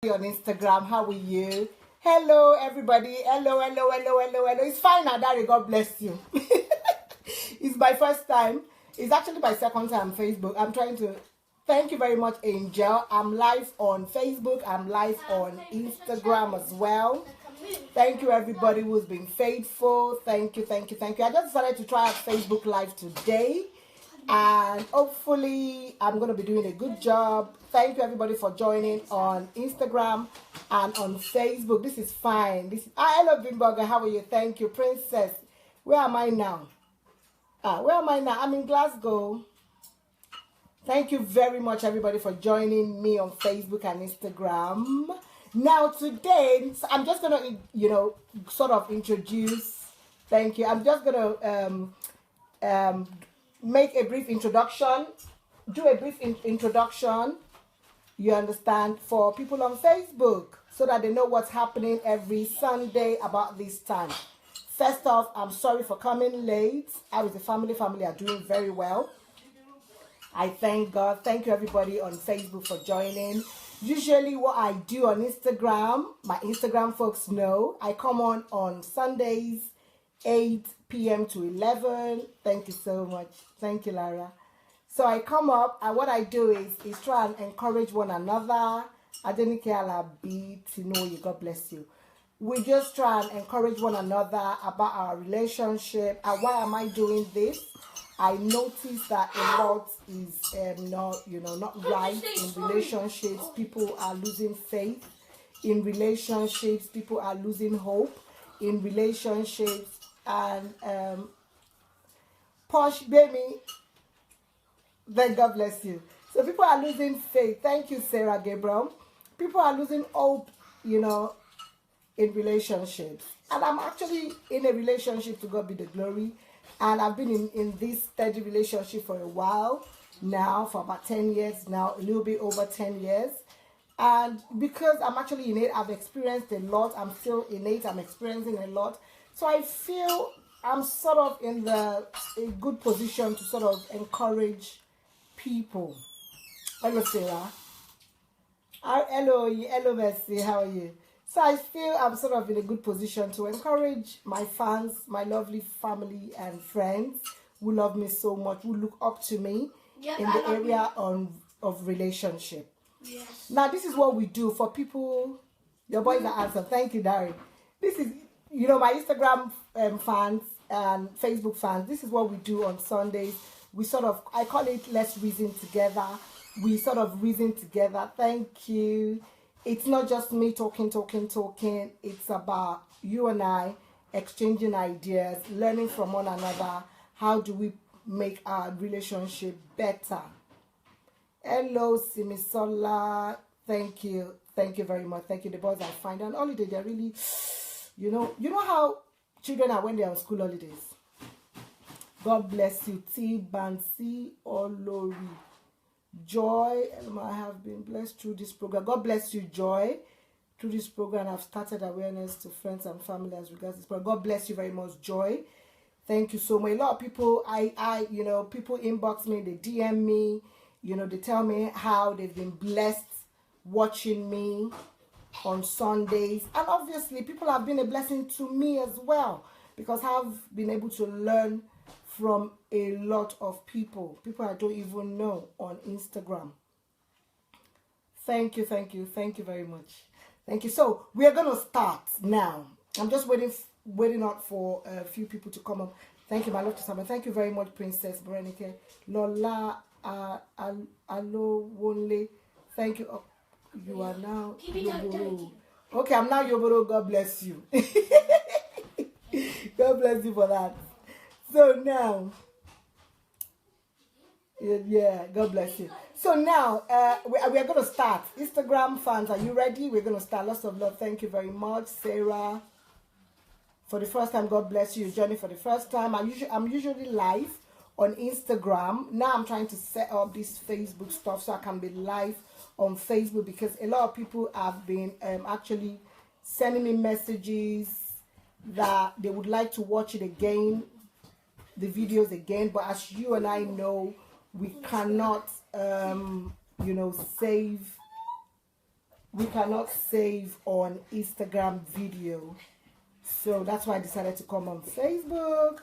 On Instagram. How are you? Hello, everybody. Hello, hello, hello, hello, hello. It's fine, Adari. God bless you. It's my first time. It's actually my second time on Facebook. I'm trying to thank you very much, Angel. I'm live on Facebook. I'm live on Instagram as well. Thank you, everybody who's been faithful. Thank you, thank you, thank you. I just decided to try out Facebook Live today, and hopefully I'm going to be doing a good job. Thank you, everybody, for joining on Instagram and on Facebook. This is fine. Hello, Bimboga. How are you? Thank you, Princess. Where am I now? Where am I now? I'm in Glasgow. Thank you very much, everybody, for joining me on Facebook and Instagram. Now, today, I'm just going to, sort of introduce. Thank you. I'm just going to make a brief introduction, do a brief introduction, you understand, for people on Facebook so that they know what's happening every Sunday about this time. First off, I'm sorry for coming late. I was the family are doing very well. I thank God. Thank you, everybody on Facebook, for joining. Usually what I do on Instagram, my Instagram folks know, I come on Sundays, 8 p.m. to 11. Thank you so much. Thank you, Lara. So I come up, and what I do is try and encourage one another. Adenike Alabi, Tinoyi, God bless you. We just try and encourage one another about our relationship. And why am I doing this? I notice that a lot is not right in relationships. People are losing faith in relationships. People are losing hope in relationships. And Posh baby, then God bless you. So people are losing faith. Thank you, Sarah Gabriel. People are losing hope, in relationships. And I'm actually in a relationship, to God be the glory. And I've been in this steady relationship for a while now, for about 10 years now, a little bit over 10 years. And because I'm actually in it, I've experienced a lot. I'm still in it. I'm experiencing a lot. So I feel I'm sort of in a good position to sort of encourage people. Hello, Sarah. Hello, Mercy. How are you? So I feel I'm sort of in a good position to encourage my fans, my lovely family and friends who love me so much, who look up to me in the area of relationship. Yes. Now, this is what we do for people. Your boys are awesome. Thank you, Dari. This is, my Instagram fans and Facebook fans. This is what we do on Sundays. We sort of, I call it Let's Reason Together. We sort of reason together. Thank you. It's not just me talking. It's about you and I exchanging ideas, learning from one another. How do we make our relationship better? Hello, Simisola. Thank you. Thank you very much. Thank you. The boys I find on holiday, they're really, you know how children are when they're on school holidays. God bless you. T. Bansi Olori. Joy, I have been blessed through this program. God bless you, Joy. Through this program, I've started awareness to friends and family as regards this program. God bless you very much, Joy. Thank you so much. A lot of people, people inbox me, they DM me, they tell me how they've been blessed watching me on Sundays. And obviously, people have been a blessing to me as well, because I've been able to learn from a lot of people I don't even know on Instagram. Thank you very much. Thank you. So we are going to start now. I'm just waiting out for a few people to come up. Thank you, my love to someone. Thank you very much, Princess Berenike. Lola Alo Wonle. Thank you. You are now Yoboro. Okay, I'm now Yoboro. God bless you. God bless you for that. So now, yeah, God bless you. So now, we are going to start. Instagram fans, are you ready? We're going to start. Lots of love. Thank you very much, Sarah. For the first time, God bless you. Johnny, for the first time. I'm usually live on Instagram. Now I'm trying to set up this Facebook stuff so I can be live on Facebook, because a lot of people have been actually sending me messages that they would like to watch it again, the videos again, but as you and I know, we cannot save we cannot save on Instagram video. So that's why I decided to come on Facebook.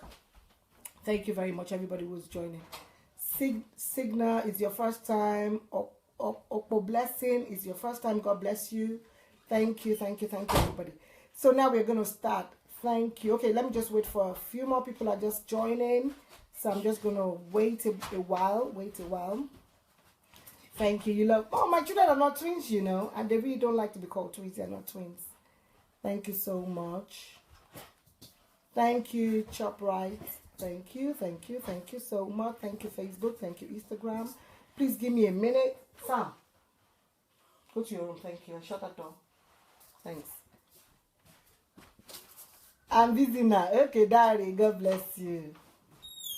Thank you very much, everybody who's joining. Signa is your first time. Opo Blessing is your first time. God bless you. Thank you, everybody. So now we're going to start. Thank you. Okay, let me just wait for a few more people are just joining. So I'm just going to wait a while. Thank you. You love, oh, my children are not twins, you know, and they really don't like to be called twins. They're not twins. Thank you so much. Thank you, Chop Right. Thank you so much. Thank you, Facebook. Thank you, Instagram. Please give me a minute. Sam, go to your room. Thank you. Shut that door. Thanks. I'm busy now. Okay, Daddy, God bless you.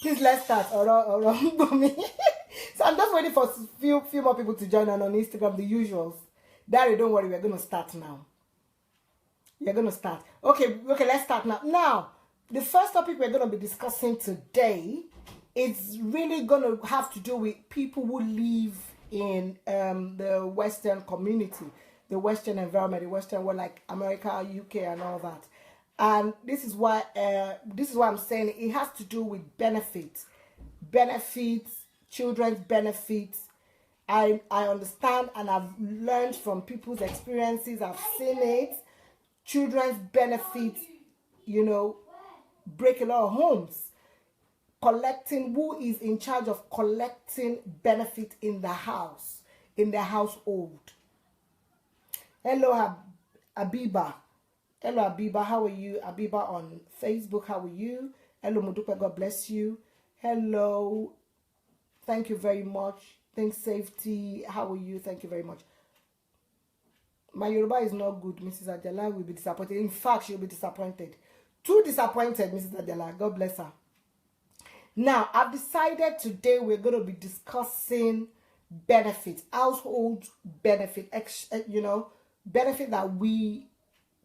Please, let's start. So I'm just waiting for few more people to join on Instagram, the usuals. Daddy, don't worry, we're going to start now. We're going to start. Okay, let's start now. Now, the first topic we're going to be discussing today is really going to have to do with people who live in the Western community, the Western environment, the Western world, like America, UK, and all that. And this is why I'm saying it has to do with benefits, children's benefits. I understand and I've learned from people's experiences. I've seen it. Children's benefits, you know, break a lot of homes. Collecting, who is in charge of collecting benefit in the house, in the household? Hello, Abiba. Hello, Abiba. How are you? Abiba on Facebook. How are you? Hello, Mudupe. God bless you. Hello. Thank you very much. Think Safety. How are you? Thank you very much. My Yoruba is not good. Mrs. Adela will be disappointed. In fact, she'll be disappointed. Too disappointed, Mrs. Adela. God bless her. Now, I've decided today we're going to be discussing benefits, household benefit, you know, benefit that we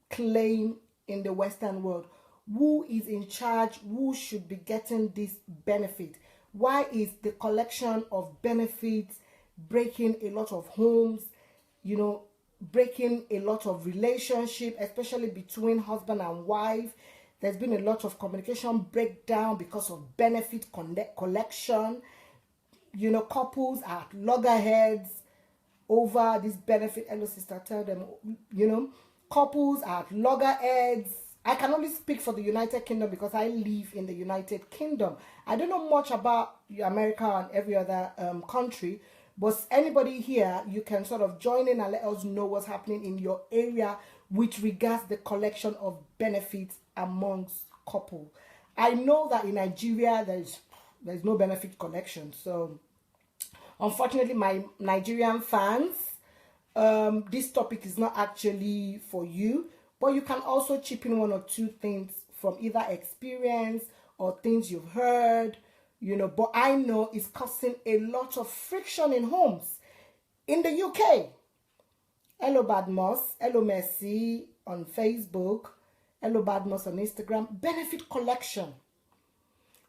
claim in the Western world. Who is in charge? Who should be getting this benefit? Why is the collection of benefits breaking a lot of homes, you know, breaking a lot of relationship, especially between husband and wife? There's been a lot of communication breakdown because of benefit collection. You know, couples are at loggerheads over this benefit. Hello, sister, tell them, you know, couples are at loggerheads. I can only speak for the United Kingdom because I live in the United Kingdom. I don't know much about America and every other country, but anybody here, you can sort of join in and let us know what's happening in your area with regards the collection of benefits amongst couple. I know that in Nigeria there's no benefit collection, so unfortunately, my Nigerian fans, this topic is not actually for you, but you can also chip in one or two things from either experience or things you've heard, you know. But I know it's causing a lot of friction in homes in the UK. Hello, Badmos. Hello, Mercy on Facebook. Hello, Badmos on Instagram. Benefit collection.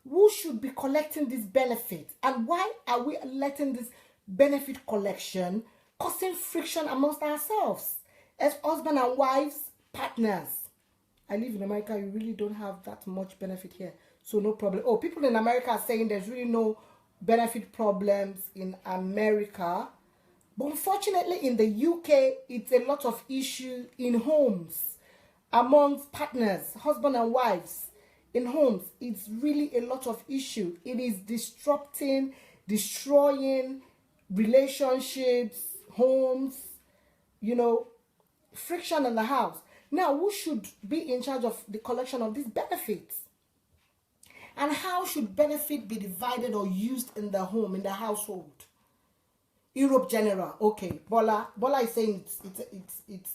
Who should be collecting this benefit? And why are we letting this benefit collection causing friction amongst ourselves as husband and wives, partners? I live in America. You really don't have that much benefit here, so no problem. Oh, people in America are saying there's really no benefit problems in America. But unfortunately, in the UK, it's a lot of issues in homes, amongst partners, husband and wives. In homes, it's really a lot of issue. It is disrupting, destroying relationships, homes, you know, friction in the house. Now, who should be in charge of the collection of these benefits? And how should benefit be divided or used in the home, in the household? Europe General. Okay, Bola is saying it's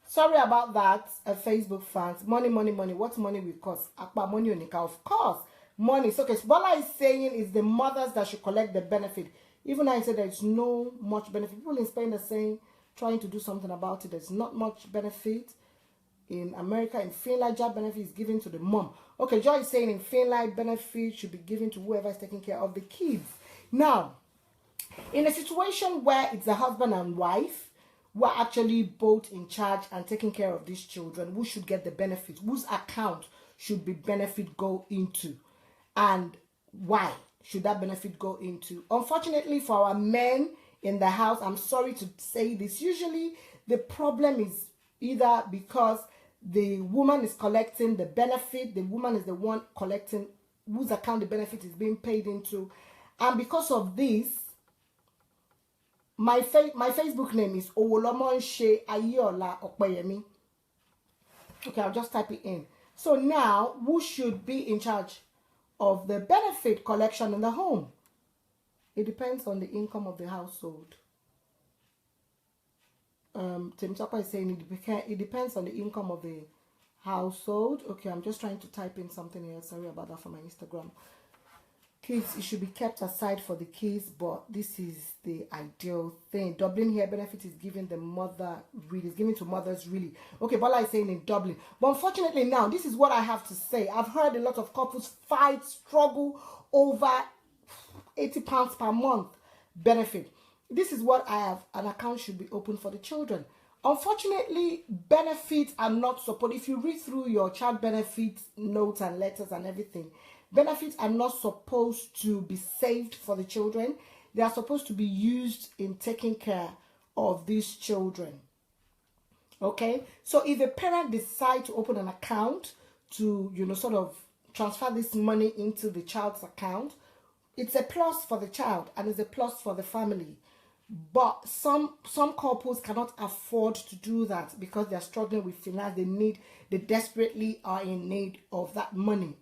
sorry about that, Facebook fans. Money. What money will cost? Akpa money onika. Of course, money. So, okay, Bola is saying it's the mothers that should collect the benefit. Even I said there's no much benefit. People in Spain are saying, trying to do something about it. There's not much benefit. In America, in Finland, job benefit is given to the mom. Okay, Joy is saying in Finland, benefit should be given to whoever is taking care of the kids. Now, in a situation where it's a husband and wife, who are actually both in charge and taking care of these children, who should get the benefit, whose account should the benefit go into, and why should that benefit go into. Unfortunately for our men in the house, I'm sorry to say this, usually the problem is either because the woman is collecting the benefit, the woman is the one collecting whose account the benefit is being paid into, and because of this, my Facebook name is AIYEOLA OPEYEMI. Okay, I'll just type it in. So now, who should be in charge of the benefit collection in the home? It depends on the income of the household. Tim Tucker is saying it depends on the income of the household. Okay, I'm just trying to type in something here. Sorry about that for my Instagram. Kids, it should be kept aside for the kids, but this is the ideal thing. Dublin here, benefit is given the mother, really, is given to mothers, really. Okay, Bola is saying in Dublin. But unfortunately now, this is what I have to say. I've heard a lot of couples fight, struggle over £80 per month benefit. This is what I have. An account should be open for the children. Unfortunately, benefits are not supported. If you read through your child benefit notes and letters and everything, benefits are not supposed to be saved for the children. They are supposed to be used in taking care of these children. Okay? So if a parent decides to open an account to, sort of transfer this money into the child's account, it's a plus for the child and it's a plus for the family. But some couples cannot afford to do that because they are struggling with finance. They desperately are in need of that money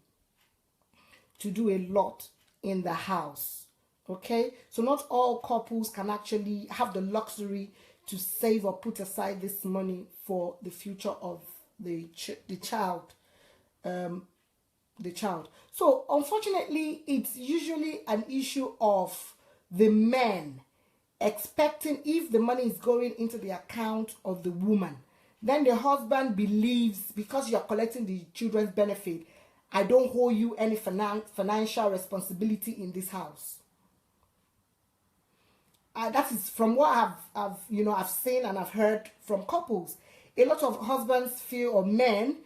to do a lot in the house. Okay, so not all couples can actually have the luxury to save or put aside this money for the future of the child. So unfortunately, it's usually an issue of the men expecting, if the money is going into the account of the woman, then the husband believes, because you're collecting the children's benefit, I don't hold you any financial responsibility in this house. That is from what I've seen and I've heard from couples. A lot of husbands feel, or men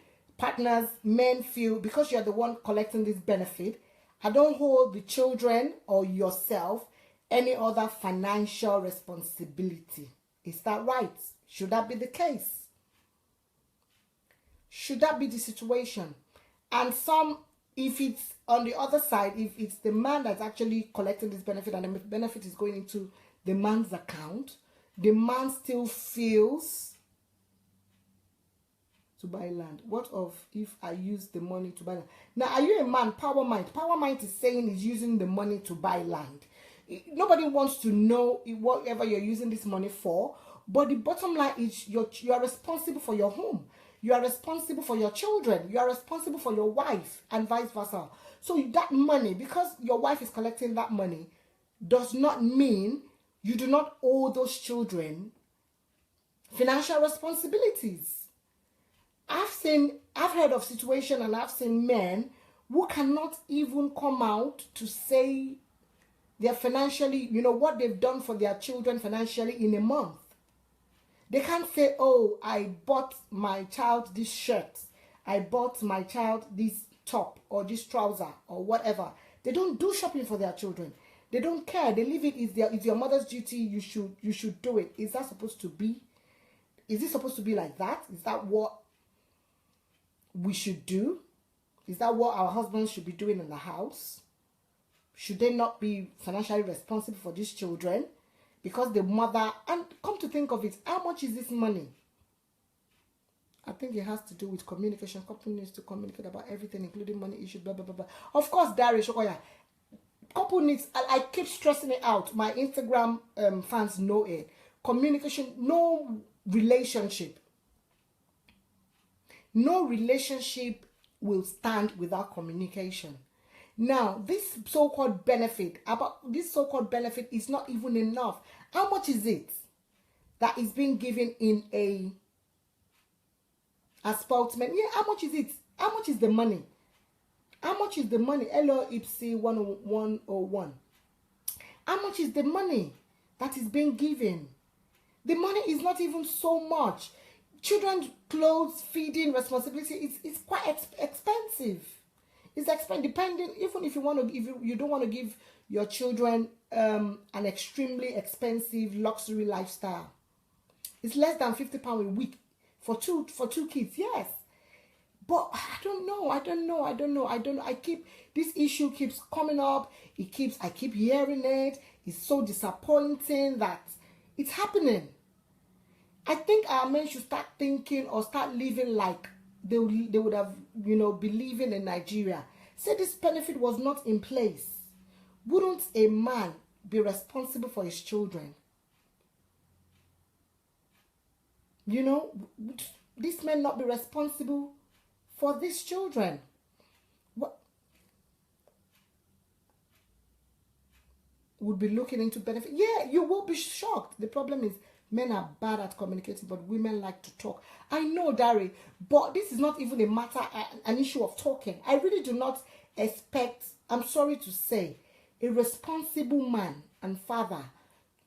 feel, because you're the one collecting this benefit, I don't hold the children or yourself any other financial responsibility. Is that right? Should that be the case? Should that be the situation? And if it's on the other side, if it's the man that's actually collecting this benefit and the benefit is going into the man's account, the man still feels to buy land. What of if I use the money to buy land? Now, are you a man? Power mind. Power mind is saying is using the money to buy land. Nobody wants to know whatever you're using this money for, but the bottom line is you are responsible for your home. You are responsible for your children. You are responsible for your wife and vice versa. So that money, because your wife is collecting that money, does not mean you do not owe those children financial responsibilities. I've heard of situations and I've seen men who cannot even come out to say they're financially, what they've done for their children financially in a month. They can't say, oh, I bought my child this shirt, I bought my child this top or this trouser or whatever. They don't do shopping for their children. They don't care. They leave it. It's your mother's duty. You should do it. Is that supposed to be? Is it supposed to be like that? Is that what we should do? Is that what our husbands should be doing in the house? Should they not be financially responsible for these children? Because the mother, and come to think of it, how much is this money? I think it has to do with communication. Couple needs to communicate about everything, including money issues, blah, blah, blah, blah. Of course, Darius, couple needs, I keep stressing it out. My Instagram fans know it. Communication, no relationship. No relationship will stand without communication. Now, this so-called benefit is not even enough. How much is it that is being given in a spousement? Yeah, how much is it? How much is the money? How much is the money? Hello, Ipsy 101. How much is the money that is being given? The money is not even so much. Children's clothes, feeding, responsibility, it's quite expensive. It's expensive, depending, even if you want to, if you don't want to give your children an extremely expensive luxury lifestyle. It's less than £50 a week for two kids, yes. But I don't know. This issue keeps coming up. I keep hearing it. It's so disappointing that it's happening. I think our men should start thinking or start living like they would have, be living in Nigeria. Say this benefit was not in place. Wouldn't a man be responsible for his children? This man not be responsible for these children. What would be looking into benefit? Yeah, you will be shocked. The problem is men are bad at communicating, but women like to talk. I know, Dari, but this is not even a matter, an issue of talking. I really do not expect, I'm sorry to say, a responsible man and father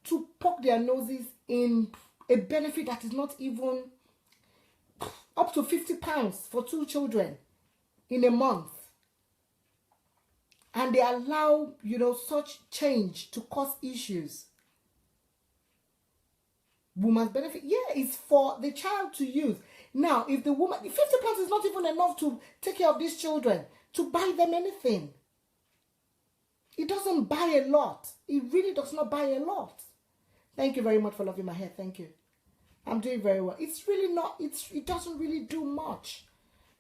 to poke their noses in a benefit that is not even up to £50 for 2 children in a month. And they allow, such change to cause issues. Woman's benefit, yeah, it's for the child to use. Now, if the woman, £50 is not even enough to take care of these children, to buy them anything. It doesn't buy a lot. It really does not buy a lot. Thank you very much for loving my hair. Thank you. I'm doing very well. It's really not, it doesn't really do much.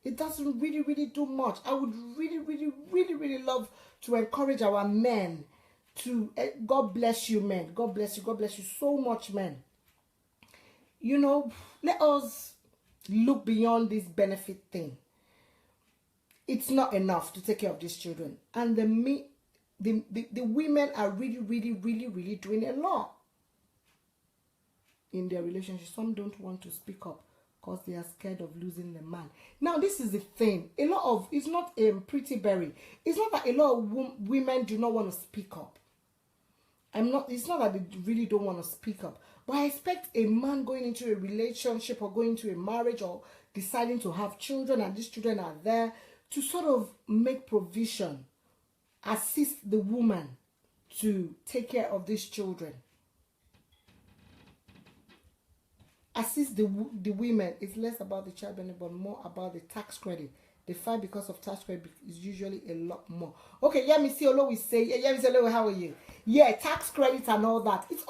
It doesn't really do much. I would really love to encourage our men to, God bless you, men. God bless you. God bless you so much, men. Let us look beyond this benefit thing. It's not enough to take care of these children. And the women are really doing a lot in their relationship. Some don't want to speak up because they are scared of losing the man. Now, this is the thing. It's not pretty berry. It's not that a lot of women do not want to speak up. It's not that they really don't want to speak up. But I expect a man going into a relationship or going to a marriage or deciding to have children, and these children are there, to sort of make provision, assist the woman to take care of these children. Assist the women. It's less about the child benefit, but more about the tax credit. The fight because of tax credit is usually a lot more. Okay, Yemi Olo will say, Yemi Olo, how are you? Yeah, tax credits and all that. It's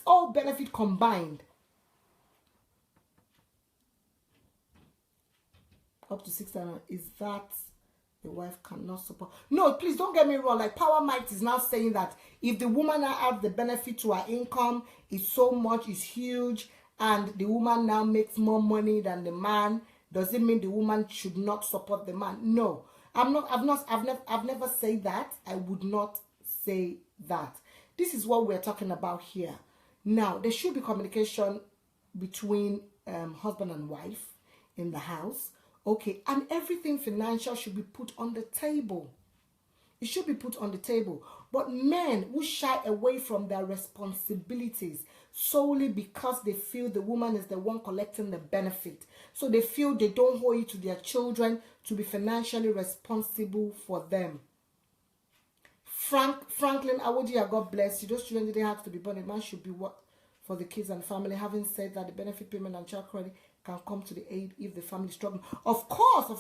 all benefit combined. Up to 6,000. Is that the wife cannot support? No, please don't get me wrong. Like Power Mike is now saying that if the woman now adds the benefit to her income, it's so much, it's huge, and the woman now makes more money than the man, does it mean the woman should not support the man? No, I've never said that. I would not say that. This is what we're talking about here. Now, there should be communication between husband and wife in the house. Okay, and everything financial should be put on the table. It should be put on the table. But men who shy away from their responsibilities solely because they feel the woman is the one collecting the benefit. So they feel they don't owe it to their children to be financially responsible for them. Franklin Awodia, God bless you. Those children didn't have to be born. A man should be what for the kids and family. Having said that, the benefit payment and child credit can come to the aid if the family is struggling. Of course.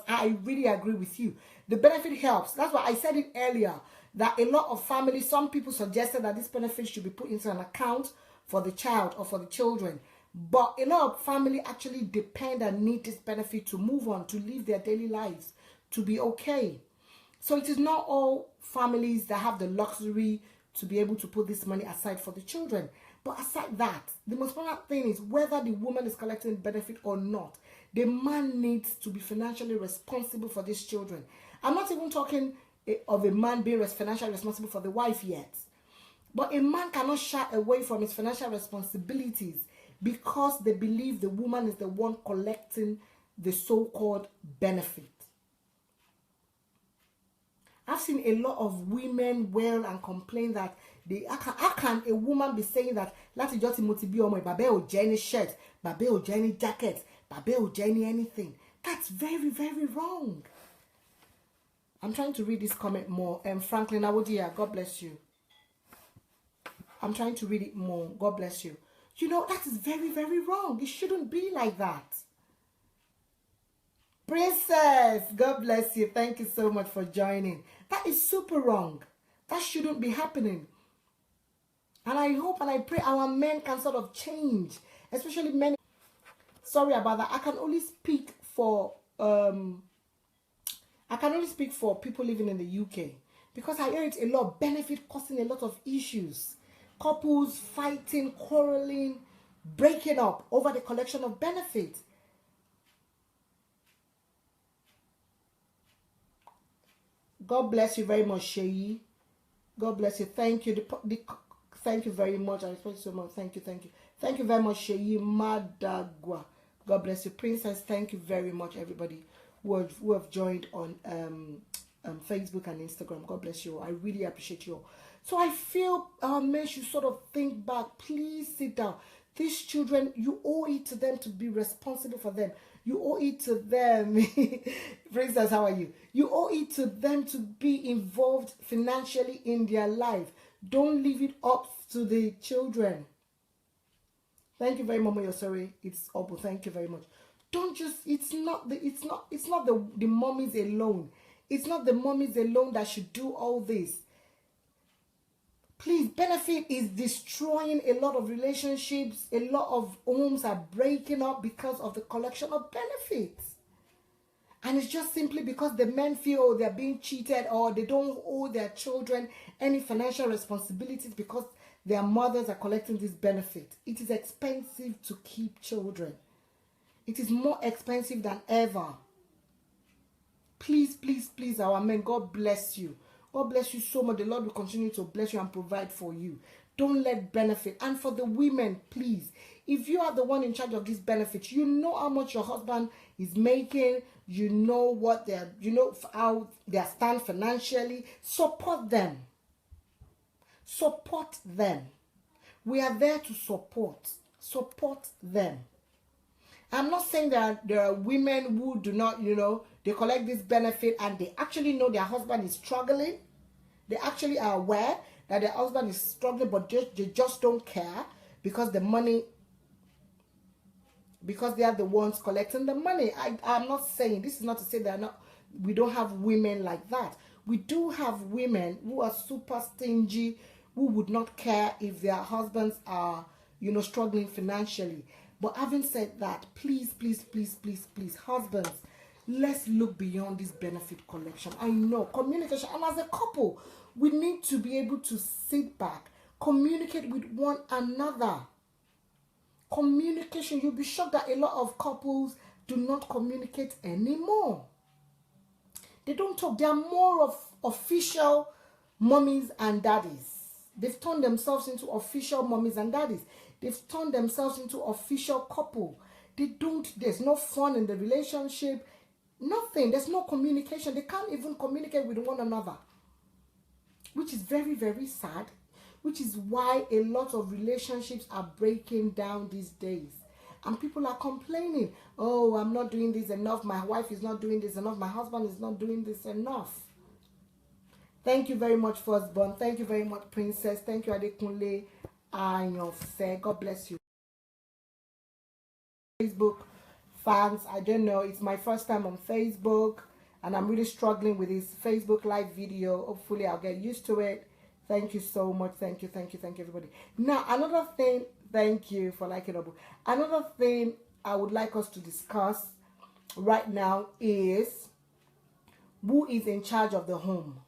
I really agree with you. The benefit helps. That's why I said it earlier, that a lot of families, some people suggested that this benefit should be put into an account for the child or for the children. But a lot of families actually depend and need this benefit to move on, to live their daily lives, to be okay. So it is not all families that have the luxury to be able to put this money aside for the children. But aside that, the most important thing is whether the woman is collecting benefit or not, the man needs to be financially responsible for these children. I'm not even talking of a man being financially responsible for the wife yet. But a man cannot shy away from his financial responsibilities because they believe the woman is the one collecting the so-called benefit. I've seen a lot of women wail and complain that How can a woman be saying that láti jọ́ tí mo ti bí ọmọ ẹ̀, bàbá ò jẹ́ ní shirt, bàbá ò jẹ́ ní jacket, bàbá ò jẹ́ ní anything? That's very, very wrong. I'm trying to read this comment more. Franklin Awodia, God bless you. I'm trying to read it more. God bless you. You know, that is very, very wrong. It shouldn't be like that. Princess, God bless you. Thank you so much for joining. That is super wrong. That shouldn't be happening. And I hope and I pray our men can sort of change. Especially men. Sorry about that. I can only speak for people living in the UK. Because I hear it a lot. Benefit causing a lot of issues. Couples fighting, quarreling, breaking up over the collection of benefit. God bless you very much, Sheyi. God bless you. Thank you. Thank you very much. I respect you so much. Thank you. Thank you. Thank you very much, Sheyi Madagwa. God bless you. Princess, thank you very much, everybody who have joined on Facebook and Instagram. God bless you all. I really appreciate you all. So I feel our men should sort of think back. Please sit down. These children, you owe it to them to be responsible for them. You owe it to them. Princess, how are you? You owe it to them to be involved financially in their life. Don't leave it up to the children. Thank you very much, Mama. You're sorry. It's Obo. Thank you very much. Don't just, it's not the mommies alone. It's not the mommies alone that should do all this. Please, benefit is destroying a lot of relationships. A lot of homes are breaking up because of the collection of benefits. And it's just simply because the men feel they're being cheated or they don't owe their children any financial responsibilities because their mothers are collecting this benefit. It is expensive to keep children. It is more expensive than ever. Please, please, please, our men, God bless you. God bless you so much. The Lord will continue to bless you and provide for you. Don't let benefit. And for the women, please, if you are the one in charge of these benefits, you know how much your husband is making. You know what they're, you know how they stand financially. Support them. Support them. We are there to support. Support them. I'm not saying that there are women who do not, you know, they collect this benefit and they actually know their husband is struggling. They actually are aware that their husband is struggling, but they just don't care because the money, because they are the ones collecting the money. I'm not saying, this is not to say that we don't have women like that. We do have women who are super stingy, who would not care if their husbands are, you know, struggling financially. But having said that, please, please, please, please, please, husbands, let's look beyond this benefit collection. I know, communication, and as a couple, we need to be able to sit back, communicate with one another. Communication, you'll be shocked that a lot of couples do not communicate anymore. They don't talk. They are more of official mommies and daddies. They've turned themselves into official mommies and daddies. They've turned themselves into official couple. There's no fun in the relationship. Nothing. There's no communication. They can't even communicate with one another. Which is very, very sad. Which is why a lot of relationships are breaking down these days. And people are complaining. Oh, I'm not doing this enough. My wife is not doing this enough. My husband is not doing this enough. Thank you very much, Firstborn. Thank you very much, Princess. Thank you, Adekunle. God bless you. Facebook fans, I don't know. It's my first time on Facebook. And I'm really struggling with this Facebook live video. Hopefully, I'll get used to it. Thank you so much. Thank you, everybody. Now, another thing, thank you for liking it. Another thing I would like us to discuss right now is who is in charge of the home.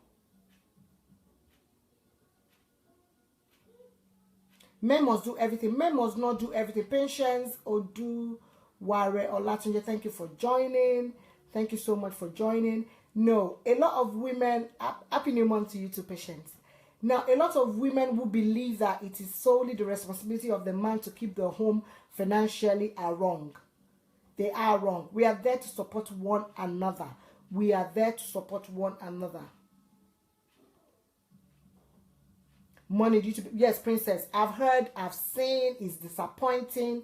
Men must do everything. Men must not do everything. Patience, Odu, Ware, or Latunje, thank you for joining. Thank you so much for joining. No, a lot of women, happy new month to you too, Patience. Now, a lot of women who believe that it is solely the responsibility of the man to keep the home financially are wrong. They are wrong. We are there to support one another. We are there to support one another. money due to, yes, princess, I've heard, I've seen, it's disappointing.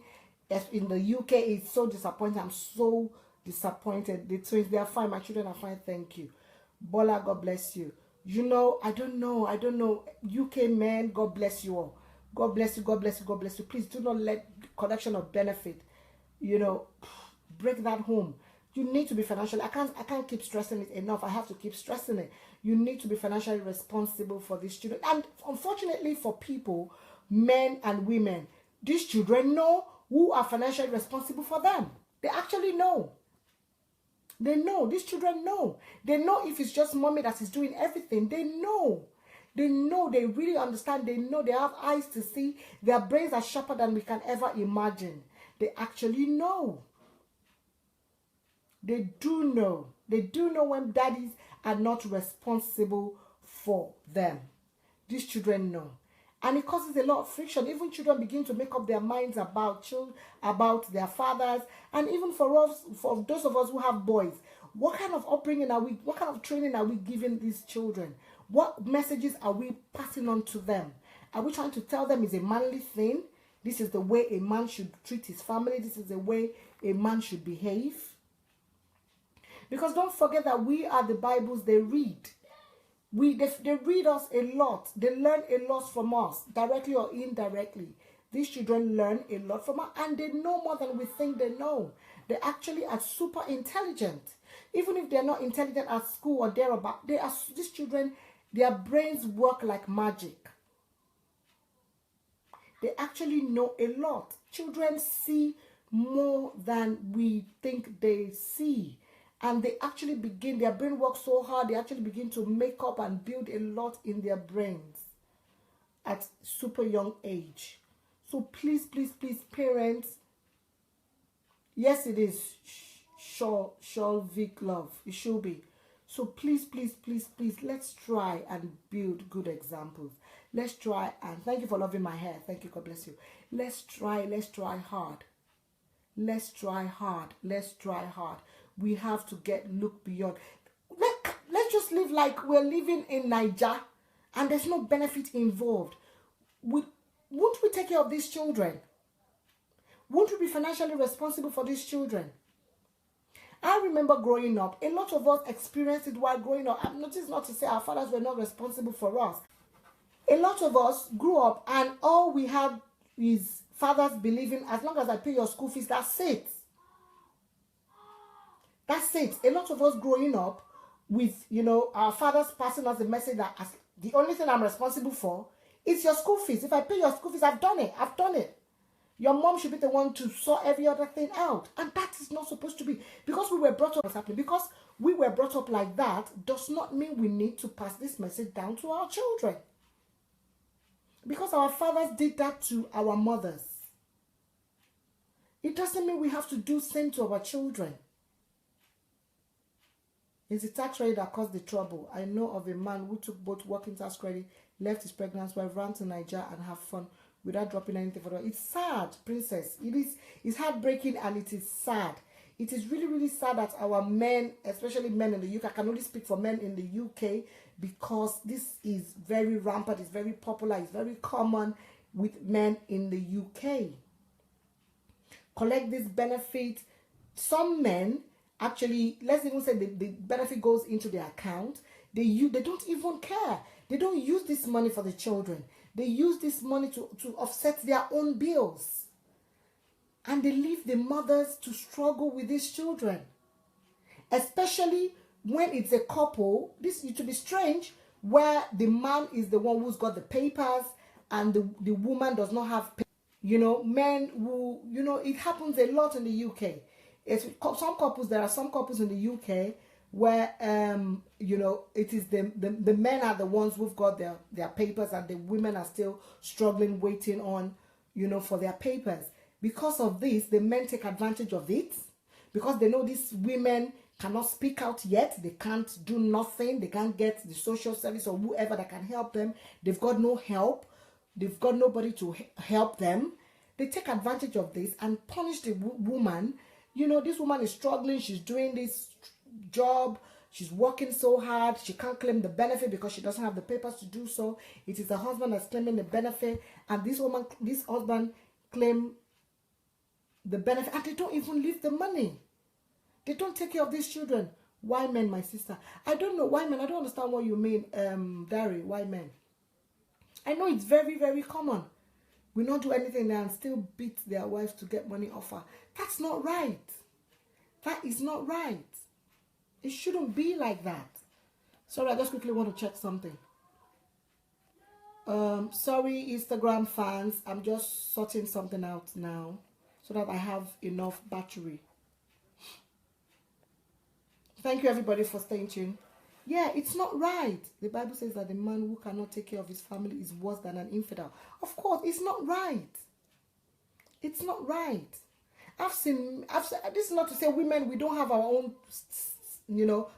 In the UK, it's so disappointing. I'm so disappointed. The twins, they are fine. My children are fine. Thank you. Bola, God bless you. You know, I don't know. UK men, God bless you all. God bless you. God bless you. God bless you. Please do not let collection of benefit, you know, break that home. You need to be financially. I can't keep stressing it enough. I have to keep stressing it. You need to be financially responsible for these children. And unfortunately for people, men and women, these children know who are financially responsible for them. They actually know. They know. These children know. They know if it's just mommy that is doing everything. They know. They know. They really understand. They know. They have eyes to see. Their brains are sharper than we can ever imagine. They actually know. They do know. They do know when daddies are not responsible for them. These children know. And it causes a lot of friction. Even children begin to make up their minds about children, about their fathers. And even for us, for those of us who have boys, what kind of upbringing are we, what kind of training are we giving these children? What messages are we passing on to them? Are we trying to tell them it's a manly thing? This is the way a man should treat his family. This is the way a man should behave. Because don't forget that we are the Bibles they read. They read us a lot. They learn a lot from us, directly or indirectly. These children learn a lot from us, and they know more than we think they know. They actually are super intelligent. Even if they're not intelligent at school or thereabout, these children, their brains work like magic. They actually know a lot. Children see more than we think they see. And they actually begin, their brain works so hard, they actually begin to make up and build a lot in their brains at super young age. So please, please, please, parents, yes, it is Vic love. It should be. So please, please, please, please, let's try and build good examples. Let's try, and thank you for loving my hair. Thank you, God bless you. Let's try hard. Let's try hard. Let's try hard. We have to look beyond. Let's just live like we're living in Niger and there's no benefit involved. Won't we take care of these children? Won't we be financially responsible for these children? I remember growing up, a lot of us experienced it while growing up. I'm not to say our fathers were not responsible for us. A lot of us grew up and all we had is fathers believing, as long as I pay your school fees, that's it. That's it. A lot of us growing up with, you know, our fathers passing us the message that the only thing I'm responsible for is your school fees. If I pay your school fees, I've done it. I've done it. Your mom should be the one to sort every other thing out. And that is not supposed to be. Because we were brought up what's happening. Because we were brought up like that does not mean we need to pass this message down to our children. Because our fathers did that to our mothers. It doesn't mean we have to do the same to our children. It's the tax credit that caused the trouble. I know of a man who took both working tax credit, left his pregnant wife, ran to Nigeria and have fun without dropping anything for her. It's sad, princess. It's heartbreaking and it is sad. It is really, really sad that our men, especially men in the UK, I can only speak for men in the UK because this is very rampant, it's very popular, it's very common with men in the UK. Collect this benefit. Some men, actually, let's even say the benefit goes into their account. They don't even care. They don't use this money for the children. They use this money to offset their own bills. And they leave the mothers to struggle with these children. Especially when it's a couple. This used to be strange, where the man is the one who's got the papers and the woman does not have papers. You know, men who, you know, it happens a lot in the UK. There are some couples in the UK where, you know, it is the men are the ones who've got their papers and the women are still struggling, waiting on, you know, for their papers. Because of this, the men take advantage of it because they know these women cannot speak out yet. They can't do nothing. They can't get the social service or whoever that can help them. They've got no help. They've got nobody to help them. They take advantage of this and punish the woman. You know, this woman is struggling. She's doing this job. She's working so hard. She can't claim the benefit because she doesn't have the papers to do so. It is the husband that's claiming the benefit. And this husband claim the benefit. And they don't even leave the money. They don't take care of these children. Why men, my sister? I don't know. Why men? I don't understand what you mean, Dari. Why men? I know it's very, very common. We don't do anything there and still beat their wives to get money off her. That's not right. That is not right. It shouldn't be like that. Sorry, I just quickly want to check something. Sorry, Instagram fans. I'm just sorting something out now so that I have enough battery. Thank you, everybody, for staying tuned. Yeah, it's not right. The Bible says that the man who cannot take care of his family is worse than an infidel. Of course, it's not right. It's not right. I've seen, this is not to say women, we don't have our own,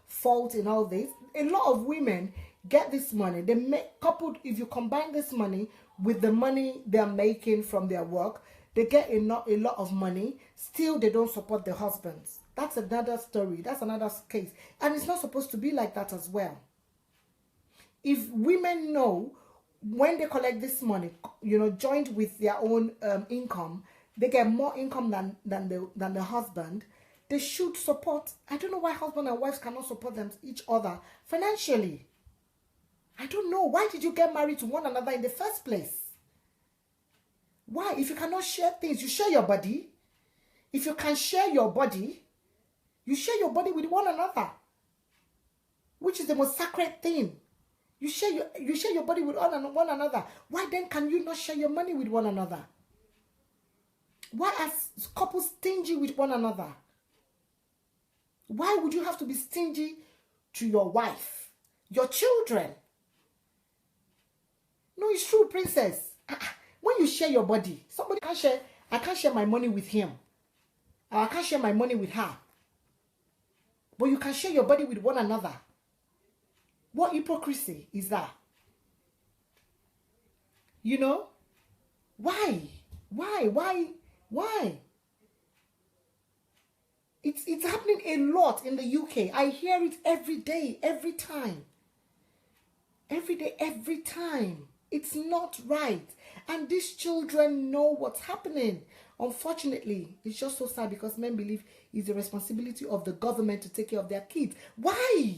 fault in all this. A lot of women get this money. They make, coupled, if you combine this money with the money they're making from their work, they get a lot of money. Still, they don't support their husbands. That's another story. That's another case. And it's not supposed to be like that as well. If women know when they collect this money, joined with their own income, they get more income than the husband, they should support. I don't know why husband and wives cannot support each other financially. I don't know. Why did you get married to one another in the first place? Why? If you cannot share things, you share your body. If you can share your body, you share your body with one another, which is the most sacred thing. You share your body with one another. Why then can you not share your money with one another? Why are couples stingy with one another? Why would you have to be stingy to your wife, your children? No, it's true, princess. When you share your body, somebody can't share. I can't share my money with him. I can't share my money with her. But you can share your body with one another. What hypocrisy is that? Why? Why? It's happening a lot in the UK. I hear it every day, every time. Every day, every time. It's not right. And these children know what's happening. Unfortunately, it's just so sad because men believe it's the responsibility of the government to take care of their kids. Why?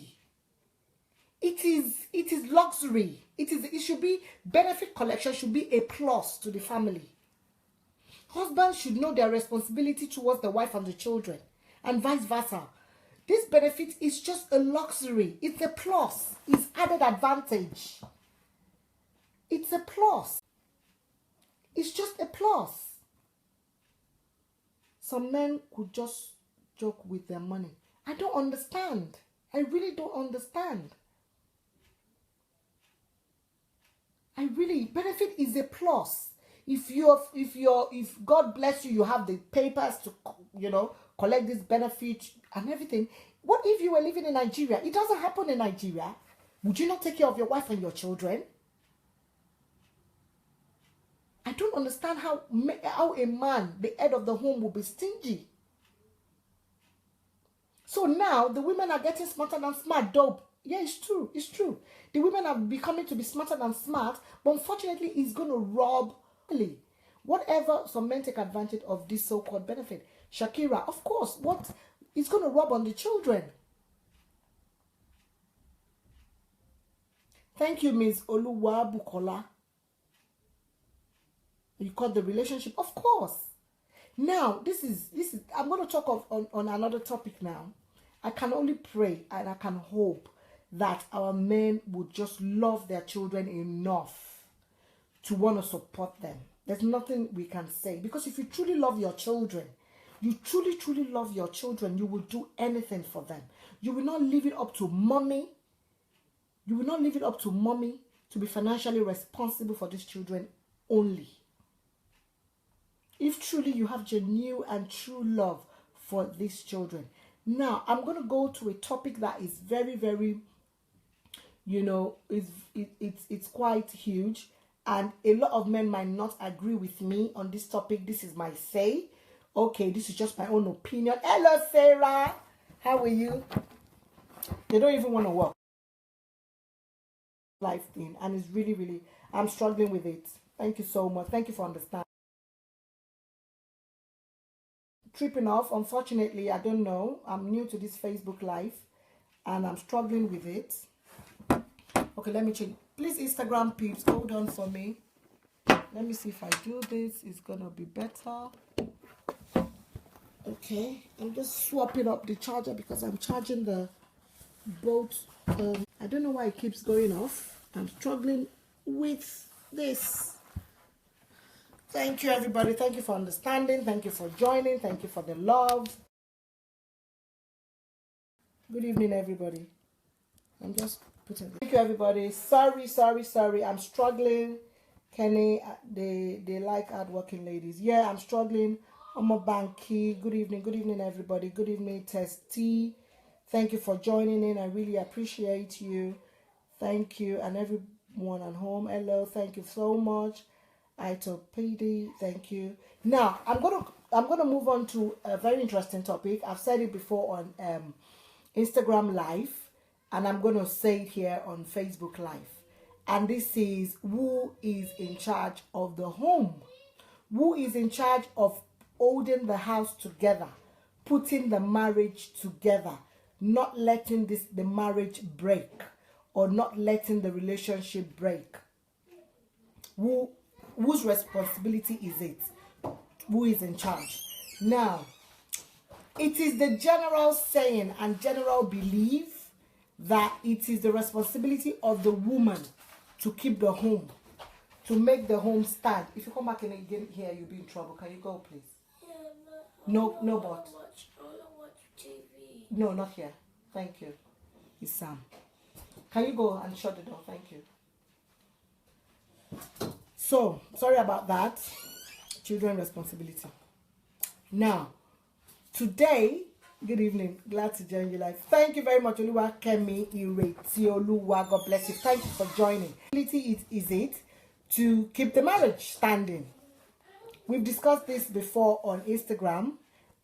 It is luxury. It should be, benefit collection should be a plus to the family. Husbands should know their responsibility towards the wife and the children, and vice versa. This benefit is just a luxury. It's a plus. It's added advantage. It's a plus. It's just a plus. Some men could just joke with their money. I don't understand. I really don't understand. Benefit is a plus. If God bless you, you have the papers to, collect this benefit and everything. What if you were living in Nigeria? It doesn't happen in Nigeria. Would you not take care of your wife and your children? I don't understand how a man, the head of the home, will be stingy. So now the women are getting smarter than smart. Dope. Yeah, it's true. It's true. The women are becoming to be smarter than smart, but unfortunately, it's going to rob whatever some men take advantage of this so-called benefit. Shakira, of course, what it's going to rob on the children. Thank you, Ms. Oluwa Bukola. You call the relationship, of course. Now, this is. I'm going to talk on another topic now. I can only pray and I can hope that our men would just love their children enough to want to support them. There's nothing we can say, because if you truly love your children, you truly love your children, you will do anything for them. You will not leave it up to mommy. You will not leave it up to mommy to be financially responsible for these children only. If truly you have genuine and true love for these children. Now, I'm going to go to a topic that is very, very, it's quite huge. And a lot of men might not agree with me on this topic. This is my say. Okay, this is just my own opinion. Hello, Sarah. How are you? They don't even want to work. Life thing, and it's really, really, I'm struggling with it. Thank you so much. Thank you for understanding. Tripping off, unfortunately, I don't know. I'm new to this Facebook Live, and I'm struggling with it. Okay, let me check. Please, Instagram peeps, hold on for me. Let me see if I do this. It's gonna be better. Okay, I'm just swapping up the charger because I'm charging the both. I don't know why it keeps going off. I'm struggling with this. Thank you, everybody. Thank you for understanding. Thank you for joining. Thank you for the love. Good evening, everybody. I'm just putting. Thank you, everybody. Sorry. I'm struggling. Kenny, they like hardworking ladies. Yeah, I'm struggling. Omo Banky. Good evening, everybody. Good evening, Testy. Thank you for joining in. I really appreciate you. Thank you, and everyone at home. Hello. Thank you so much. Ito PD, thank you. Now I'm gonna move on to a very interesting topic. I've said it before on Instagram Live, and I'm gonna say it here on Facebook Live. And this is who is in charge of the home? Who is in charge of holding the house together, putting the marriage together, not letting the marriage break, or not letting the relationship break? Whose responsibility is it? Who is in charge? Now, it is the general saying and general belief that it is the responsibility of the woman to keep the home, to make the home stand. If you come back in again here, you'll be in trouble. Can you go, please? Yeah, no, but. I want to watch TV. No, not here. Thank you. It's Sam. Can you go and shut the door? Thank you. So, sorry about that. Children responsibility. Now, today, good evening. Glad to join you live. Thank you very much, Oluwa Kemi Ireti Oluwa. God bless you. Thank you for joining. Is it to keep the marriage standing? We've discussed this before on Instagram,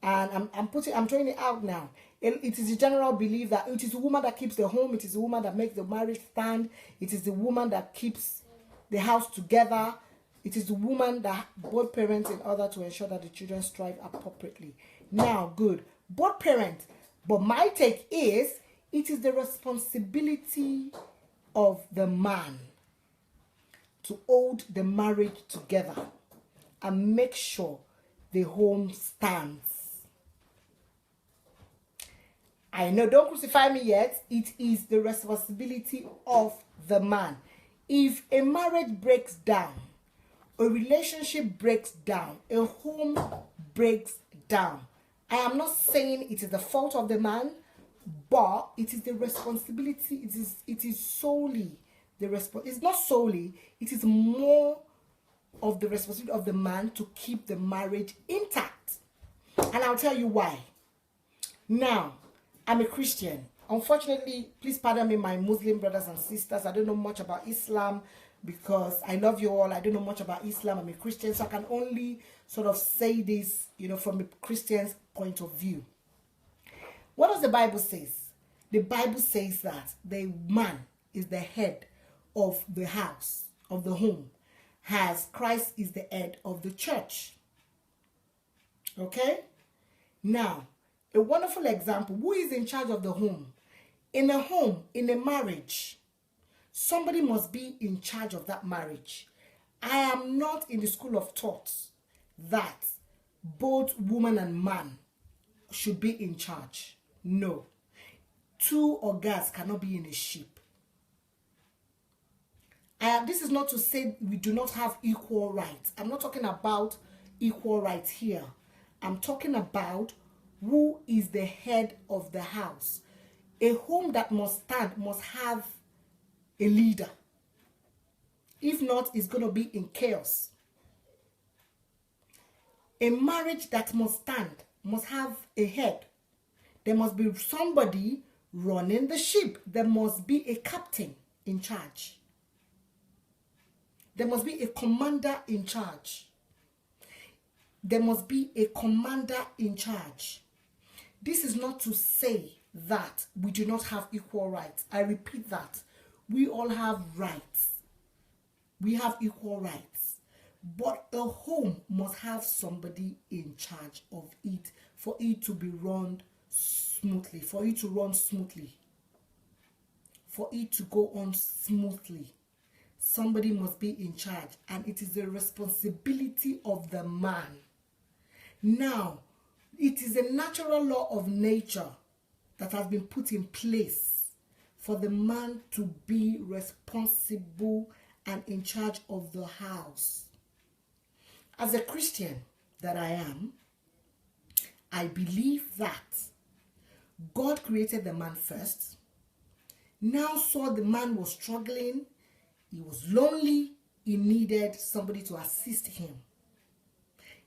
and I'm throwing it out now. It is a general belief that it is the woman that keeps the home. It is the woman that makes the marriage stand. It is the woman that keeps the house together. It is the woman that both parents in order to ensure that the children strive appropriately. Now, good. Both parents. But my take is, it is the responsibility of the man to hold the marriage together and make sure the home stands. I know, don't crucify me yet. It is the responsibility of the man. If a marriage breaks down, a relationship breaks down, a home breaks down, I am not saying it is the fault of the man, but it is the responsibility. It is solely the it's not solely, it is more of the responsibility of the man to keep the marriage intact. And I'll tell you why. Now, I'm a Christian. Unfortunately, please pardon me, my Muslim brothers and sisters. I don't know much about Islam because I love you all. I don't know much about Islam. I'm a Christian, so I can only sort of say this, from a Christian's point of view. What does the Bible say? The Bible says that the man is the head of the house, of the home, as Christ is the head of the church. Okay? Now, a wonderful example. Who is in charge of the home? In a home, in a marriage, somebody must be in charge of that marriage. I am not in the school of thought that both woman and man should be in charge. No. Two organs cannot be in a ship. This is not to say we do not have equal rights. I'm not talking about equal rights here. I'm talking about who is the head of the house. A home that must stand must have a leader. If not, it's going to be in chaos. A marriage that must stand must have a head. There must be somebody running the ship. There must be a captain in charge. There must be a commander in charge. There must be a commander in charge. This is not to say that we do not have equal rights. I repeat that. We all have rights. We have equal rights. But a home must have somebody in charge of it for it to be run smoothly, for it to run smoothly, for it to go on smoothly. Somebody must be in charge, and it is the responsibility of the man. Now, it is a natural law of nature that has been put in place for the man to be responsible and in charge of the house. As a Christian that I am, I believe that God created the man first, now saw the man was struggling, he was lonely, he needed somebody to assist him.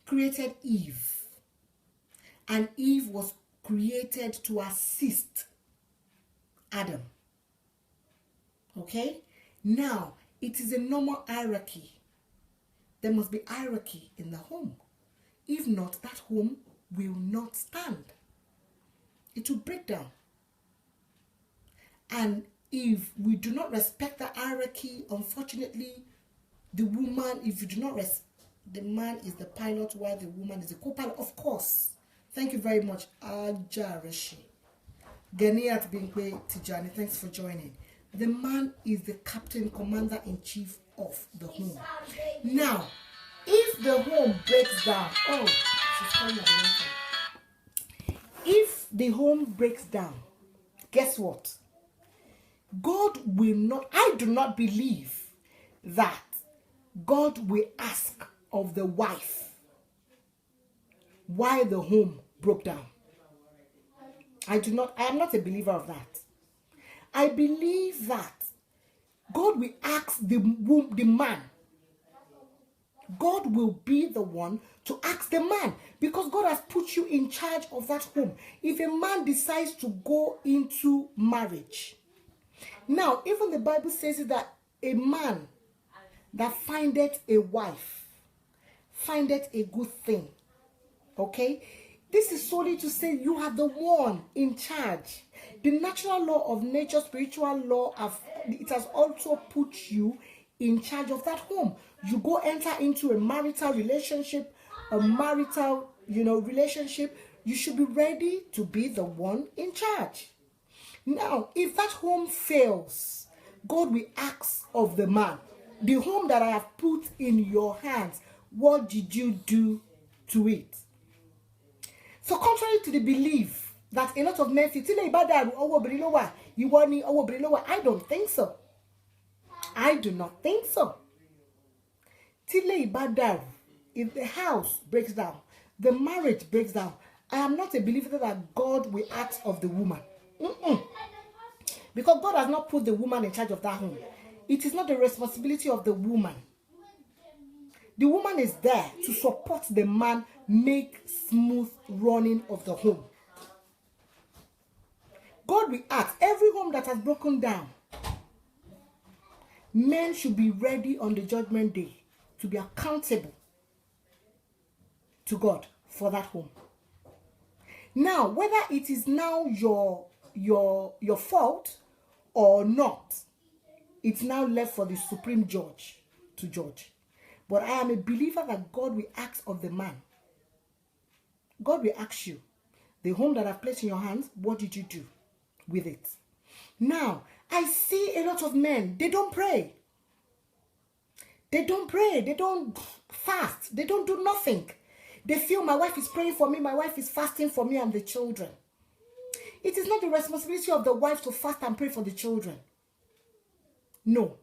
Created Eve, and Eve was created to assist Adam. Okay? Now, it is a normal hierarchy. There must be hierarchy in the home. If not, that home will not stand. It will break down. And if we do not respect the hierarchy, unfortunately, the woman, if you do not the man is the pilot while the woman is the co-pilot, of course. Thank you very much, Ajarishi. Ganiat Binkwe Tijani, thanks for joining. The man is the captain, commander-in-chief of the home. Now, if the home breaks down, if the home breaks down, guess what? God will not, I do not believe that God will ask of the wife why the home broke down. I am not a believer of that. I believe that God will ask the man. God will be the one to ask the man, because God has put you in charge of that home. If a man decides to go into marriage, now even the Bible says that a man that findeth a wife findeth a good thing. Okay? This is solely to say you are the one in charge. The natural law of nature, spiritual law, it has also put you in charge of that home. You go enter into a marital relationship, relationship. You should be ready to be the one in charge. Now, if that home fails, God will ask of the man, the home that I have put in your hands, what did you do to it? So contrary to the belief that a lot of men feel, I don't think so. I do not think so. If the house breaks down, the marriage breaks down, I am not a believer that God will ask of the woman. Because God has not put the woman in charge of that home. It is not the responsibility of the woman. The woman is there to support the man, make smooth running of the home. God will ask every home that has broken down. Men should be ready on the judgment day to be accountable to God for that home. Now, whether it is now your fault or not, it's now left for the supreme judge to judge. But I am a believer that God will ask of the man. God will ask you, the home that I've placed in your hands, what did you do with it? Now, I see a lot of men, they don't pray. They don't pray. They don't fast. They don't do nothing. They feel my wife is praying for me. My wife is fasting for me and the children. It is not the responsibility of the wife to fast and pray for the children. No.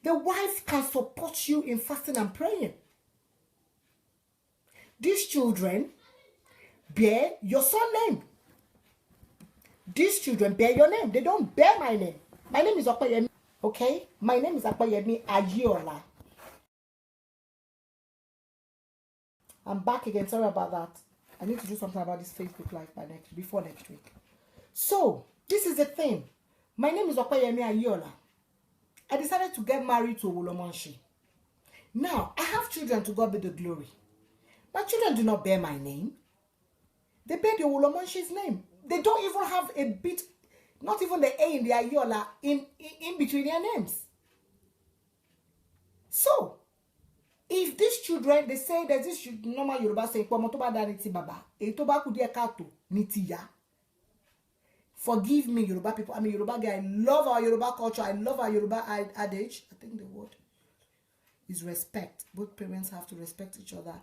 The wife can support you in fasting and praying. These children bear your son's name. These children bear your name. They don't bear my name. My name is OPEYEMI. Okay? My name is OPEYEMI AIYEOLA. I'm back again. Sorry about that. I need to do something about this Facebook Live before next week. So, this is the thing. My name is OPEYEMI AIYEOLA. I decided to get married to Owolomonshi. Now, I have children, to God be the glory. My children do not bear my name. They bear the Owolomonshi's name. They don't even have a bit, not even the A in the Ayola in between their names. So, if these children, they say that this should normal Yoruba say, baba, forgive me, Yoruba people. I'm a Yoruba guy. I love our Yoruba culture. I love our Yoruba adage. I think the word is respect. Both parents have to respect each other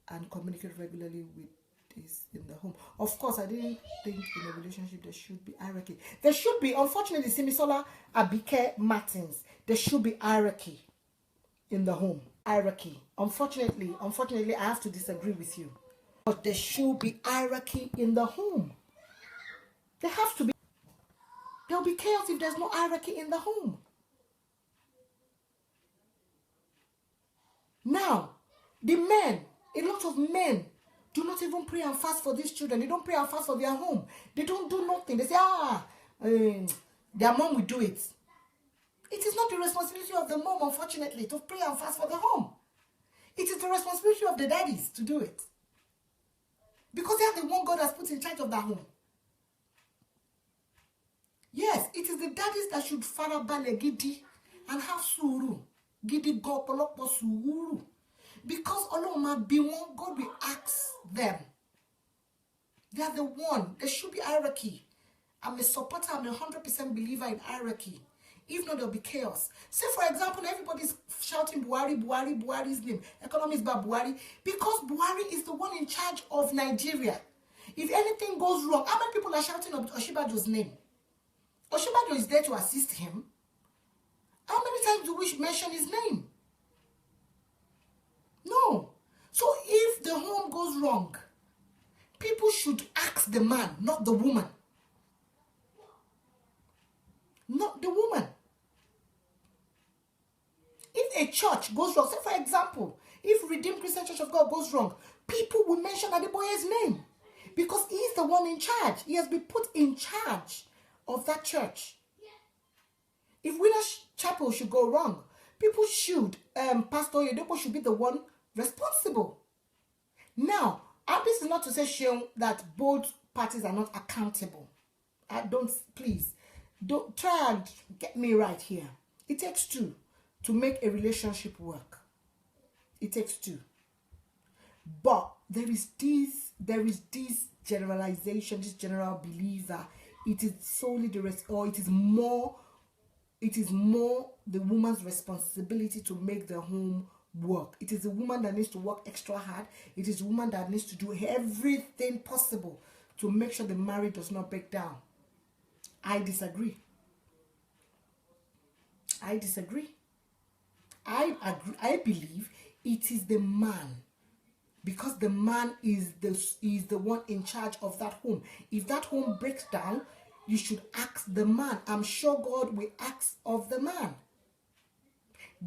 and communicate regularly with this in the home. Of course, I didn't think in a relationship there should be hierarchy. There should be, unfortunately, Simisola Abike Martins, there should be hierarchy in the home. Hierarchy. Unfortunately, I have to disagree with you. But there should be hierarchy in the home. There has to be. There'll be chaos if there's no hierarchy in the home. Now, the men, a lot of men do not even pray and fast for these children. They don't pray and fast for their home. They don't do nothing. They say, their mom will do it. It is not the responsibility of the mom, unfortunately, to pray and fast for the home. It is the responsibility of the daddies to do it. Because they are the one God has put in charge of that home. Yes, it is the daddies that should farabale gidi and have suru. Gidi go polopo suru. Because Oloma be one, God will ask them. They are the one. There should be hierarchy. I'm a supporter, I'm a 100% believer in hierarchy. If not, there'll be chaos. Say, for example, everybody's shouting Buhari's name. Economy is about Buhari. Because Buhari is the one in charge of Nigeria. If anything goes wrong, how many people are shouting Oshibajo's name? Oshibajo is there to assist him. How many times do we mention his name? No. So if the home goes wrong, people should ask the man, not the woman. Not the woman. If a church goes wrong, say for example, if Redeemed Christian Church of God goes wrong, people will mention Adeboye's name because he is the one in charge. He has been put in charge of that church. If Winners Chapel should go wrong, people should, Pastor Yedepo should be the one responsible. Now, this is not to say, Sheon, that both parties are not accountable. Please, don't try and get me right here. It takes two to make a relationship work. It takes two. But there is this generalization, this general belief that it is solely the rest, or it is more the woman's responsibility to make the home work. It is the woman that needs to work extra hard. It is the woman that needs to do everything possible to make sure the marriage does not break down. I disagree. I believe it is the man, because the man is the one in charge of that home. If that home breaks down, you should ask the man. I'm sure God will ask of the man.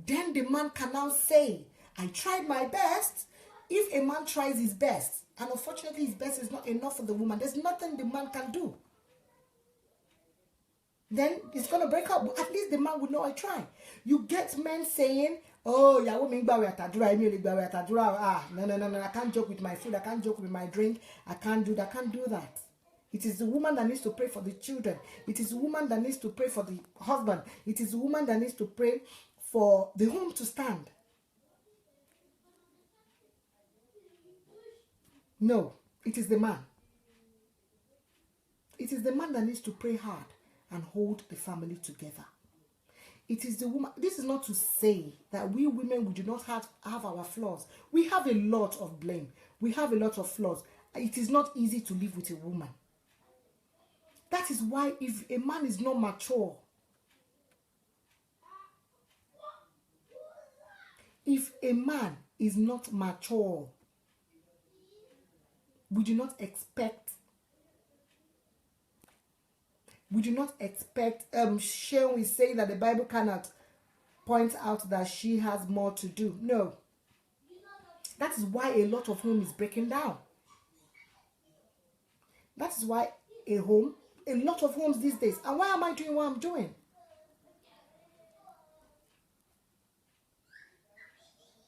Then the man can now say, I tried my best. If a man tries his best, and unfortunately his best is not enough for the woman, there's nothing the man can do. Then it's going to break up. But at least the man would know I tried. You get men saying, oh, no, I can't joke with my food. I can't joke with my drink. I can't do that. It is the woman that needs to pray for the children. It is the woman that needs to pray for the husband. It is the woman that needs to pray for the home to stand. No, it is the man. It is the man that needs to pray hard and hold the family together. It is the woman. This is not to say that we women, we do not have our flaws. We have a lot of blame. We have a lot of flaws. It is not easy to live with a woman. That is why if a man is not mature, if a man is not mature, we do not expect Sheon is saying that the Bible cannot point out that she has more to do. No. That is why a lot of home is breaking down. That is why a lot of homes these days. And why am I doing what I'm doing?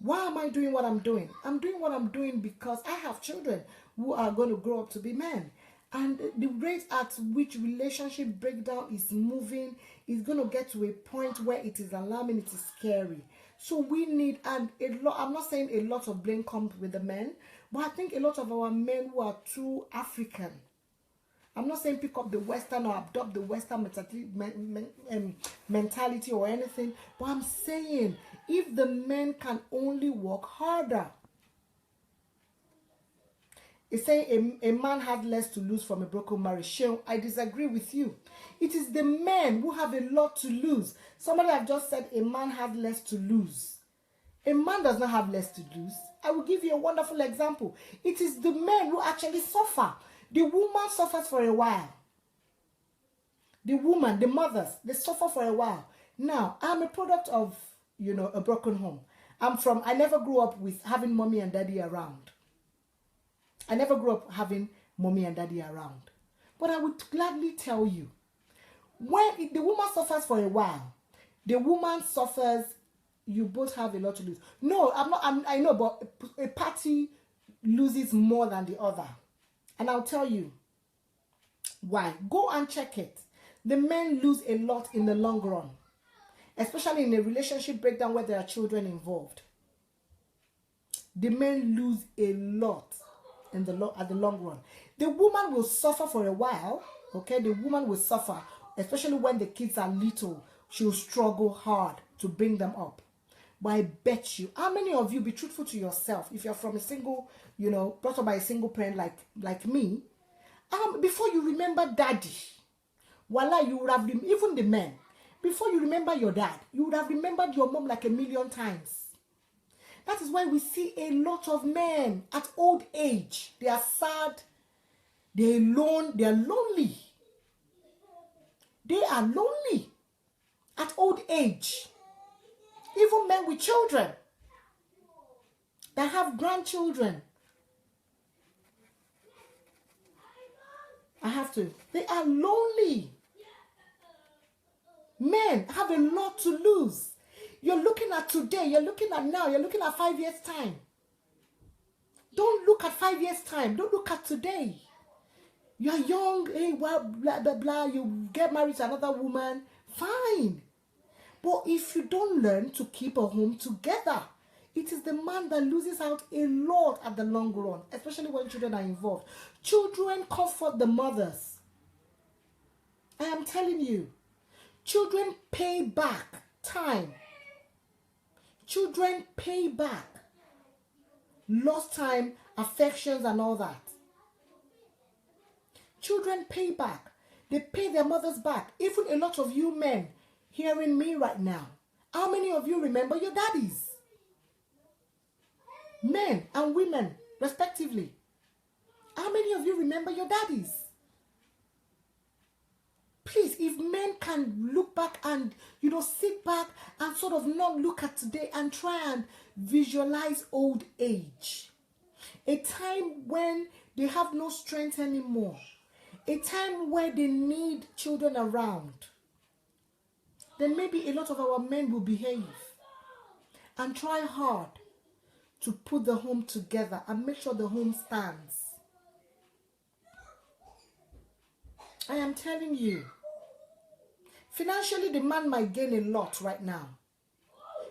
Why am I doing what I'm doing? I'm doing what I'm doing because I have children who are going to grow up to be men. And the rate at which relationship breakdown is moving is going to get to a point where it is alarming, it is scary. So we need, and a lot, I'm not saying a lot of blame comes with the men, but I think a lot of our men who are too African, I'm not saying pick up the Western or adopt the Western mentality or anything, but I'm saying if the men can only work harder. It's saying a man has less to lose from a broken marriage. Sheon, I disagree with you. It is the men who have a lot to lose. Somebody have just said a man has less to lose. A man does not have less to lose. I will give you a wonderful example. It is the men who actually suffer. The woman suffers for a while. The woman, the mothers, they suffer for a while. Now, I'm a product of, a broken home. I never grew up with having mommy and daddy around. I never grew up having mommy and daddy around. But I would gladly tell you, when the woman suffers for a while, the woman suffers, you both have a lot to lose. No, I know, but a party loses more than the other. And I'll tell you why. Go and check it. The men lose a lot in the long run, especially in a relationship breakdown where there are children involved. The men lose a lot at the long run. The woman will suffer for a while, okay? The woman will suffer, especially when the kids are little. She will struggle hard to bring them up. But I bet you, how many of you, be truthful to yourself, if you're from a single, brought up by a single parent like me, before you remember daddy, voila, you would have, even the men, before you remember your dad, you would have remembered your mom like 1,000,000 times. That is why we see a lot of men at old age. They are sad. They are alone. They are lonely. They are lonely at old age. Even men with children that have grandchildren. They are lonely. Men have a lot to lose. You're looking at today, you're looking at now, you're looking at 5 years' time. Don't look at 5 years' time. Don't look at today. You're young, hey, blah, blah, blah, blah. You get married to another woman, fine. But if you don't learn to keep a home together, it is the man that loses out a lot at the long run, especially when children are involved. Children comfort the mothers. I am telling you, children pay back time. Children pay back lost time, affections, and all that. Children pay back. They pay their mothers back. Even a lot of you men hearing me right now, how many of you remember your daddies? Men and women, respectively. How many of you remember your daddies? Please, if men can look back and, sit back and sort of not look at today and try and visualize old age. A time when they have no strength anymore. A time where they need children around. Then maybe a lot of our men will behave and try hard to put the home together and make sure the home stands. I am telling you, financially the man might gain a lot right now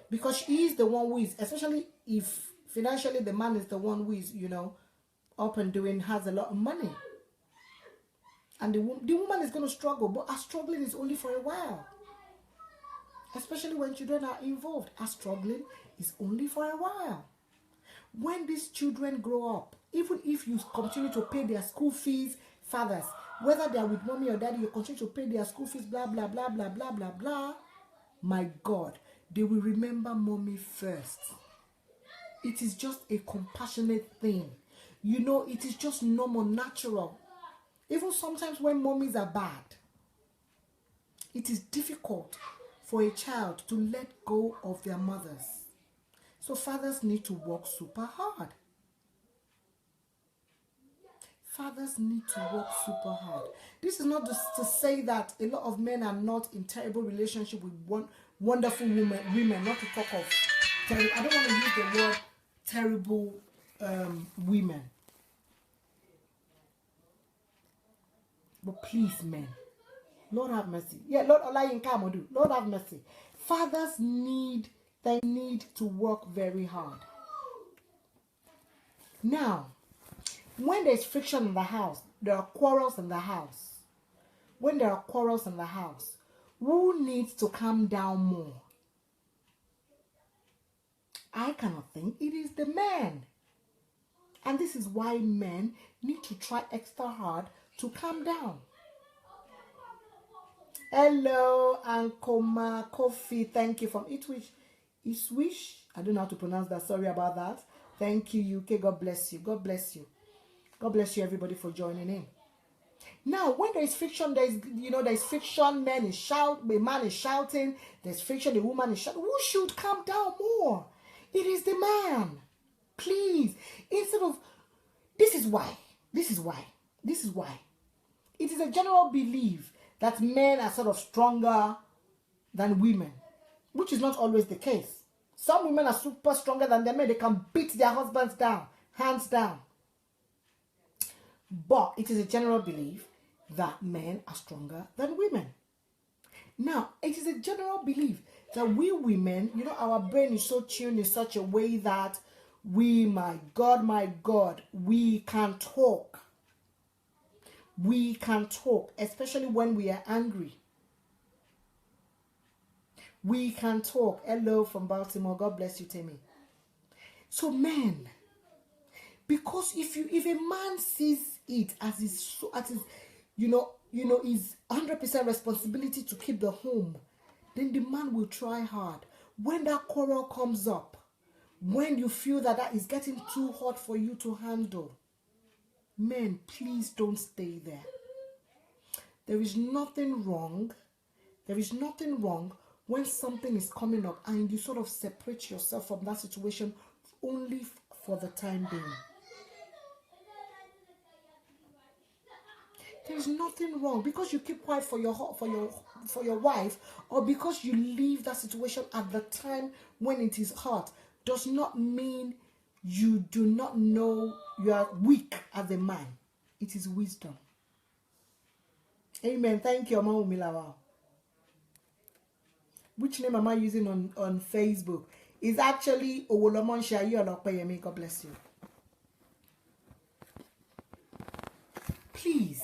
because he is the one who is, especially if financially the man is the one who is, up and doing, has a lot of money. And the woman is going to struggle, but her struggling is only for a while. Especially when children are involved. Her struggling is only for a while. When these children grow up, even if you continue to pay their school fees, fathers, whether they are with mommy or daddy, you continue to pay their school fees, blah, blah, blah, blah, blah, blah, blah. My God, they will remember mommy first. It is just a compassionate thing. It is just normal, natural. Even sometimes when mommies are bad, it is difficult for a child to let go of their mothers. So fathers need to work super hard. Fathers need to work super hard. This is not just to say that a lot of men are not in terrible relationship with wonderful women, not to talk of terrible. I don't want to use the word terrible women. But please, men, Lord have mercy. Yeah, Lord Olayinka Amodu, Lord have mercy. Fathers need to work very hard. Now, when there's friction in the house, there are quarrels in the house. When there are quarrels in the house, who needs to calm down more? I cannot think it is the man. And this is why men need to try extra hard to calm down. Hello, Ankoma Coffee. Thank you from Ipswich. I don't know how to pronounce that. Sorry about that. Thank you, UK. God bless you. God bless you. God bless you, everybody, for joining in. Now, when there is friction, there's friction. The man is shouting. There's friction. The woman is shouting. Who should calm down more? It is the man. Please, instead of this is why. It is a general belief that men are sort of stronger than women, which is not always the case. Some women are super stronger than their men. They can beat their husbands down, hands down. But it is a general belief that men are stronger than women. Now, it is a general belief that we women, our brain is so tuned in such a way that my God, we can talk. We can talk, especially when we are angry. We can talk. Hello from Baltimore. God bless you, Tammy. So men, because if a man sees it as his his 100% responsibility to keep the home, then the man will try hard. When that quarrel comes up, when you feel that is getting too hot for you to handle, men, please don't stay there. There is nothing wrong. There is nothing wrong when something is coming up and you sort of separate yourself from that situation only for the time being. There is nothing wrong because you keep quiet for your wife, or because you leave that situation at the time when it is hot, does not mean you do not know you are weak as a man. It is wisdom. Amen. Thank you, Mama Milawa. Which name am I using on Facebook? It's actually AIYEOLA. OPEYEMI. God bless you. Please,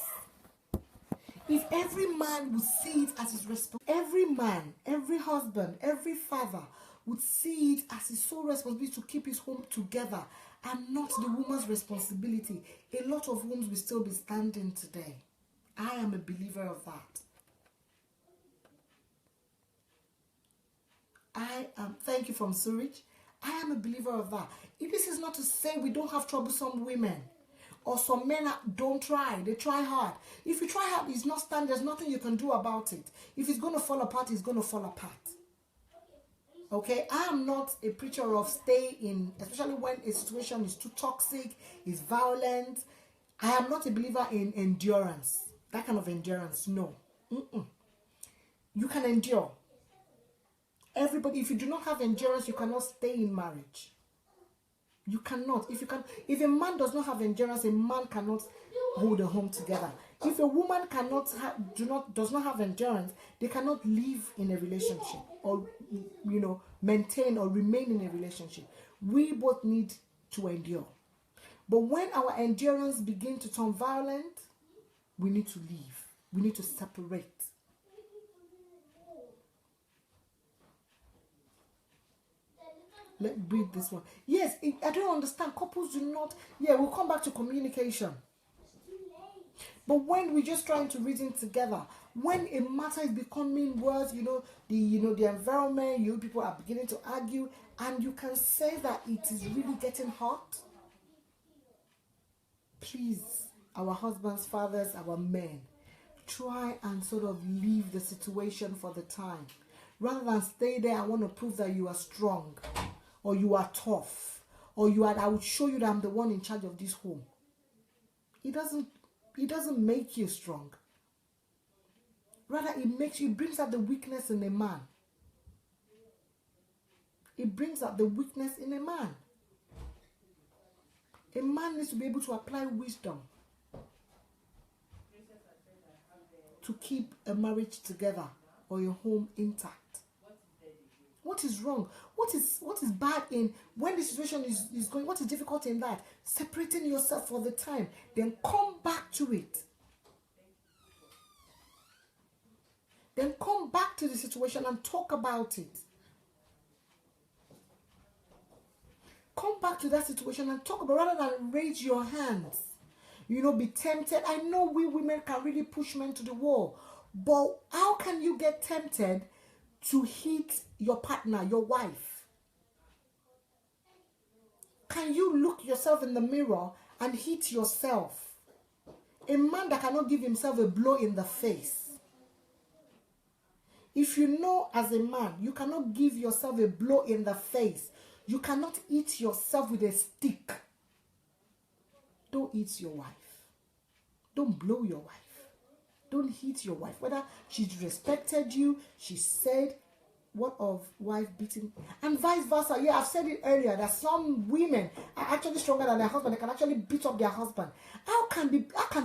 if every man would see it as his responsibility, every man, every husband, every father would see it as his sole responsibility to keep his home together and not the woman's responsibility, a lot of homes will still be standing today. I am a believer of that. Thank you from Zurich. I am a believer of that. If this is not to say we don't have troublesome women, or some men don't try, they try hard. If you try hard, it's not stand, there's nothing you can do about it. If it's going to fall apart, it's going to fall apart. Okay, I am not a preacher of stay in, especially when a situation is too toxic, is violent. I am not a believer in endurance. That kind of endurance, no. You can endure. Everybody, if you do not have endurance, you cannot stay in marriage. You cannot. If a man does not have endurance, a man cannot hold a home together. If a woman does not have endurance, they cannot live in a relationship or maintain or remain in a relationship. We both need to endure. But when our endurance begins to turn violent, we need to leave. We need to separate. Let's read this one. Yes, I don't understand. Couples do not. Yeah, we'll come back to communication. But when we're just trying to reason together, when a matter is becoming worse, the environment, people are beginning to argue, and you can say that it is really getting hot. Please, our husbands, fathers, our men, try and sort of leave the situation for the time. Rather than stay there, I want to prove that you are strong, or you are tough, or I would show you that I'm the one in charge of this home. It doesn't make you strong. Rather, it brings out the weakness in a man. It brings out the weakness in a man. A man needs to be able to apply wisdom. to keep a marriage together or your home intact? What is wrong? What is bad in when the situation is going? What is difficult in that? Separating yourself for the time, then come back to it. Then come back to the situation and talk about it. Come back to that situation and talk about rather than raise your hands. You know, be tempted. I know we women can really push men to the wall. But how can you get tempted to hit your partner, your wife? Can you look yourself in the mirror and hit yourself? A man that cannot give himself a blow in the face. If you know as a man, you cannot give yourself a blow in the face. You cannot hit yourself with a stick. Don't hit your wife. Don't blow your wife. Don't hit your wife. Whether she's respected you, she said, what of wife beating? And vice versa. Yeah, I've said it earlier that some women are actually stronger than their husband. They can actually beat up their husband. How can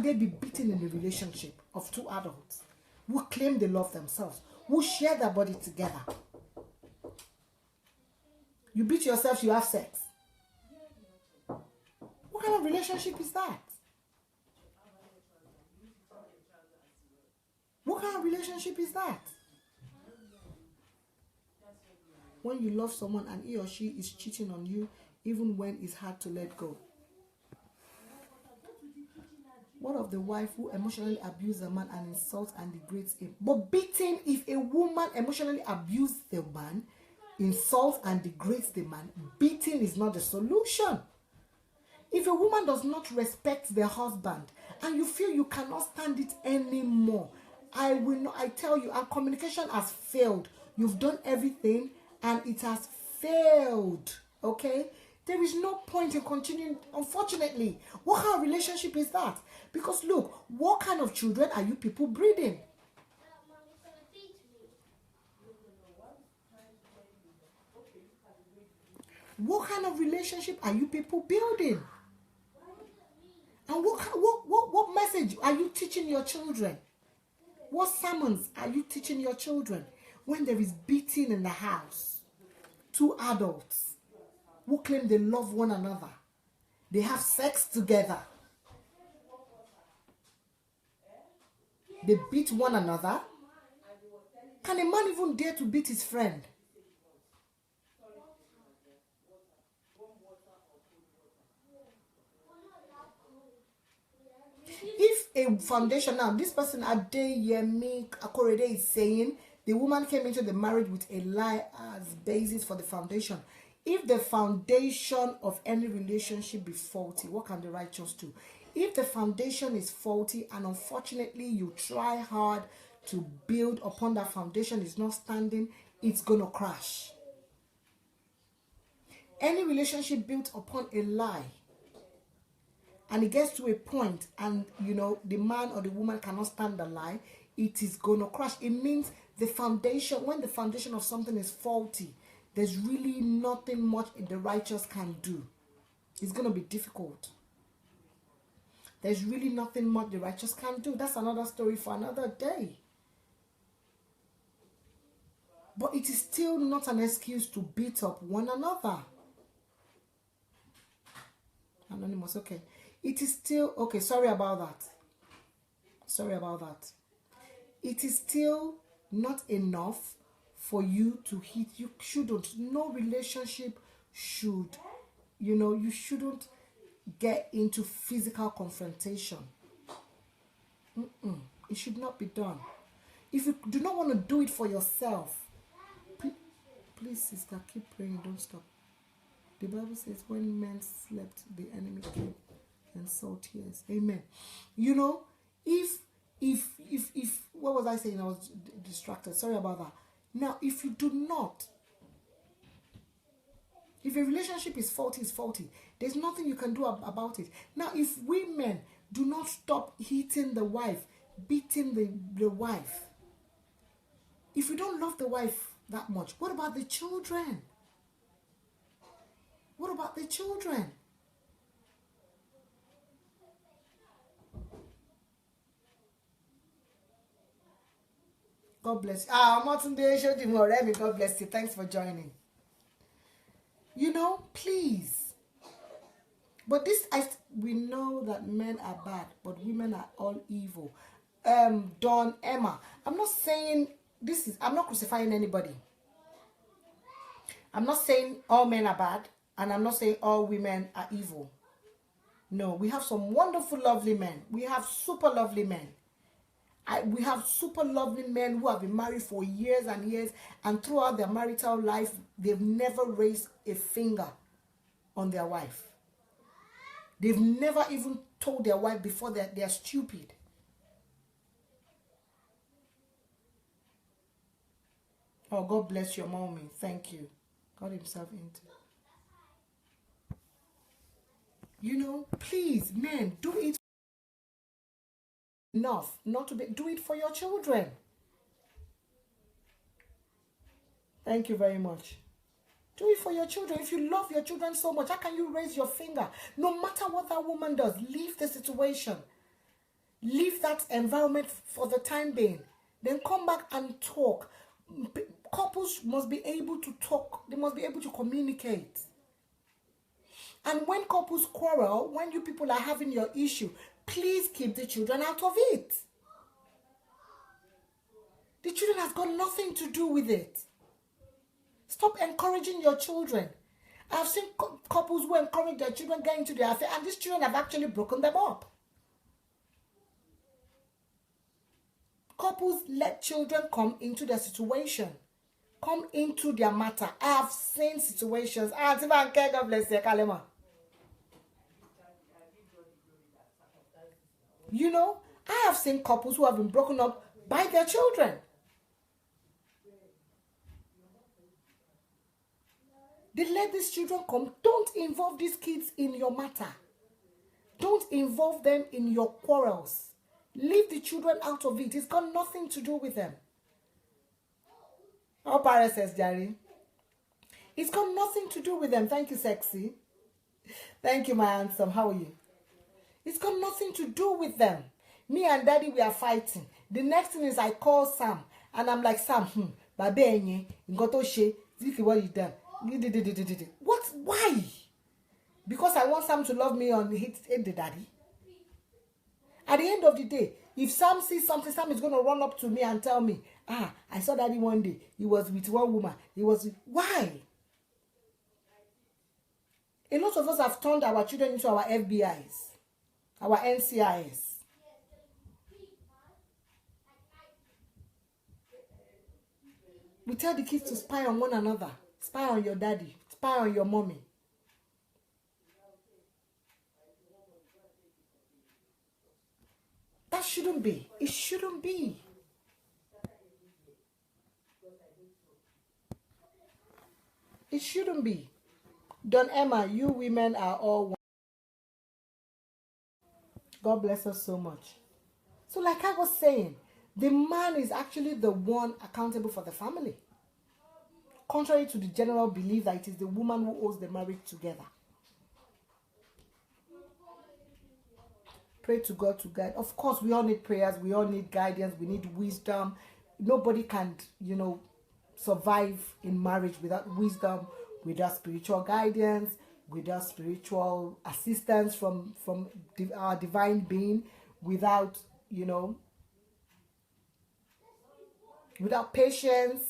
they be beaten in a relationship of two adults who claim they love themselves, who share their body together? You beat yourself, you have sex. What kind of relationship is that? What kind of relationship is that? When you love someone and he or she is cheating on you, even when it's hard to let go. What of the wife who emotionally abuses a man and insults and degrades him? But beating, if a woman emotionally abuses the man, insults and degrades the man, beating is not the solution. If a woman does not respect their husband and you feel you cannot stand it anymore, I tell you, our communication has failed. You've done everything and it has failed. Okay? There is no point in continuing, unfortunately. What kind of relationship is that? Because look, what kind of children are you people breeding? What kind of relationship are you people building? And what message are you teaching your children? What sermons are you teaching your children when there is beating in the house? Two adults who claim they love one another. They have sex together. They beat one another. Can a man even dare to beat his friend? If a foundation, now this person AIYEOLA Akorede is saying the woman came into the marriage with a lie as basis for the foundation. If the foundation of any relationship be faulty, what can the righteous do? If the foundation is faulty and unfortunately you try hard to build upon that foundation is not standing, it's gonna crash. Any relationship built upon a lie and it gets to a point and you know the man or the woman cannot stand the lie, it is gonna crash. It means the foundation, when the foundation of something is faulty, there's really nothing much the righteous can do. It's gonna be difficult. There's really nothing much the righteous can do. That's another story for another day. But it is still not an excuse to beat up one another. Anonymous, okay. It is still, okay, sorry about that. Sorry about that. It is still not enough for you to hit. You shouldn't. No relationship should, you know, you shouldn't get into physical confrontation. It should not be done. If you do not want to do it for yourself, please, sister, keep praying. Don't stop. The Bible says, when men slept, the enemy came and saw tears. Amen. You know, if what was I saying? I was distracted. Sorry about that. Now, if you do not, if a relationship is faulty, it's faulty. There's nothing you can do about it. Now, if women do not stop hitting the wife, beating the wife, if you don't love the wife that much, what about the children? What about the children? God bless you. God bless you. Thanks for joining. You know, please. But we know that men are bad, but women are all evil. Don Emma, I'm not saying I'm not crucifying anybody. I'm not saying all men are bad, and I'm not saying all women are evil. No, we have some wonderful, lovely men. We have super lovely men. We have super lovely men who have been married for years and years, and throughout their marital life, they've never raised a finger on their wife. They've never even told their wife before that they're stupid. Oh, God bless your mommy. Thank you. Got himself into. You know, please, men, do it enough not to do it for your children. Thank you very much. Do it for your children. If you love your children so much, how can you raise your finger? No matter what that woman does, leave the situation. Leave that environment for the time being. Then come back and talk. Couples must be able to talk. They must be able to communicate. And when couples quarrel, when you people are having your issue, please keep the children out of it. The children has got nothing to do with it. Stop encouraging your children. I've seen couples who encourage their children get into their affair, and these children have actually broken them up. Couples let children come into their situation, come into their matter. I have seen situations. God bless you, Kalema. You know, I have seen couples who have been broken up by their children. They let these children come. Don't involve these kids in your matter. Don't involve them in your quarrels. Leave the children out of it. It's got nothing to do with them. How Paris says, Jerry. It's got nothing to do with them. Thank you, sexy. Thank you, my handsome. How are you? It's got nothing to do with them. Me and daddy, we are fighting. The next thing is I call Sam. And I'm like, Sam, babe, this is what you done. What? Why? Because I want Sam to love me on hit the daddy. At the end of the day, if Sam sees something, Sam is going to run up to me and tell me, I saw daddy one day. He was with one woman. Why? A lot of us have turned our children into our FBIs, our NCIS. We tell the kids to spy on one another. Spy on your daddy. Spy on your mommy. That shouldn't be. It shouldn't be. It shouldn't be. Don Emma, you women are all one. God bless us so much. So like I was saying, the man is actually the one accountable for the family. Contrary to the general belief that it is the woman who holds the marriage together. Pray to God to guide. Of course, we all need prayers. We all need guidance. We need wisdom. Nobody can, survive in marriage without wisdom, without spiritual guidance, without spiritual assistance from our divine being, without, without patience.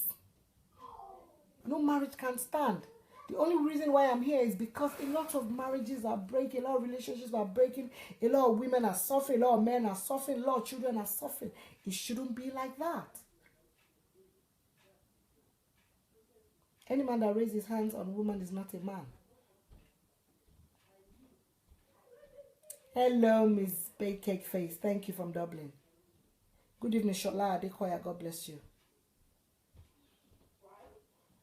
No marriage can stand. The only reason why I'm here is because a lot of marriages are breaking, a lot of relationships are breaking, a lot of women are suffering, a lot of men are suffering, a lot of children are suffering. It shouldn't be like that. Any man that raises his hands on a woman is not a man. Hello, Miss Baked Cake Face. Thank you from Dublin. Good evening, Shola Adekoya. God bless you.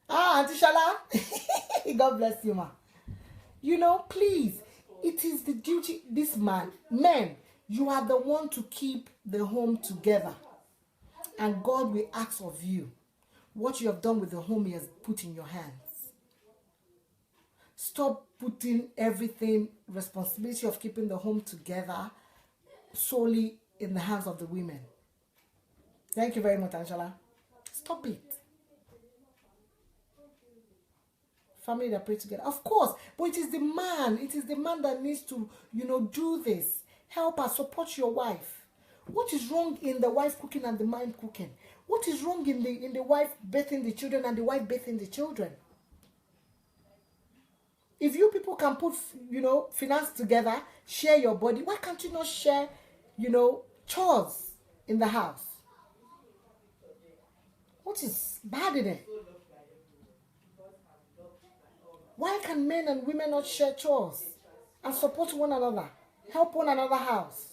Auntie Shala. God bless you, ma. Please, it is the duty, this man, men, you are the one to keep the home together. And God will ask of you what you have done with the home he has put in your hands. Stop putting everything, responsibility of keeping the home together, solely in the hands of the women. Thank you very much, Angela. Stop it. Family that pray together. Of course, but it is the man. It is the man that needs to, do this. Help her, support your wife. What is wrong in the wife cooking and the man cooking? What is wrong in the wife bathing the children and the wife bathing the children? If you people can put, finance together, share your body, why can't you not share, chores in the house? What is bad in it? Why can men and women not share chores and support one another, help one another house?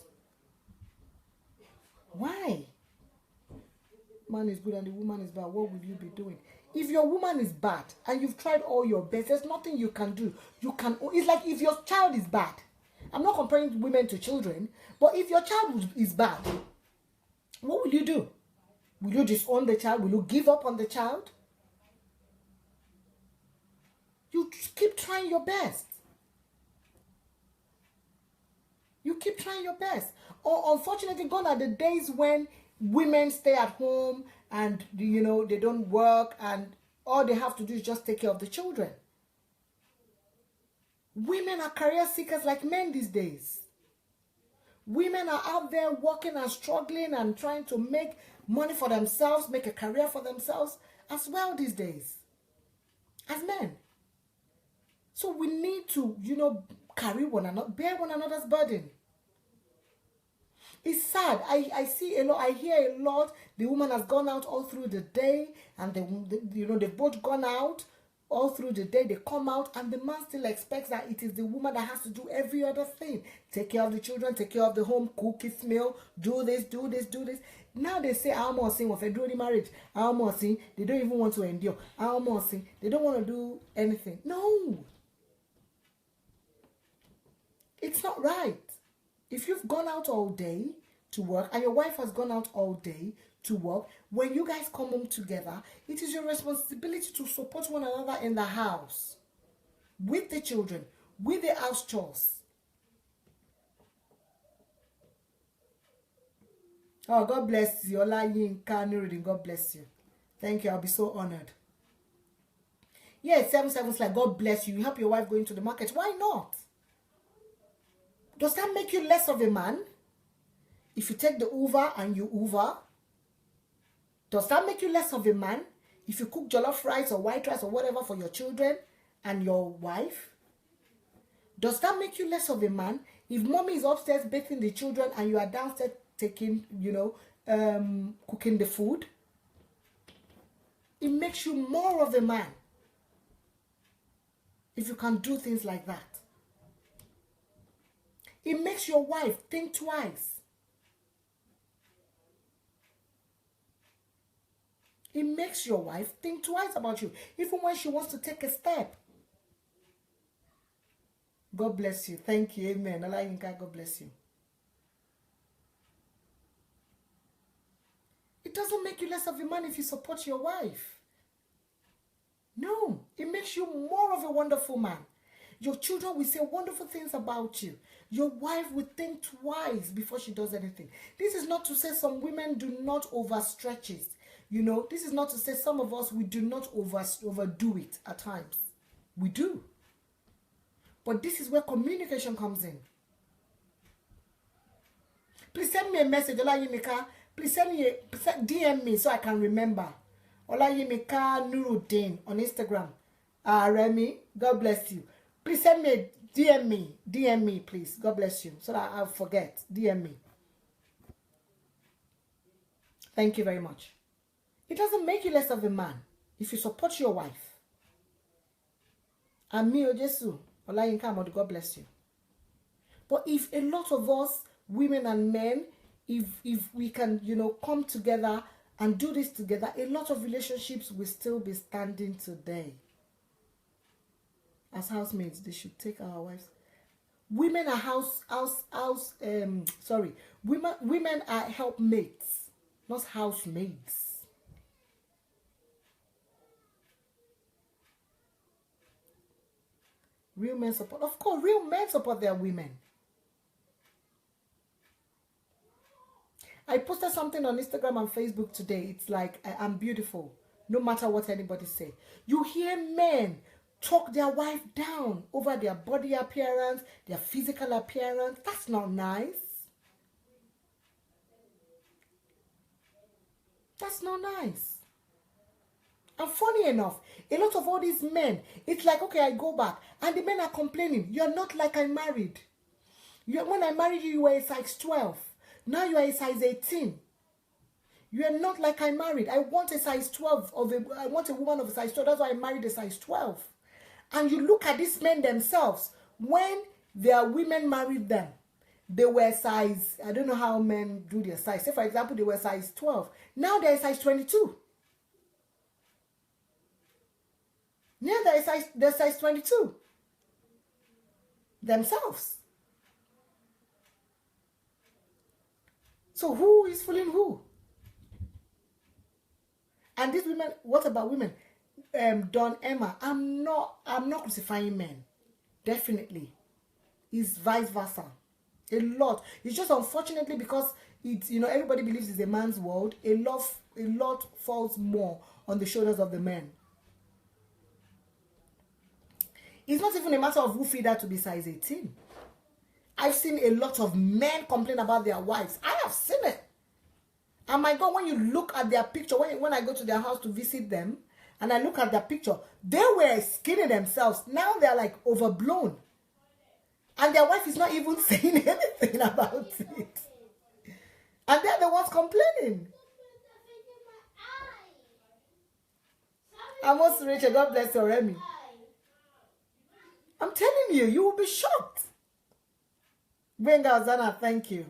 Why? Man is good and the woman is bad. What will you be doing? If your woman is bad and you've tried all your best, there's nothing you can do. It's like if your child is bad. I'm not comparing women to children, but if your child is bad, what will you do? Will you disown the child? Will you give up on the child? You keep trying your best. You keep trying your best. Or unfortunately, gone are the days when women stay at home and, they don't work and all they have to do is just take care of the children. Women are career seekers like men these days. Women are out there working and struggling and trying to make money for themselves, make a career for themselves as well these days as men. So we need to, carry one another, bear one another's burden. It's sad. I see a lot. I hear a lot. The woman has gone out all through the day, and they've both gone out all through the day. They come out, and the man still expects that it is the woman that has to do every other thing. Take care of the children, take care of the home, cook his meal, do this, do this, do this. Now they say, "I'm more saying, if I do the marriage, I'm more saying they don't even want to endure. I'm more saying they don't want to do anything." No, it's not right. If you've gone out all day to work and your wife has gone out all day to work, when you guys come home together, it is your responsibility to support one another in the house, with the children, with the house chores. Oh, God bless you. Olayinka, God bless you. Thank you. I'll be so honored. Yeah, 7/7's like, God bless you. You help your wife go into the market. Why not? Does that make you less of a man? If you take the Uber and you Uber, does that make you less of a man? If you cook jollof rice or white rice or whatever for your children and your wife, does that make you less of a man? If mommy is upstairs bathing the children and you are downstairs taking, cooking the food, it makes you more of a man if you can do things like that. It makes your wife think twice. It makes your wife think twice about you, even when she wants to take a step. God bless you. Thank you. Amen. Olayinka, God bless you. It doesn't make you less of a man if you support your wife. No, it makes you more of a wonderful man. Your children will say wonderful things about you. Your wife will think twice before she does anything. This is not to say some women do not overstretch it. This is not to say some of us, we do not overdo it at times. We do. But this is where communication comes in. Please send me a message, Olayimika. Please DM me so I can remember. Olayimika Nuruddin on Instagram. Remy, God bless you. Please send me a DM me, please. God bless you. So that I'll forget. DM me. Thank you very much. It doesn't make you less of a man if you support your wife. And me, Ojesu, Olayinka Amodu, God bless you. But if a lot of us, women and men, if we can, come together and do this together, a lot of relationships will still be standing today. As housemaids, they should take our wives. Women are women are helpmates, not housemaids. Real men support. Of course, real men support their women. I posted something on Instagram and Facebook today. It's like, I'm beautiful, no matter what anybody say. You hear men talk their wife down over their body appearance, their physical appearance. That's not nice. That's not nice. And funny enough, a lot of all these men, it's like, okay, I go back, and the men are complaining, you're not like I married. When I married you, you were a size 12. Now you are a size 18. You are not like I married. I want a size 12 I want a woman of a size 12. That's why I married a size 12. And you look at these men themselves, when their women married them, they were size, I don't know how men do their size. Say, for example, they were size 12. Now they're size 22. Now they're size 22. Themselves. So who is fooling who? And these women, what about women? Don Emma, I'm not crucifying men. Definitely. It's vice versa. A lot. It's just unfortunately because it's, you know, everybody believes it's a man's world. A lot falls more on the shoulders of the men. It's not even a matter of who feed her to be size 18. I've seen a lot of men complain about their wives. I have seen it. And my God, when you look at their picture, when I go to their house to visit them, and I look at their picture, they were skinny themselves. Now they're like overblown. And their wife is not even saying anything about it. And they're the ones complaining. Amos Rachel, God bless you, Remy. I'm telling you, you will be shocked. Benga Ozana, thank you.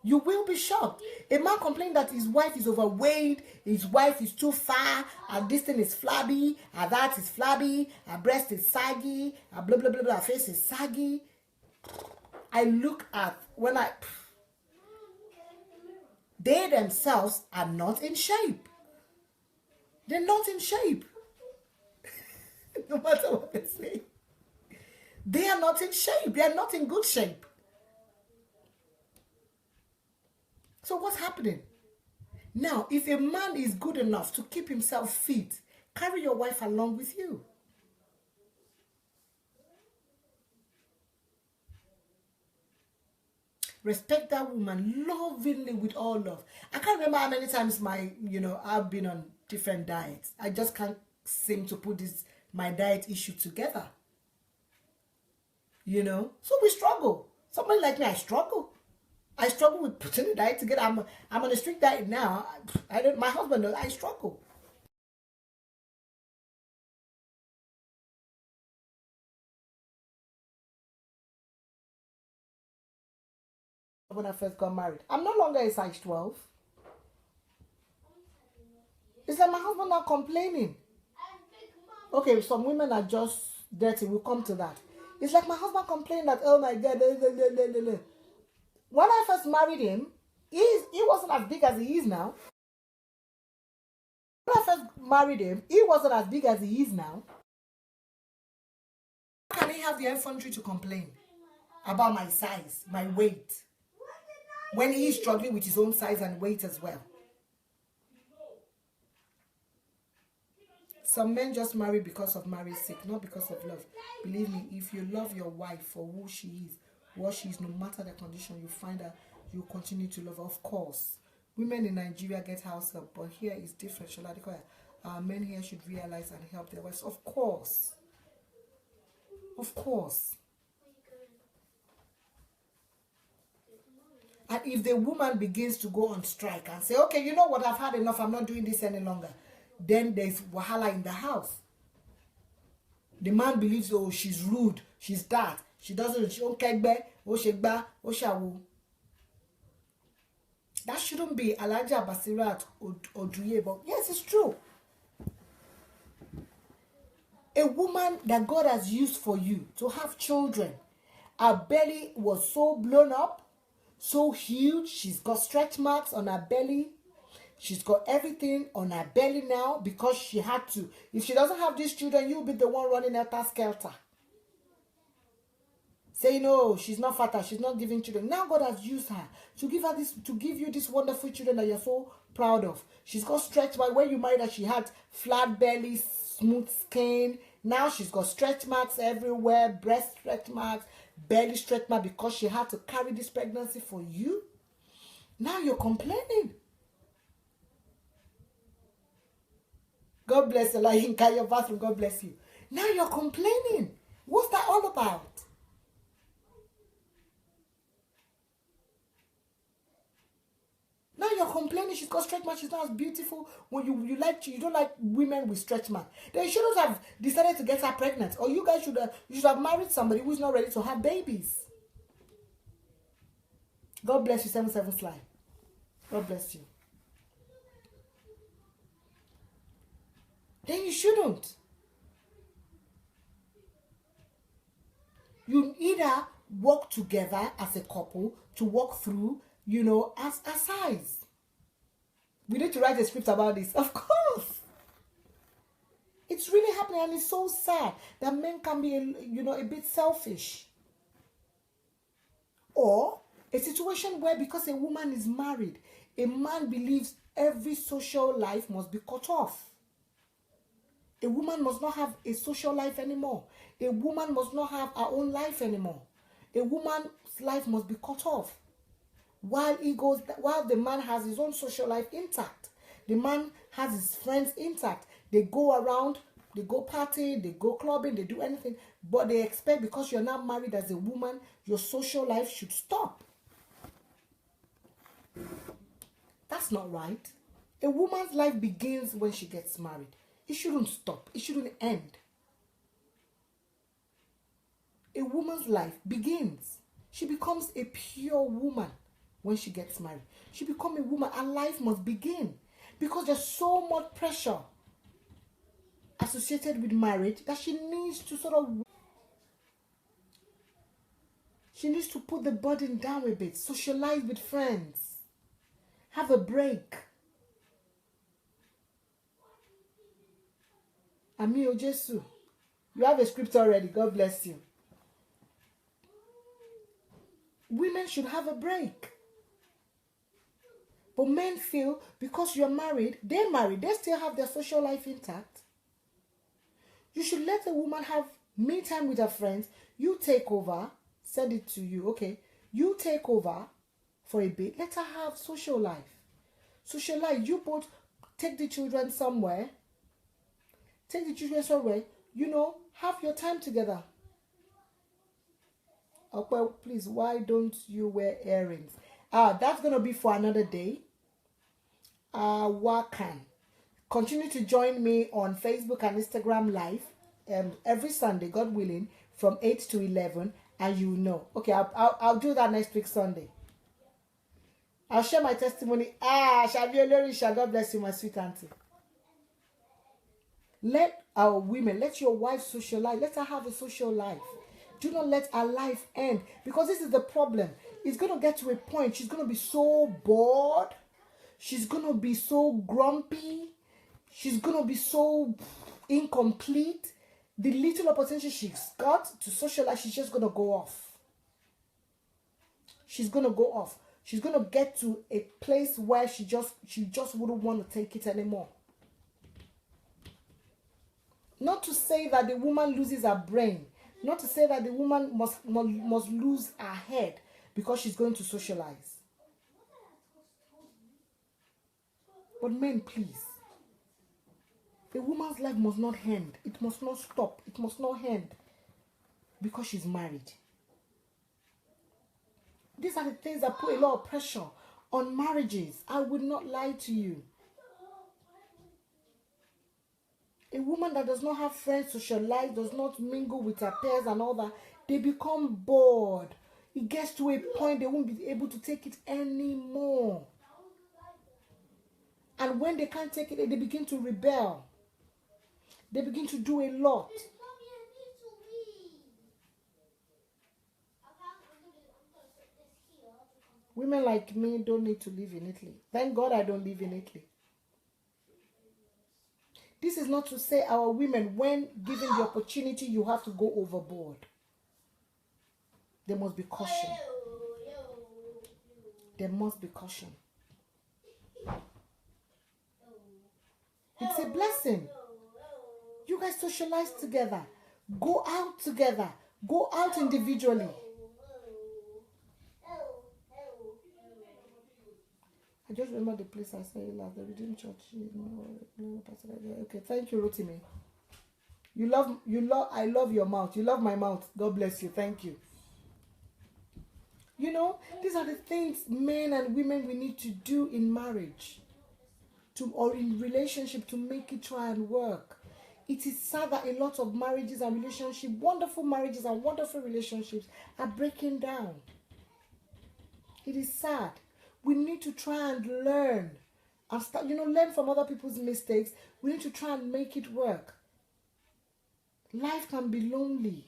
You will be shocked. A man complained that his wife is overweight, his wife is too far, and this thing is flabby, and that is flabby, her breast is saggy, and blah, blah, blah, blah, her face is saggy. I look at, they themselves are not in shape. They're not in shape. No matter what they say. They are not in shape. They are not in good shape. So what's happening? Now, if a man is good enough to keep himself fit, carry your wife along with you. Respect that woman lovingly with all love. I can't remember how many times I've been on different diets. I just can't seem to put my diet issue together. You know? So we struggle. Somebody like me, I struggle. I struggle with putting the diet together. I'm on a strict diet now. My husband knows I struggle. When I first got married, I'm no longer a size 12. It's like my husband not complaining. Okay, some women are just dirty. We'll come to that. It's like my husband complained that, oh my God, when I first married him, he wasn't as big as he is now. When I first married him, he wasn't as big as he is now. How can he have the effrontery to complain about my size, my weight, when he is struggling with his own size and weight as well? Some men just marry because of marriage sake, not because of love. Believe me, if you love your wife for who she is, what she is, no matter the condition, you find her, you continue to love her. Of course, women in Nigeria get house help, but here is different. Our men here should realize and help their wives. Of course. Of course. And if the woman begins to go on strike and say, okay, you know what, I've had enough, I'm not doing this any longer, then there's wahala in the house. The man believes, oh, she's rude, she's that, she don't kegbe, oh, shegba, oh, shawu. That shouldn't be Alaja Basirat Oduye, but yes, it's true. A woman that God has used for you to have children, her belly was so blown up, so huge, she's got stretch marks on her belly. She's got everything on her belly now because she had to. If she doesn't have these children, you'll be the one running helter skelter. saying, oh, she's not fertile, she's not giving children. Now God has used her to give her this, to give you these wonderful children that you're so proud of. She's got stretch marks. When you married her, she had flat belly, smooth skin. Now she's got stretch marks everywhere, breast stretch marks, belly stretch marks, because she had to carry this pregnancy for you. Now you're complaining. God bless you. Like in your bathroom, God bless you. Now you're complaining. What's that all about? Now you're complaining she's got stretch marks, she's not as beautiful. When you don't like women with stretch marks. Then you shouldn't have decided to get her pregnant. Or you guys should have married somebody who's not ready to have babies. God bless you, 77 Slime. God bless you. Then you shouldn't. You either work together as a couple to work through, as a size. We need to write a script about this. Of course. It's really happening, and it's so sad that men can be, a bit selfish. Or a situation where, because a woman is married, a man believes every social life must be cut off. A woman must not have a social life anymore. A woman must not have her own life anymore. A woman's life must be cut off. While the man has his own social life intact. The man has his friends intact. They go around, they go party, they go clubbing, they do anything. But they expect, because you're not married as a woman, your social life should stop. That's not right. A woman's life begins when she gets married. It shouldn't stop. It shouldn't end. A woman's life begins. She becomes a pure woman when she gets married. She becomes a woman. Her life must begin. Because there's so much pressure associated with marriage that she needs to she needs to put the burden down a bit. Socialize with friends. Have a break. Ami Ojesu, you have a script already. God bless you. Women should have a break. But men feel because you're married, they still have their social life intact. You should let a woman have me time with her friends. You take over. Said it to you. Okay. You take over for a bit. Let her have social life. Social life. You both take the children somewhere. Have your time together. Okay, please, why don't you wear earrings? That's going to be for another day. Wakan. Continue to join me on Facebook and Instagram live every Sunday, God willing, from 8 to 11, and Okay, I'll do that next week Sunday. I'll share my testimony. Shabi God bless you, my sweet auntie. Let our women, let your wife socialize. Let her have a social life. Do not let her life end. Because this is the problem. It's going to get to a point. She's going to be so bored. She's going to be so grumpy. She's going to be so incomplete. The little opportunity she's got to socialize, she's just going to go off. She's going to go off. She's going to get to a place where she just wouldn't want to take it anymore. Not to say that the woman loses her brain. Not to say that the woman must lose her head because she's going to socialize. But men, please. A woman's life must not end. It must not stop. It must not end because she's married. These are the things that put a lot of pressure on marriages. I would not lie to you. A woman that does not have friends, socialize, does not mingle with her peers and all that, they become bored. It gets to a point they won't be able to take it anymore. And when they can't take it, they begin to rebel. They begin to do a lot. Women like me don't need to live in Italy. Thank God I don't live in Italy. This is not to say our women, when given the opportunity, you have to go overboard. There must be caution. There must be caution. It's a blessing. You guys socialize together. Go out together. Go out individually. I just remember the place I saw you last, the Redeemed Church. Okay, thank you, Rotimi. I love your mouth. You love my mouth. God bless you. Thank you. You know, these are the things men and women we need to do in marriage, or in relationship, to make it try and work. It is sad that a lot of marriages and relationships, wonderful marriages and wonderful relationships, are breaking down. It is sad. We need to try and learn and start, learn from other people's mistakes. We need to try and make it work. Life can be lonely.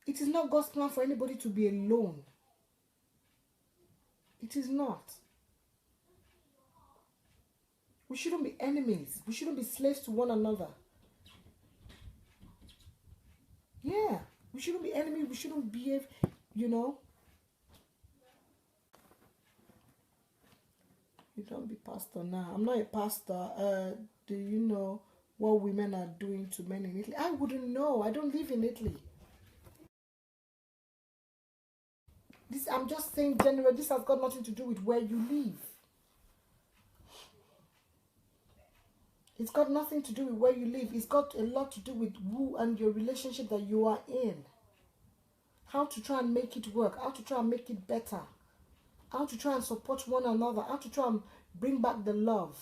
It is not God's plan for anybody to be alone. It is not. We shouldn't be enemies. We shouldn't be slaves to one another. Yeah. We shouldn't be enemies. We shouldn't behave, You don't be pastor now. I'm not a pastor. Do you know what women are doing to men in Italy? I wouldn't know. I don't live in Italy. I'm just saying generally, this has got nothing to do with where you live. It's got nothing to do with where you live. It's got a lot to do with who and your relationship that you are in. How to try and make it work. How to try and make it better. How to try and support one another. How to try and bring back the love.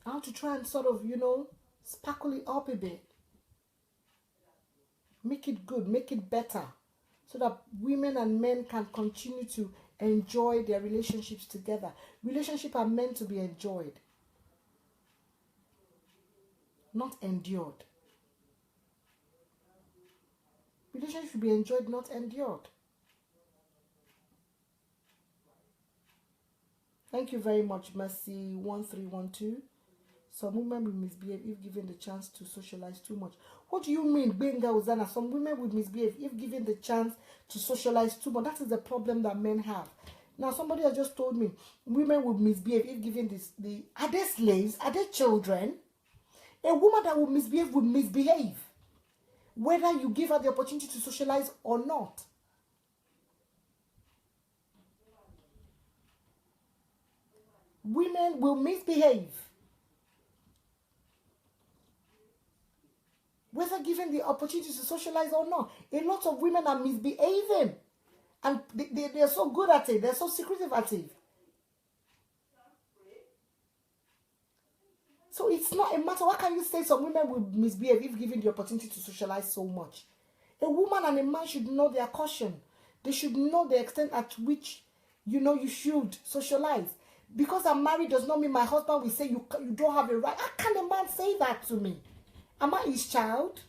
How to try and sort of, sparkle it up a bit. Make it good, make it better, so that women and men can continue to enjoy their relationships together. Relationships are meant to be enjoyed, not endured. Relationships should be enjoyed, not endured. Thank you very much, Mercy 1312. Some women will misbehave if given the chance to socialize too much. What do you mean, Benga Uzana? Some women will misbehave if given the chance to socialize too much. That is the problem that men have. Now, somebody has just told me women will misbehave if given are they slaves? Are they children? A woman that will misbehave, whether you give her the opportunity to socialize or not. Women will misbehave, whether given the opportunity to socialize or not. A lot of women are misbehaving, and they're so good at it. They're so secretive at it. So it's not a matter. Why can you say some women will misbehave if given the opportunity to socialize so much? A woman and a man should know their caution. They should know the extent at which, you should socialize. Because I'm married does not mean my husband will say you don't have a right. How can a man say that to me? Am I his child?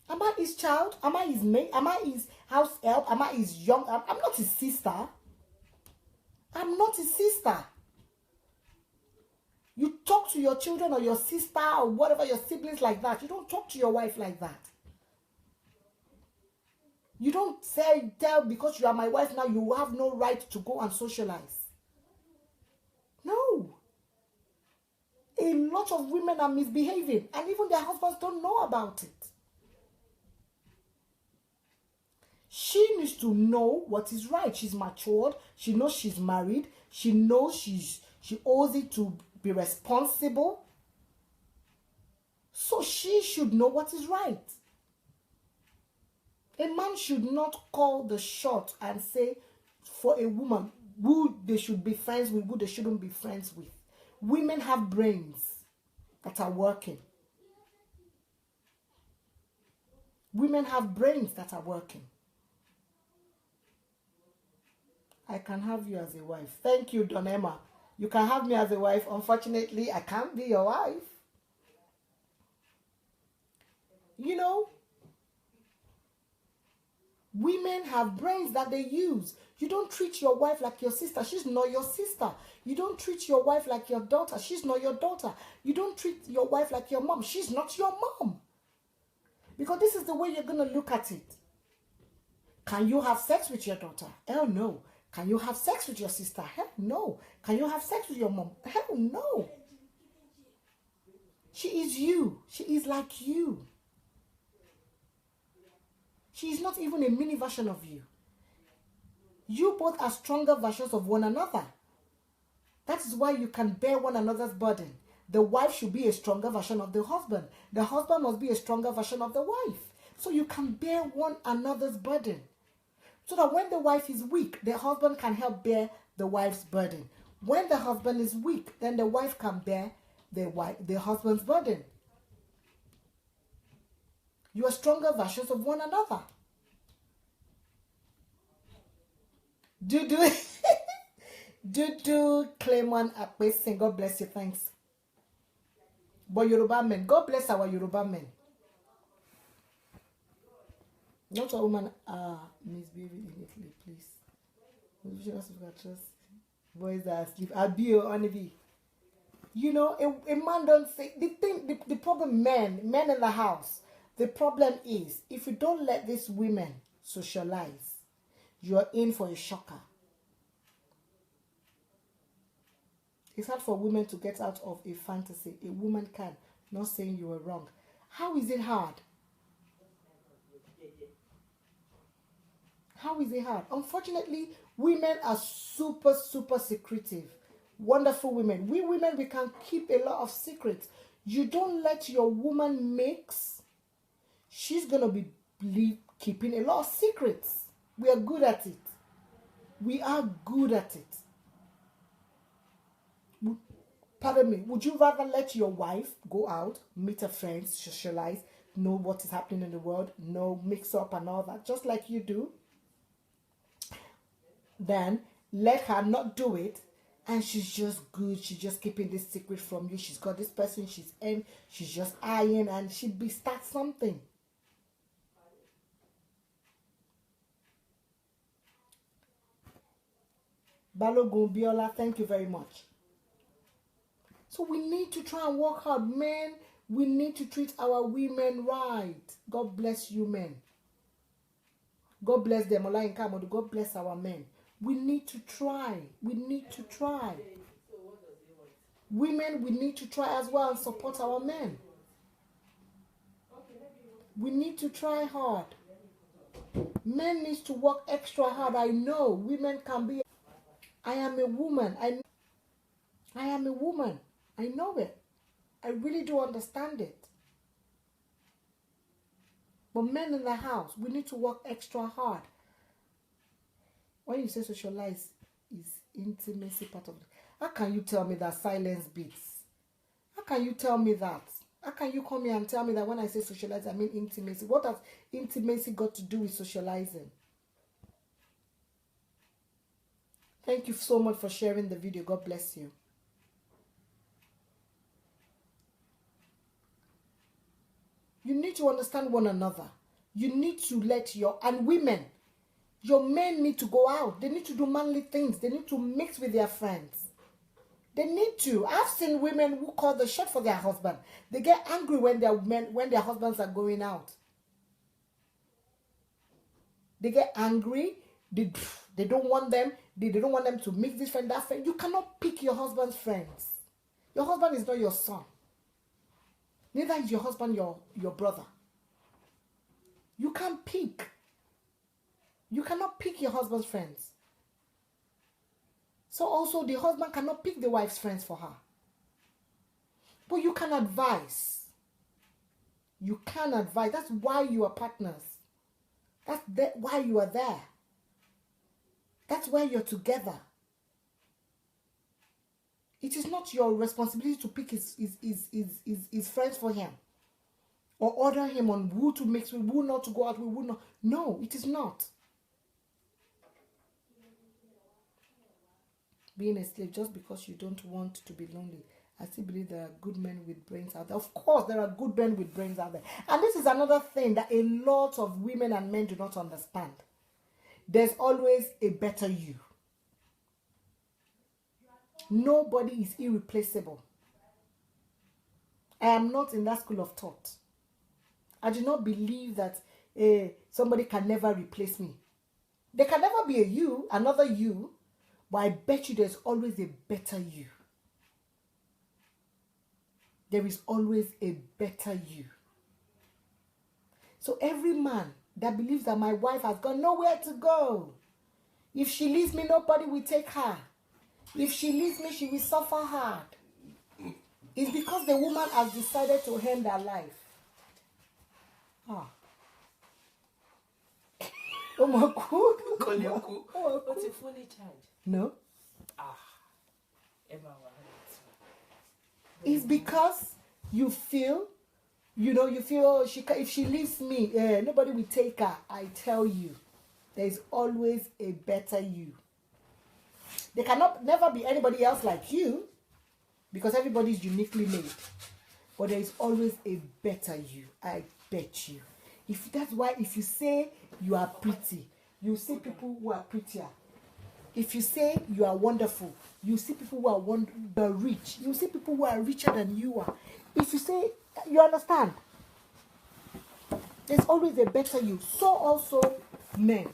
Am I his child? Am I his mate? Am I his house help? Am I his young? I'm not his sister. I'm not his sister. You talk to your children or your sister or whatever, your siblings like that. You don't talk to your wife like that. You don't tell because you are my wife now you have no right to go and socialize. No. A lot of women are misbehaving and even their husbands don't know about it. She needs to know what is right. She's matured. She knows she's married. She knows she owes it to be responsible. So she should know what is right. A man should not call the shot and say for a woman who they should be friends with, who they shouldn't be friends with. Women have brains that are working. Women have brains that are working. I can have you as a wife. Thank you, Don Emma. You can have me as a wife. Unfortunately, I can't be your wife. Women have brains that they use. You don't treat your wife like your sister. She's not your sister. You don't treat your wife like your daughter. She's not your daughter. You don't treat your wife like your mom. She's not your mom. Because this is the way you're going to look at it. Can you have sex with your daughter? Hell no. Can you have sex with your sister? Hell no. Can you have sex with your mom? Hell no. She is you. She is like you. She is not even a mini version of you. You both are stronger versions of one another. That is why you can bear one another's burden. The wife should be a stronger version of the husband. The husband must be a stronger version of the wife. So you can bear one another's burden. So that when the wife is weak, the husband can help bear the wife's burden. When the husband is weak, then the wife can bear the husband's burden. You are stronger versions of one another. Do Clayman Akpesin. God bless you. Thanks. But Yoruba men, God bless our Yoruba men. Not a woman misbehaving in Italy, please. Boys that are asleep. Abio, honeybee. You know, a man don't say the problem, men in the house. The problem is if you don't let these women socialize, you're in for a shocker. It's hard for women to get out of a fantasy. A woman can. Not saying you were wrong. How is it hard? How is it hard? Unfortunately, women are super secretive. Wonderful women. We women, we can keep a lot of secrets. You don't let your woman mix, she's going to be keeping a lot of secrets. We are good at it. We are good at it. Pardon me, would you rather let your wife go out, meet her friends, socialize, know what is happening in the world, know mix up and all that, just like you do, then let her not do it, and she's just good, she's just keeping this secret from you, she's got this person she's in, she's just eyeing, and she'd start something. Balogun Biola, thank you very much. So we need to try and work hard. Men, we need to treat our women right. God bless you, men. God bless them. God bless our men. We need to try. We need to try. Women, we need to try as well and support our men. We need to try hard. Men need to work extra hard. I know women can be. I am a woman. I am a woman. I know it. I really do understand it. But men in the house, we need to work extra hard. When you say socialize, is intimacy part of it? How can you tell me that silence beats? How can you tell me that? How can you come here and tell me that when I say socialize, I mean intimacy? What has intimacy got to do with socializing? Thank you so much for sharing the video. God bless you. You need to understand one another. You need to let and women, your men need to go out. They need to do manly things. They need to mix with their friends. They need to. I've seen women who call the shot for their husband. They get angry when their husbands are going out. They get angry. They don't want them. They don't want them to mix this friend, that friend. You cannot pick your husband's friends. Your husband is not your son. Neither is your husband your brother. You can't pick. You cannot pick your husband's friends. So also the husband cannot pick the wife's friends for her. But you can advise. You can advise. That's why you are partners. That's why you are there. That's why you're together. It is not your responsibility to pick his friends for him. Or order him on who to mix with, who not to go out with, who not. No, it is not. Being a slave just because you don't want to be lonely. I still believe there are good men with brains out there. Of course, there are good men with brains out there. And this is another thing that a lot of women and men do not understand. There's always a better you. Nobody is irreplaceable. I am not in that school of thought. I do not believe that somebody can never replace me. There can never be a you, another you, but I bet you there's always a better you. There is always a better you. So every man that believes that my wife has got nowhere to go, if she leaves me, nobody will take her. If she leaves me, she will suffer hard. It's because the woman has decided to end her life. Ah. Oh my God. What's a fully charged? No. Ah. It's because you feel, if she leaves me, nobody will take her. I tell you, there's always a better you. There cannot never be anybody else like you, because everybody is uniquely made. But there is always a better you. I bet you. That's why if you say you are pretty, you see people who are prettier. If you say you are wonderful, you see people who are rich. You see people who are richer than you are. If you say, you understand? There's always a better you. So also men.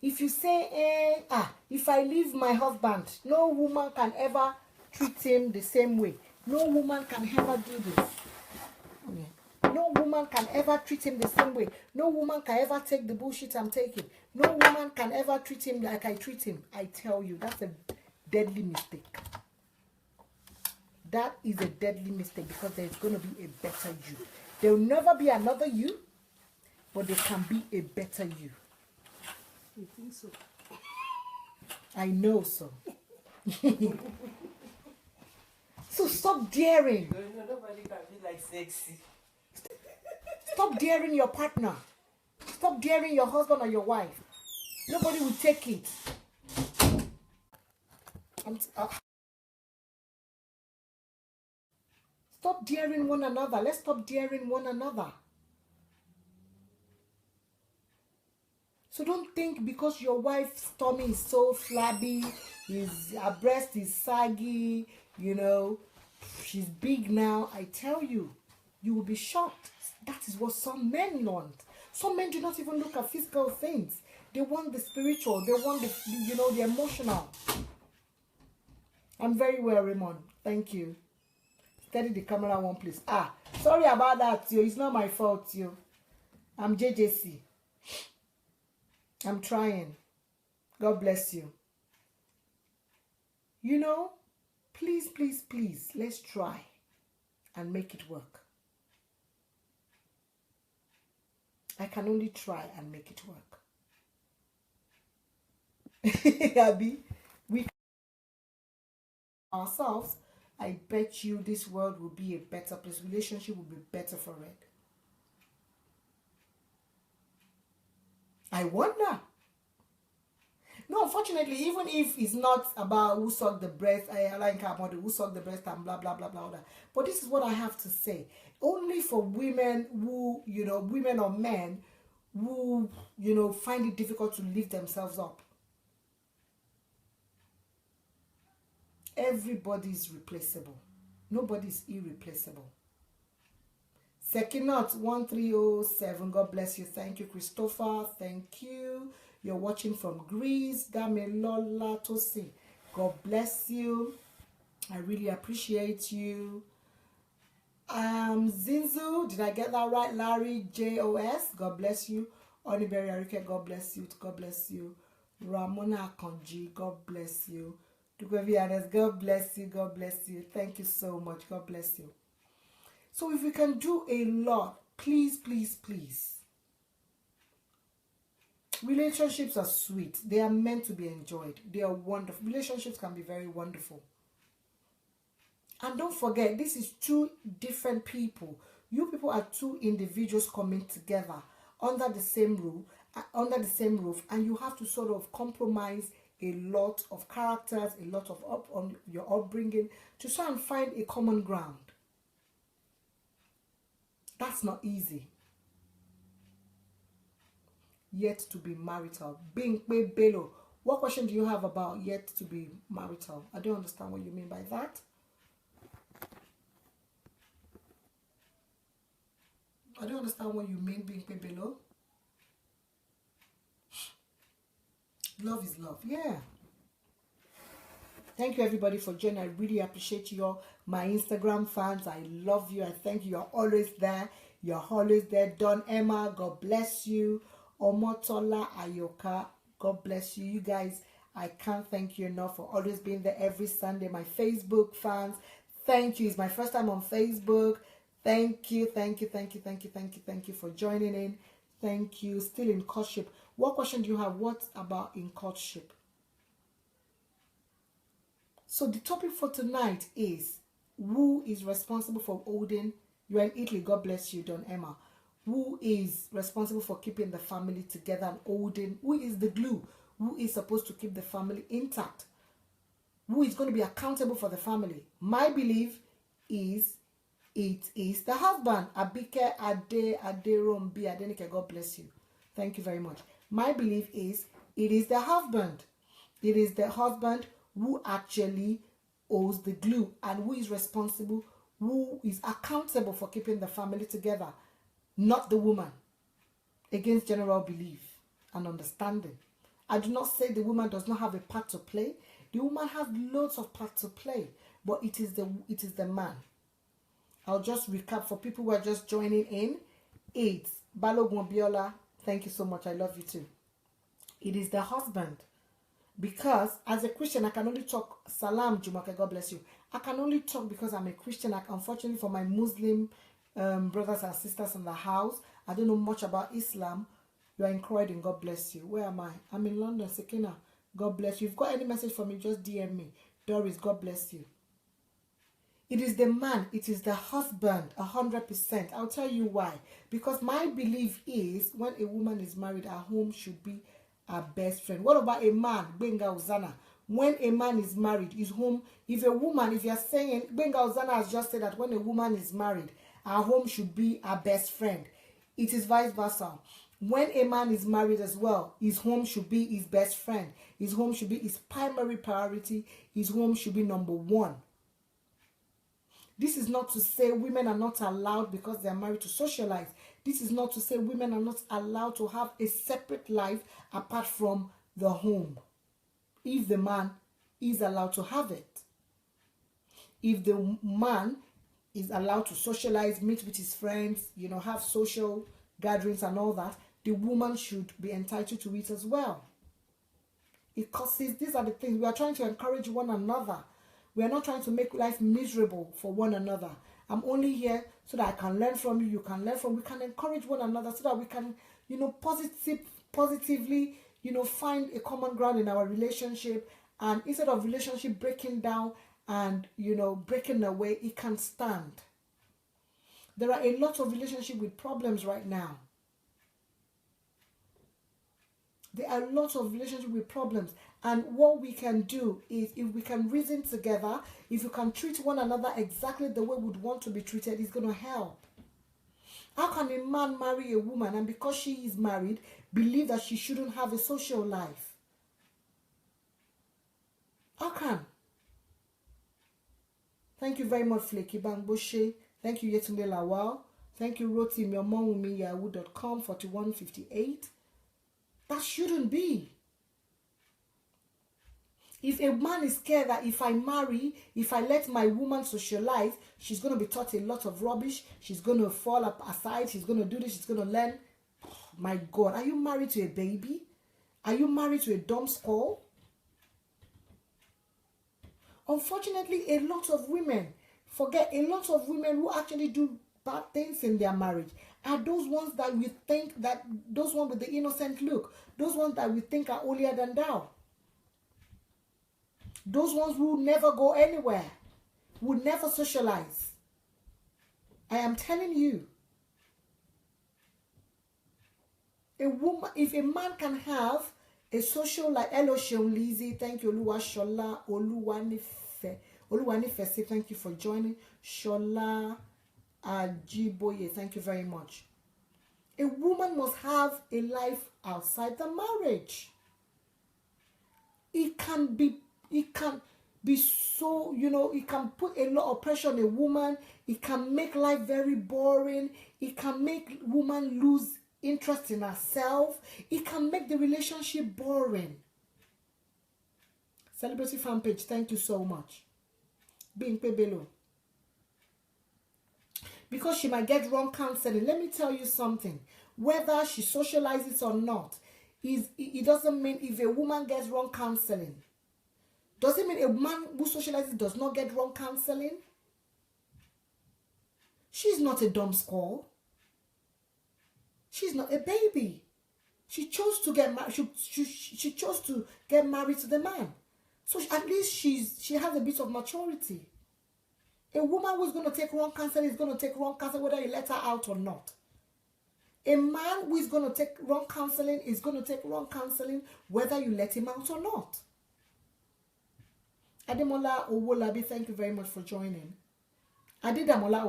If you say, if I leave my husband, no woman can ever treat him the same way. No woman can ever do this. No woman can ever treat him the same way. No woman can ever take the bullshit I'm taking. No woman can ever treat him like I treat him. I tell you, that's a deadly mistake. That is a deadly mistake, because there's going to be a better you. There will never be another you, but there can be a better you. You think so? I know so. So stop daring. No, nobody can be like sexy. Stop daring your partner. Stop daring your husband or your wife. Nobody will take it. Stop daring one another. Let's stop daring one another. So don't think because your wife's tummy is so flabby, her breast is saggy, she's big now. I tell you, you will be shocked. That is what some men want. Some men do not even look at physical things. They want the spiritual. They want the emotional. I'm very well, Raymond. Thank you. Steady the camera one, please. Sorry about that, yo. It's not my fault, yo. I'm JJC. I'm trying. God bless you. Please, please, please, let's try and make it work. I can only try and make it work. Abby, we ourselves, I bet you this world will be a better place. Relationship will be better for it. I wonder. No, unfortunately, even if it's not about who sucked the breast, I like about who sucked the breast and blah, blah, blah, blah, blah. But this is what I have to say. Only for women who, women or men who, find it difficult to lift themselves up. Everybody is replaceable. Nobody is irreplaceable. Sekinot 1307. God bless you. Thank you, Christopher. Thank you. You're watching from Greece. Damilola Tosi. God bless you. I really appreciate you. Zinzu, did I get that right? Larry JOS. God bless you. Oniberi Arike. God bless you. God bless you. Ramona Konji. God bless you. Dugovianes. God bless you. God bless you. Thank you so much. God bless you. So if we can do a lot, please, please, please. Relationships are sweet. They are meant to be enjoyed. They are wonderful. Relationships can be very wonderful. And don't forget, this is two different people. You people are two individuals coming together under the same roof, and you have to sort of compromise a lot of characters, a lot of on your upbringing to try and find a common ground. That's not easy. Yet to be marital. Bingpe Bello. What question do you have about yet to be marital? I don't understand what you mean by that. I don't understand what you mean being below. Love is love. Yeah. Thank you everybody for joining. I really appreciate you all. My Instagram fans, I love you. I thank you. You're always there. You're always there. Don Emma, God bless you. Omotola Ayoka, God bless you. You guys, I can't thank you enough for always being there every Sunday. My Facebook fans, thank you. It's my first time on Facebook. Thank you, thank you, thank you, thank you, thank you, thank you for joining in. Thank you. Still in courtship. What question do you have? What about in courtship? So the topic for tonight is, who is responsible for holding, you're in Italy, God bless you, Don Emma. Who is responsible for keeping the family together and holding, who is the glue? Who is supposed to keep the family intact? Who is going to be accountable for the family? My belief is it is the husband. Abike Aderombi Adenike, God bless you. Thank you very much. My belief is it is the husband. It is the husband who actually owes the glue and who is responsible, who is accountable for keeping the family together, not the woman, against general belief and understanding. I do not say the woman does not have a part to play. The woman has loads of part to play, but it is the man. I'll just recap for people who are just joining in. It's Balogun Biola. Thank you so much. I love you too. It is the husband. Because as a Christian, I can only talk. Salam, Jumake, God bless you. I can only talk because I'm a Christian. Unfortunately, for my Muslim brothers and sisters in the house, I don't know much about Islam. You are in Croydon, God bless you. Where am I? I'm in London, Sekina. God bless you. If you've got any message for me, just DM me. Doris, God bless you. It is the man, it is the husband, 100%. I'll tell you why. Because my belief is when a woman is married, her home should be her best friend. What about a man, Benga Uzana? When a man is married, his home, if a woman, if you're saying, Benga Uzana has just said that when a woman is married, her home should be her best friend. It is vice versa. When a man is married as well, his home should be his best friend. His home should be his primary priority. His home should be number one. This is not to say women are not allowed because they are married to socialize. This is not to say women are not allowed to have a separate life apart from the home, if the man is allowed to have it. If the man is allowed to socialize, meet with his friends, have social gatherings and all that, the woman should be entitled to it as well. Because these are the things we are trying to encourage one another. We are not trying to make life miserable for one another. I'm only here so that I can learn from you. You can learn from. We can encourage one another so that we can, positively, find a common ground in our relationship. And instead of relationship breaking down and, breaking away, it can stand. There are a lot of relationships with problems right now. There are lots of relationships with problems. And what we can do is, if we can reason together, if you can treat one another exactly the way we would want to be treated, it's going to help. How can a man marry a woman and because she is married, believe that she shouldn't have a social life? How can? Thank you very much, Flaky Bangboshe. Thank you, Yetunde Lawal. Thank you, rotimyomongwumiyahoo.com, 4158. That shouldn't be. If a man is scared that if I marry, if I let my woman socialize, she's going to be taught a lot of rubbish, she's going to fall aside, she's going to do this, she's going to learn. Oh, my God, are you married to a baby? Are you married to a dumb skull? Unfortunately, a lot of women who actually do bad things in their marriage are those ones that we think that, those ones with the innocent look, those ones that we think are holier than thou. Those ones who never go anywhere, would never socialize. I am telling you. A woman, if a man can have a social life, hello Sean Lizzie, thank you, Oluwa Shola, Oluwanife, thank you for joining. Shola Ajiboye, thank you very much. A woman must have a life outside the marriage. be so, it can put a lot of pressure on a woman. It can make life very boring. It can make woman lose interest in herself. It can make the relationship boring. Celebrity fan page, thank you so much. Being paid below. Because she might get wrong counseling. Let me tell you something. Whether she socializes or not, it doesn't mean if a woman gets wrong counseling. Does it mean a man who socializes does not get wrong counseling? She's not a dumb skull. She's not a baby. She chose to get married. She chose to get married to the man. So at least she has a bit of maturity. A woman who's going to take wrong counseling is going to take wrong counseling whether you let her out or not. A man who is going to take wrong counseling is going to take wrong counseling whether you let him out or not. Ademola Owolabi, thank you very much for joining. Adedamola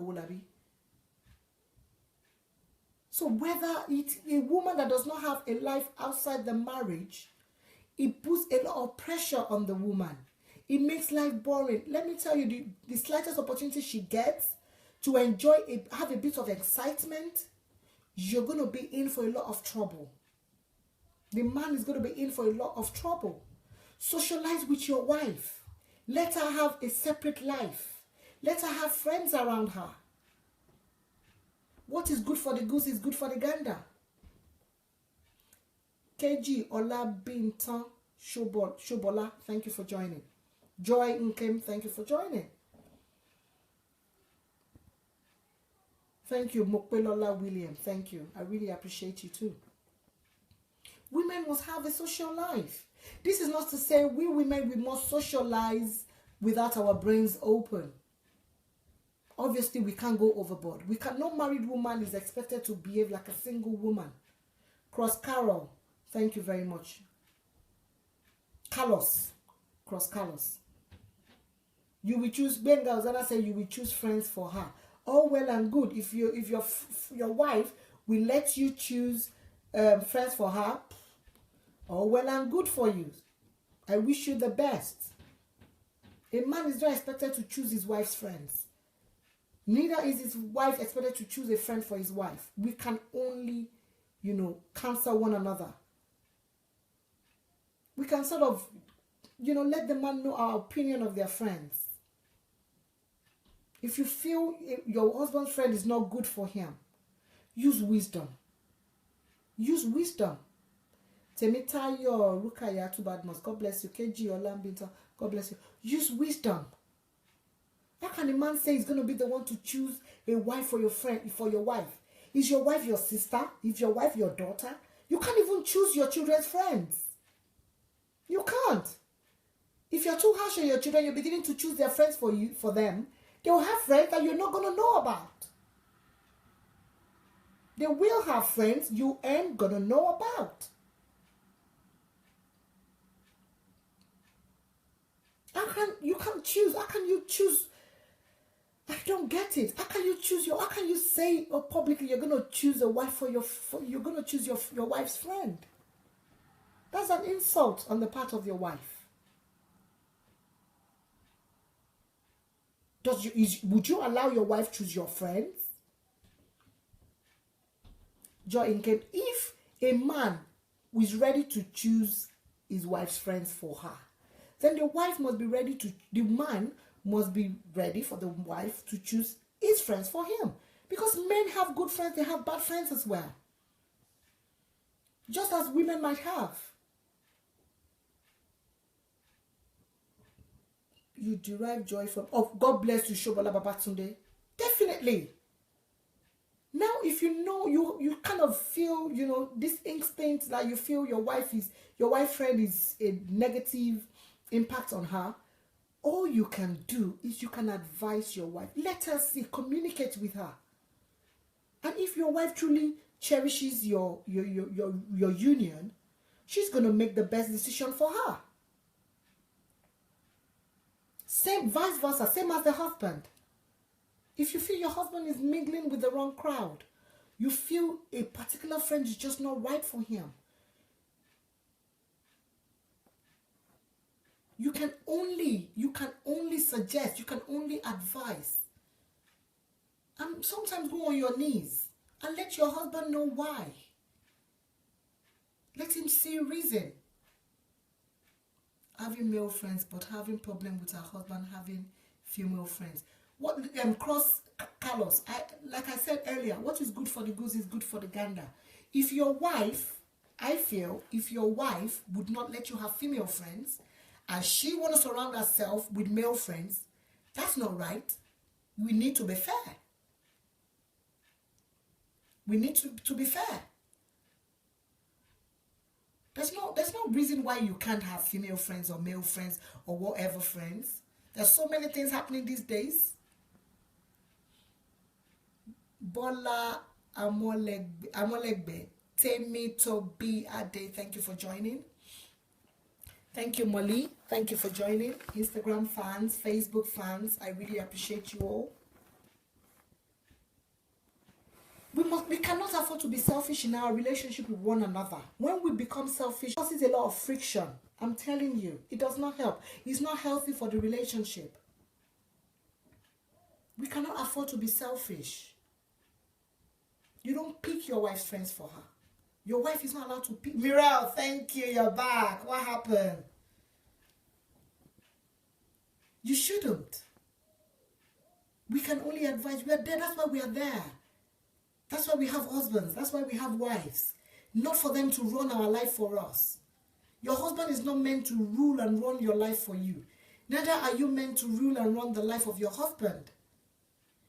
Owolabi. So whether it's a woman that does not have a life outside the marriage, it puts a lot of pressure on the woman. It makes life boring. Let me tell you, the slightest opportunity she gets to enjoy, have a bit of excitement, you're going to be in for a lot of trouble. The man is going to be in for a lot of trouble. Socialize with your wife. Let her have a separate life. Let her have friends around her. What is good for the goose is good for the gander. KG Olabintan Shobola, thank you for joining. Joy Nkem, thank you for joining. Thank you, Mokpelola William. Thank you. I really appreciate you too. Women must have a social life. This is not to say we women, we must socialize without our brains open. Obviously, we can't go overboard. No married woman is expected to behave like a single woman. Cross Carol, thank you very much. Carlos, Cross Carlos. You will choose, Benga Ozana said you will choose friends for her. All well and good. If your wife will let you choose friends for her, all well and good for you. I wish you the best. A man is not expected to choose his wife's friends. Neither is his wife expected to choose a friend for his wife. We can only, counsel one another. We can sort of, let the man know our opinion of their friends. If you feel your husband's friend is not good for him, use wisdom. Use wisdom. Temitayo Rukaya Tubadmos, God bless you. KG Olambinta, God bless you. Use wisdom. How can a man say he's going to be the one to choose a wife for your friend, for your wife? Is your wife your sister? Is your wife your daughter? You can't even choose your children's friends. You can't. If you're too harsh on your children, you're beginning to choose their friends for them. They will have friends that you're not going to know about. They will have friends you ain't going to know about. You can't choose. How can you choose? I don't get it. How can you choose how can you say publicly you're going to choose a wife you're going to choose your wife's friend? That's an insult on the part of your wife. Would you allow your wife choose your friends? If a man is ready to choose his wife's friends for her, then the man must be ready for the wife to choose his friends for him. Because men have good friends, they have bad friends as well. Just as women might have. You derive joy from, God bless you, Shobola Babatunde. Definitely. Now, if you kind of feel, this instinct that you feel your wife's friend is a negative impact on her, all you can do is you can advise your wife. Let her see, communicate with her. And if your wife truly cherishes your union, she's going to make the best decision for her. Same, vice versa, same as the husband. If you feel your husband is mingling with the wrong crowd, you feel a particular friend is just not right for him, You can only suggest, you can only advise. And sometimes go on your knees and let your husband know why. Let him see reason. Having male friends, but having problem with her husband having female friends. What cross Carlos? Like I said earlier, what is good for the goose is good for the gander. If your wife, I feel, if your wife would not let you have female friends, and she want to surround herself with male friends, that's not right. We need to be fair. We need to be fair. There's no reason why you can't have female friends or male friends or whatever friends. There's so many things happening these days. Bola Amolegbe, Temi Tobi Ade, thank you for joining. Thank you, Molly. Thank you for joining. Instagram fans, Facebook fans, I really appreciate you all. We cannot afford to be selfish in our relationship with one another. When we become selfish, it causes a lot of friction. I'm telling you, it does not help. It's not healthy for the relationship. We cannot afford to be selfish. You don't pick your wife's friends for her. Your wife is not allowed to pick. Mirel, thank you. You're back. What happened? You shouldn't. We can only advise. We are there. That's why we are there. That's why we have husbands. That's why we have wives. Not for them to run our life for us. Your husband is not meant to rule and run your life for you. Neither are you meant to rule and run the life of your husband.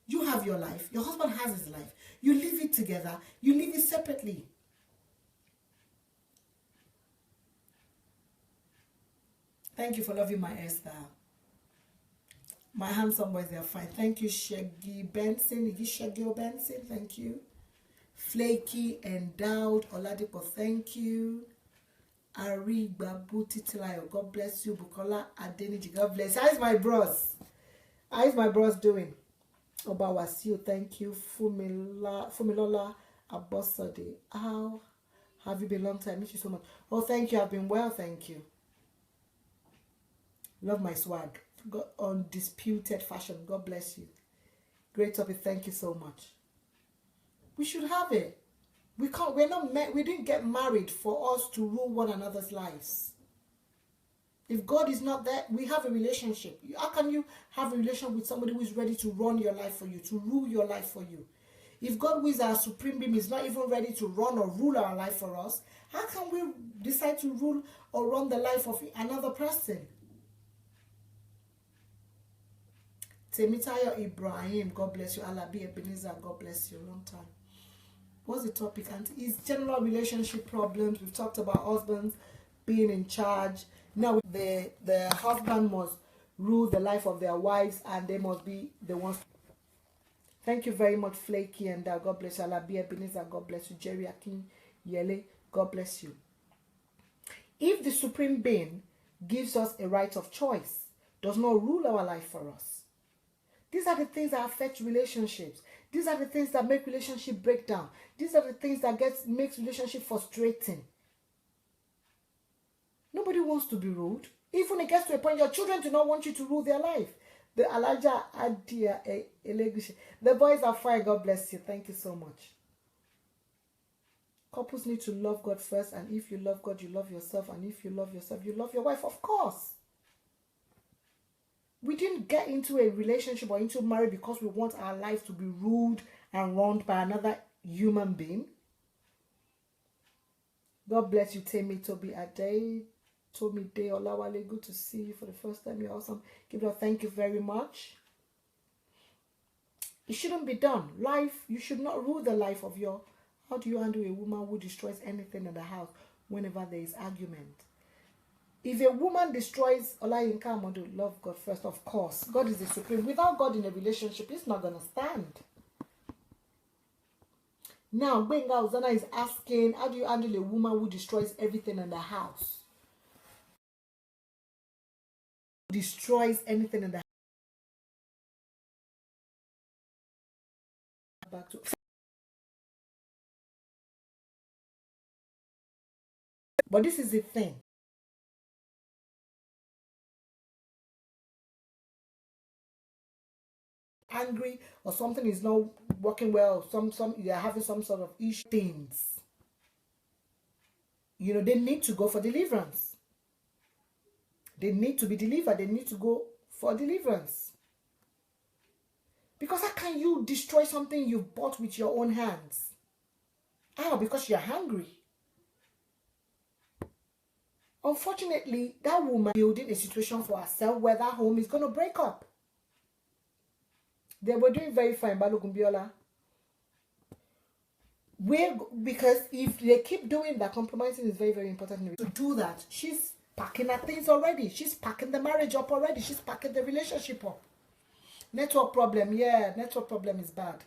You have your life. Your husband has his life. You live it together. You live it separately. Thank you for loving my hairstyle. My handsome boys, they're fine. Thank you, Shaggy Benson. Is it Shaggy or Benson? Thank you. Flaky, Endowed, Oladipo, thank you. Ari Babu Titilayo, God bless you. Bukola Adeniji, God bless you. How's my bros? How's my bros doing? Oba Wasiu, thank you. Fumilola Abosade. How have you been? Long time. Miss you so much. Oh, thank you. I've been well, thank you. Love my swag. Undisputed fashion. God bless you. Great topic. Thank you so much. We should have it. We can't. We're not. We didn't get married for us to rule one another's lives. If God is not there, we have a relationship. How can you have a relationship with somebody who is ready to run your life for you, to rule your life for you? If God, who is our supreme being, is not even ready to run or rule our life for us, how can we decide to rule or run the life of another person? Temitayo Ibrahim, God bless you. Alabi Ebenezer, God bless you. Long time. What's the topic? And is general relationship problems. We've talked about husbands being in charge. Now the husband must rule the life of their wives, and they must be the ones. Thank you very much, Flaky, and God bless you. Alabi Ebenezer, God bless you. Jerry Akin Yele, God bless you. If the supreme being gives us a right of choice, does not rule our life for us, these are the things that affect relationships. These are the things that make relationship break down. These are the things that makes relationship frustrating. Nobody wants to be ruled. Even it gets to a point your children do not want you to rule their life. The Alaja Adia Elegushi. The boys are fine. God bless you. Thank you so much. Couples need to love God first, and if you love God, you love yourself, and if you love yourself, you love your wife, of course. We didn't get into a relationship or into marriage because we want our life to be ruled and run by another human being. God bless you, Temi Tobi Ade. Tomi Day Olawale, good to see you for the first time. You're awesome. Give it a thank you very much. It shouldn't be done. Life, you should not rule the life of your... How do you handle a woman who destroys anything in the house whenever there is argument? If a woman destroys Olayinka Amodu, love God first, of course. God is the supreme. Without God in a relationship, it's not going to stand. Now, Benga Uzana is asking, how do you handle a woman who destroys everything in the house? Destroys anything in the house. Back to... But this is the thing. angry or something is not working well, you're having some sort of issue, things, you know, they need to go for deliverance. They need to be delivered. They need to go for deliverance. Because how can you destroy something you've bought with your own hands? How? Because you're hungry. Unfortunately, that woman building a situation for herself where that home is going to break up. They were doing very fine, Balogun Biola. Because if they keep doing that, compromising is very, very important. To do that, she's packing her things already. She's packing the marriage up already. She's packing the relationship up. Network problem, yeah, network problem is bad.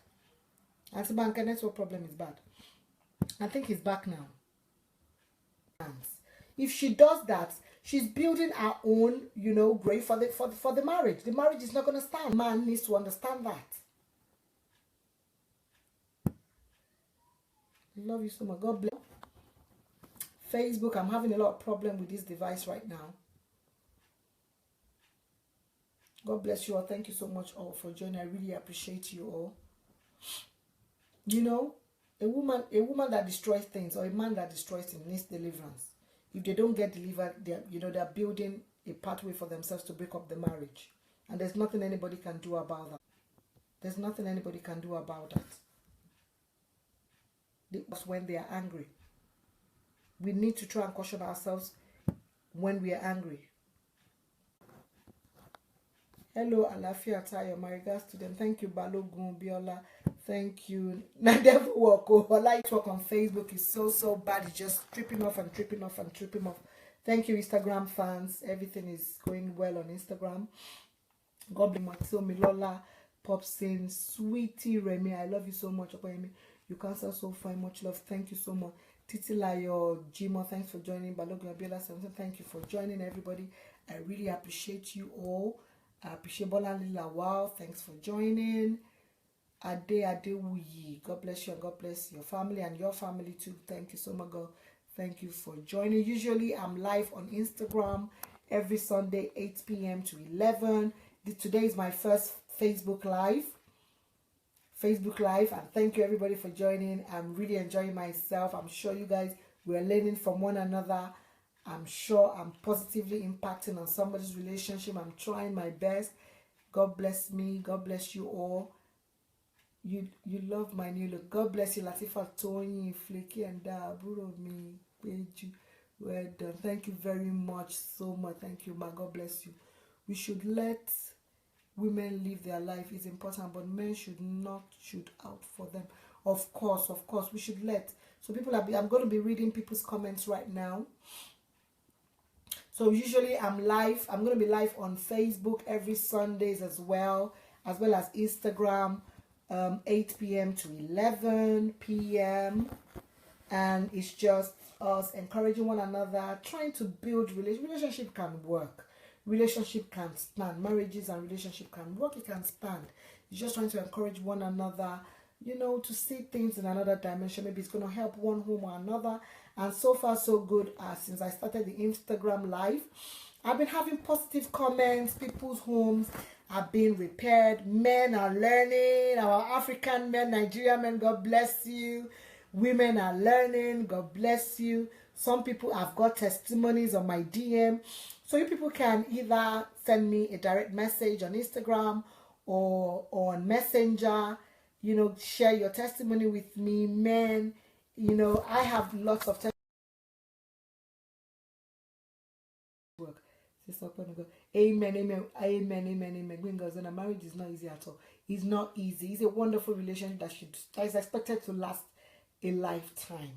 Auntie Banker, network problem is bad. I think he's back now. If she does that, she's building her own, you know, grave for the marriage. The marriage is not going to stand. Man needs to understand that. I love you so much. God bless. Facebook, I'm having a lot of problem with this device right now. God bless you all. Thank you so much all for joining. I really appreciate you all. You know, a woman that destroys things or a man that destroys things needs deliverance. If they don't get delivered, they're building a pathway for themselves to break up the marriage. And there's nothing anybody can do about that. There's nothing anybody can do about that. That's when they are angry. We need to try and caution ourselves when we are angry. Hello, Alafia Tayo, my regards to them. Thank you, Balogun Biola. Thank you. Never work. Work on Facebook is so bad. It's just tripping off and tripping off and tripping off. Thank you, Instagram fans. Everything is going well on Instagram. God bless Mateo Milola, Popsin, Sweetie Remy. I love you so much, OPEYEMI. You can answer so fine. Much love. Thank you so much. Titilayo Jimo, thanks for joining. Balogun Biola, thank you for joining, everybody. I really appreciate you all. I appreciate Bolanle Lawal. Thanks for joining. Ade Adewuyi. God bless you and God bless your family and your family too. Thank you so much, God. Thank you for joining. Usually I'm live on Instagram every Sunday, 8 p.m. to 11. Today is my first Facebook Live. And thank you everybody for joining. I'm really enjoying myself. I'm sure you guys, we're learning from one another. I'm sure I'm positively impacting on somebody's relationship. I'm trying my best. God bless me. God bless you all. You love my new look. God bless you, Latifa, Tony, Flaky, and Buro me. Well done. Thank you very much. So much. Thank you, ma. God bless you. We should let women live their life. It's important, but men should not shoot out for them. Of course, we should let. So people I'm going to be reading people's comments right now. So usually I'm live. I'm going to be live on Facebook every Sundays as well as Instagram, 8 p.m. to 11 p.m. And it's just us encouraging one another, trying to build relationship can work. Relationship can stand. Marriages and relationship can work. It can stand. It's just trying to encourage one another, you know, to see things in another dimension. Maybe it's going to help one home or another. And so far, so good. Since I started the Instagram live, I've been having positive comments. People's homes are being repaired. Men are learning. Our African men, Nigerian men, God bless you. Women are learning. God bless you. Some people have got testimonies on my DM. So you people can either send me a direct message on Instagram or on Messenger. You know, share your testimony with me. Men, you know, I have lots of testimony. Amen, amen, amen, amen, amen. Girls, and a marriage is not easy at all. It's not easy. It's a wonderful relationship that is expected to last a lifetime.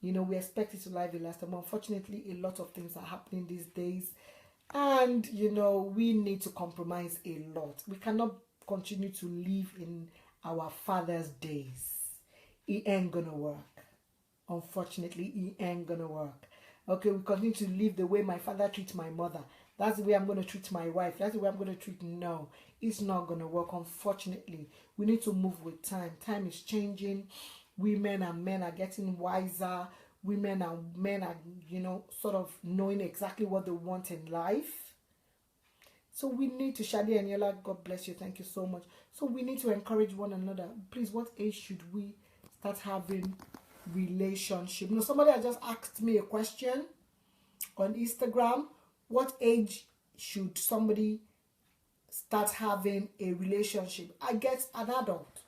You know, we expect it to last a lifetime. Unfortunately, a lot of things are happening these days. And, you know, we need to compromise a lot. We cannot continue to live in our father's days. It ain't gonna work. Unfortunately, it ain't gonna work. Okay, we continue to live the way my father treats my mother. That's the way I'm going to treat my wife. That's the way I'm going to treat. No, it's not going to work. Unfortunately, we need to move with time. Time is changing. Women and men are getting wiser. Women and men are, you know, sort of knowing exactly what they want in life. So we need to, Shadi and Yola, God bless you, thank you so much. So we need to encourage one another. Please, what age should we start having relationship? You know, somebody has just asked me a question on Instagram. What age should somebody start having a relationship? I guess an adult.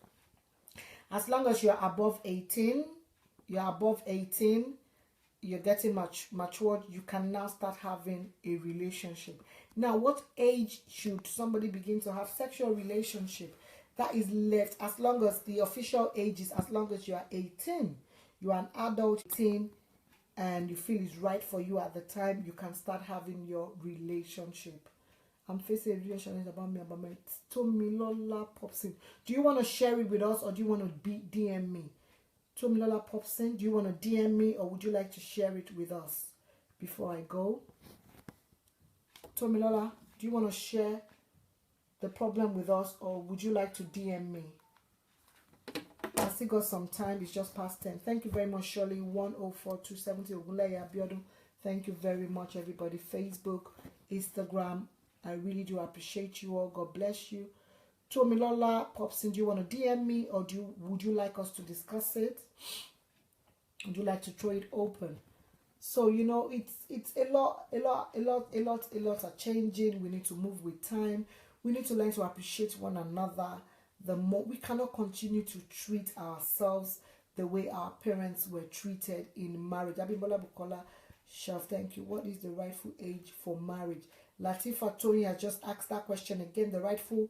As long as you're above 18, you're getting matured, you can now start having a relationship. Now, what age should somebody begin to have sexual relationship? That is left as long as the official age is as long as you are 18. You are an adult 18 and you feel it's right for you at the time, you can start having your relationship. I'm facing a relationship about me, about my Tomilola Popsin. Do you want to share it with us or do you want to DM me? Tomilola Popsin, do you want to DM me or would you like to share it with us before I go? Tomilola, do you want to share the problem with us or would you like to DM me? I still got some time. It's just past 10. Thank you very much, Shirley. 104270 Ogunleye Abiodun. Thank you very much, everybody. Facebook, Instagram. I really do appreciate you all. God bless you. Tomilola Popsin, do you want to DM me or would you like us to discuss it? Would you like to throw it open? So, you know, it's a lot are changing. We need to move with time. We need to learn to appreciate one another. The more we cannot continue to treat ourselves the way our parents were treated in marriage. Abimbola Bukola, Chef, thank you. What is the rightful age for marriage? Latifa Tony has just asked that question again. The rightful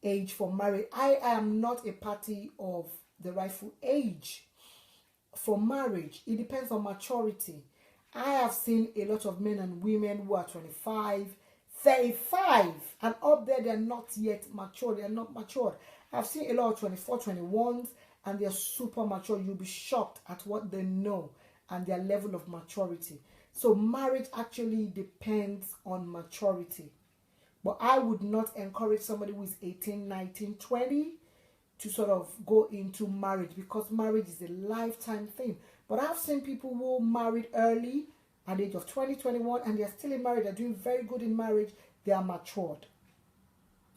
age for marriage. I am not a party of the rightful age for marriage. It depends on maturity. I have seen a lot of men and women who are 25, 35 and up there, they're not yet mature. They're not matured. I've seen a lot of 24, 21s and they're super mature. You'll be shocked at what they know and their level of maturity. So marriage actually depends on maturity. But I would not encourage somebody who is 18, 19, 20 to sort of go into marriage because marriage is a lifetime thing. But I've seen people who married early at the age of 20, 21 and they're still in marriage. They're doing very good in marriage. They are matured.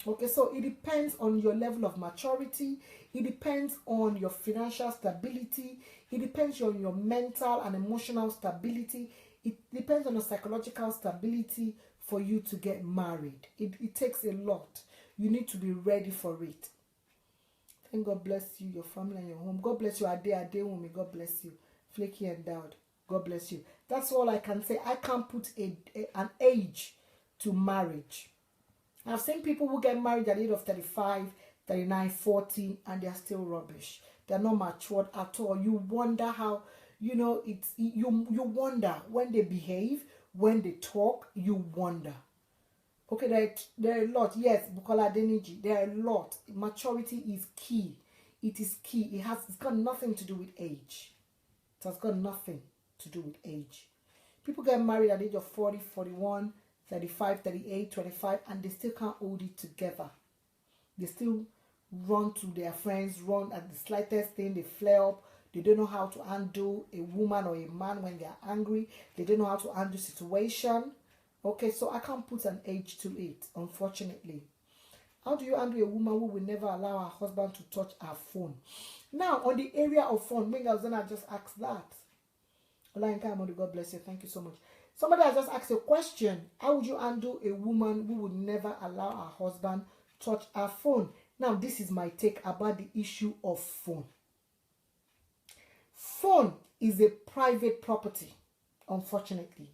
Okay, so it depends on your level of maturity. It depends on your financial stability. It depends on your mental and emotional stability. It depends on your psychological stability for you to get married. It takes a lot. You need to be ready for it. Thank God bless you, your family and your home. God bless you, Adewumi. God bless you. Flaky and Dowd. God bless you. That's all I can say. I can't put an age to marriage. I've seen people who get married at the age of 35, 39, 40, and they're still rubbish. They're not matured at all. You wonder how, you know, you wonder when they behave, when they talk, you wonder. Okay, there are a lot. Yes, Bukola Deniji, there are a lot. Maturity is key. It is key. It's got nothing to do with age. It has got nothing to do with age. People get married at the age of 40, 41, 35, 38, 25, and they still can't hold it together. They still run to their friends, run at the slightest thing, they flare up. They don't know how to handle a woman or a man when they are angry. They don't know how to handle situation. Okay, so I can't put an age to it, unfortunately. How do you handle a woman who will never allow her husband to touch her phone? Now, on the area of phone, I just asked that. God bless you. Thank you so much. Somebody has just asked a question. How would you handle a woman who would never allow her husband to touch her phone? Now, this is my take about the issue of phone. Phone is a private property, unfortunately.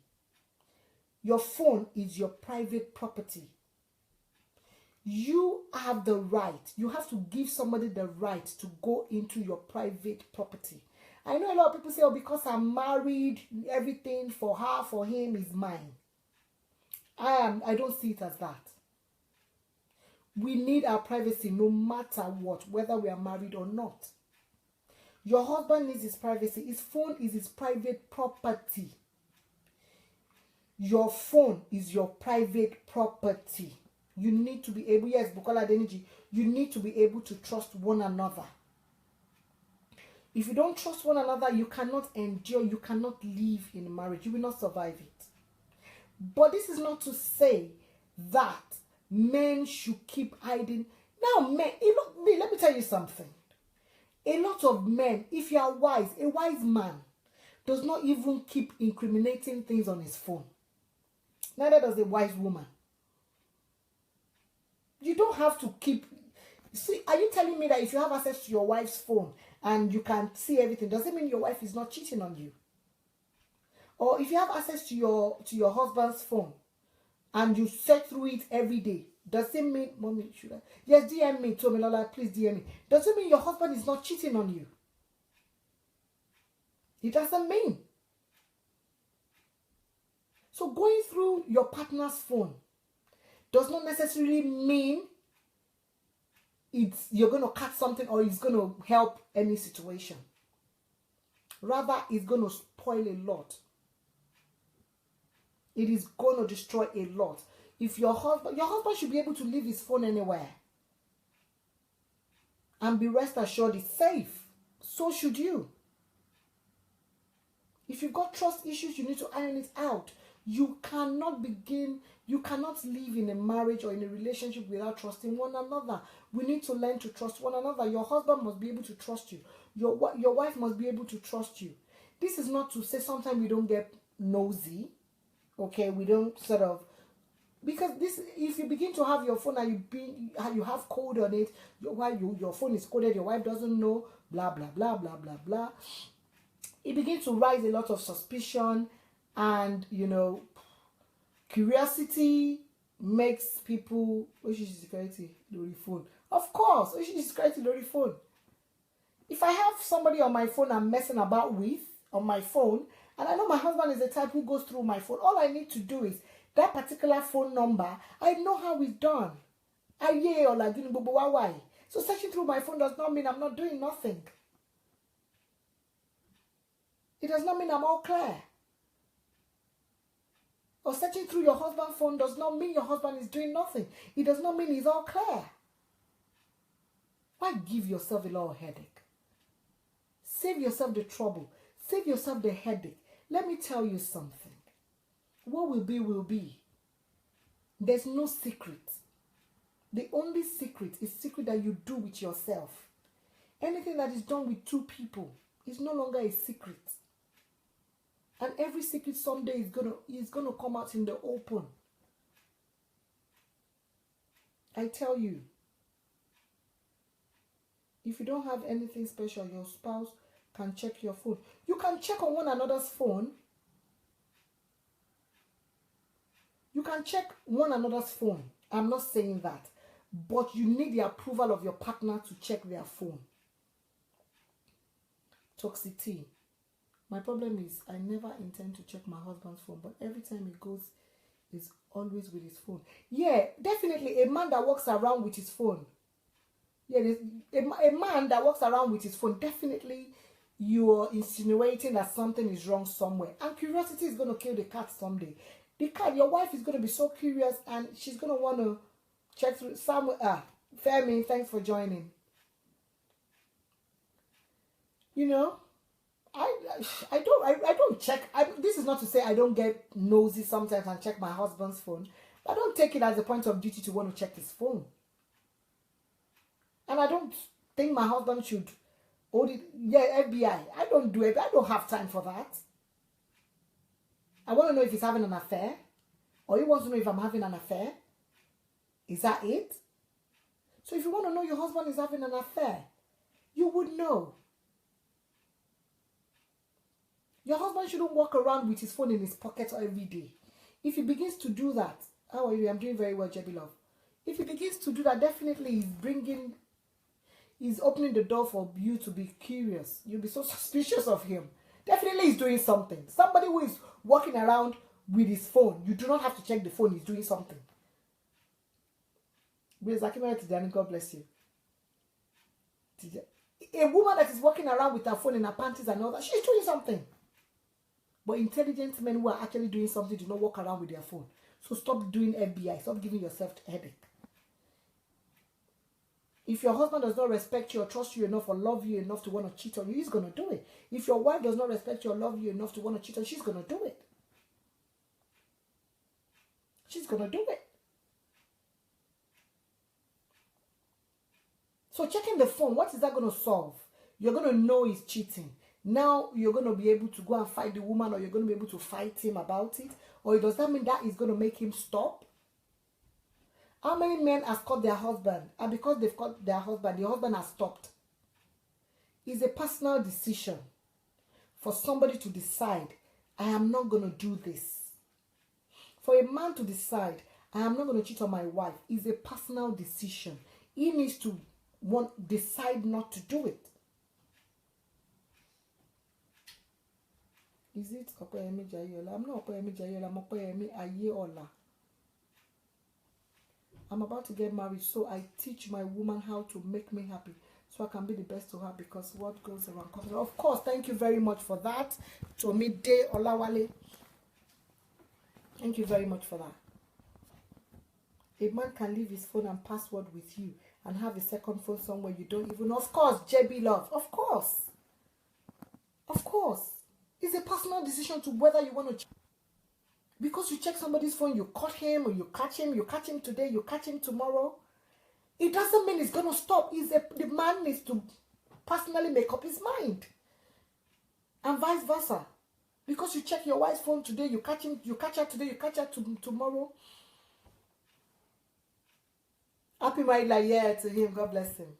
Your phone is your private property. You have the right. You have to give somebody the right to go into your private property. I know a lot of people say, oh, because I'm married, everything for her, for him is mine. I don't see it as that. We need our privacy no matter what, whether we are married or not. Your husband needs his privacy. His phone is his private property. Your phone is your private property. You need to be able, yes, Bukola Deniji, you need to be able to trust one another. If you don't trust one another, you cannot endure, you cannot live in marriage. You will not survive it. But this is not to say that men should keep hiding. Now, men, let me tell you something. A lot of men, if you are wise, a wise man does not even keep incriminating things on his phone. Neither does a wise woman. You don't have to keep... See, are you telling me that if you have access to your wife's phone and you can see everything, does it mean your wife is not cheating on you? Or if you have access to your husband's phone and you search through it every day, does it mean... Mommy, should I? Yes, DM me, Tomilola, please DM me. Does it mean your husband is not cheating on you? It doesn't mean. So going through your partner's phone does not necessarily mean you're going to cut something or it's going to help any situation. Rather, it's going to spoil a lot. It is going to destroy a lot. If your husband should be able to leave his phone anywhere and be rest assured it's safe. So should you. If you've got trust issues, you need to iron it out. You cannot live in a marriage or in a relationship without trusting one another. We need to learn to trust one another. Your husband must be able to trust you. Your wife must be able to trust you. This is not to say sometimes we don't get nosy. Okay, we don't sort of... Because if you begin to have your phone and you have code on it, your phone is coded, your wife doesn't know, blah, blah, blah, blah, blah, blah. It begins to raise a lot of suspicion and, curiosity makes people... security, lórí phone. Of course, security, lórí phone. If I have somebody on my phone I'm messing about with, on my phone, and I know my husband is the type who goes through my phone, all I need to do is that particular phone number, I know how it's done. AIYEOLA. So searching through my phone does not mean I'm not doing nothing. It does not mean I'm all clear. Or searching through your husband's phone does not mean your husband is doing nothing. It does not mean he's all clear. Why give yourself a lot of headache? Save yourself the trouble. Save yourself the headache. Let me tell you something. What will be, will be. There's no secret. The only secret is secret that you do with yourself. Anything that is done with two people is no longer a secret. And every secret someday is gonna come out in the open. I tell you, if you don't have anything special, your spouse can check your phone. You can check on one another's phone. You can check one another's phone. I'm not saying that. But you need the approval of your partner to check their phone. Toxicity. My problem is I never intend to check my husband's phone, but every time he goes, he's always with his phone. Yeah, definitely a man that walks around with his phone. Yeah, a man that walks around with his phone, definitely you are insinuating that something is wrong somewhere. And curiosity is going to kill the cat someday. The cat, your wife is going to be so curious and she's going to want to check through somewhere. Femi, thanks for joining. I don't check. This is not to say I don't get nosy sometimes and check my husband's phone. I don't take it as a point of duty to want to check his phone. And I don't think my husband should hold it. Yeah, FBI. I don't do it. I don't have time for that. I want to know if he's having an affair. Or he wants to know if I'm having an affair. Is that it? So if you want to know your husband is having an affair, you would know. Your husband shouldn't walk around with his phone in his pocket every day. If he begins to do that, how are you? I'm doing very well, Jebby Love. If he begins to do that, definitely he's opening the door for you to be curious. You'll be so suspicious of him. Definitely he's doing something. Somebody who is walking around with his phone, you do not have to check the phone, he's doing something. God bless you. A woman that is walking around with her phone in her panties and all that, she's doing something. But intelligent men who are actually doing something do not walk around with their phone. So stop doing FBI. Stop giving yourself a headache. If your husband does not respect you or trust you enough or love you enough to want to cheat on you, he's going to do it. If your wife does not respect you or love you enough to want to cheat on you, she's going to do it. She's going to do it. So checking the phone, what is that going to solve? You're going to know he's cheating. Now you're going to be able to go and fight the woman, or you're going to be able to fight him about it? Or does that mean that is going to make him stop? How many men have caught their husband? And because they've caught their husband, the husband has stopped. It's a personal decision for somebody to decide, I am not going to do this. For a man to decide, I am not going to cheat on my wife, is a personal decision. He needs to decide not to do it. Is it OPEYEMI AIYEOLA? I'm not OPEYEMI AIYEOLA, I'm OPEYEMI AIYEOLA. I'm about to get married, so I teach my woman how to make me happy, so I can be the best to her, because what goes around comes around. Of course, thank you very much for that. Tomide Olawale. Thank you very much for that. A man can leave his phone and password with you and have a second phone somewhere you don't even know. Of course, JB Love. Of course. Of course. It's a personal decision to whether you want to check. Because you check somebody's phone, you caught him, or you catch him today, you catch him tomorrow. It doesn't mean it's going to stop. The man needs to personally make up his mind. And vice versa. Because you check your wife's phone today, you catch her today, you catch her tomorrow. Happy married life, yeah, to him. God bless him.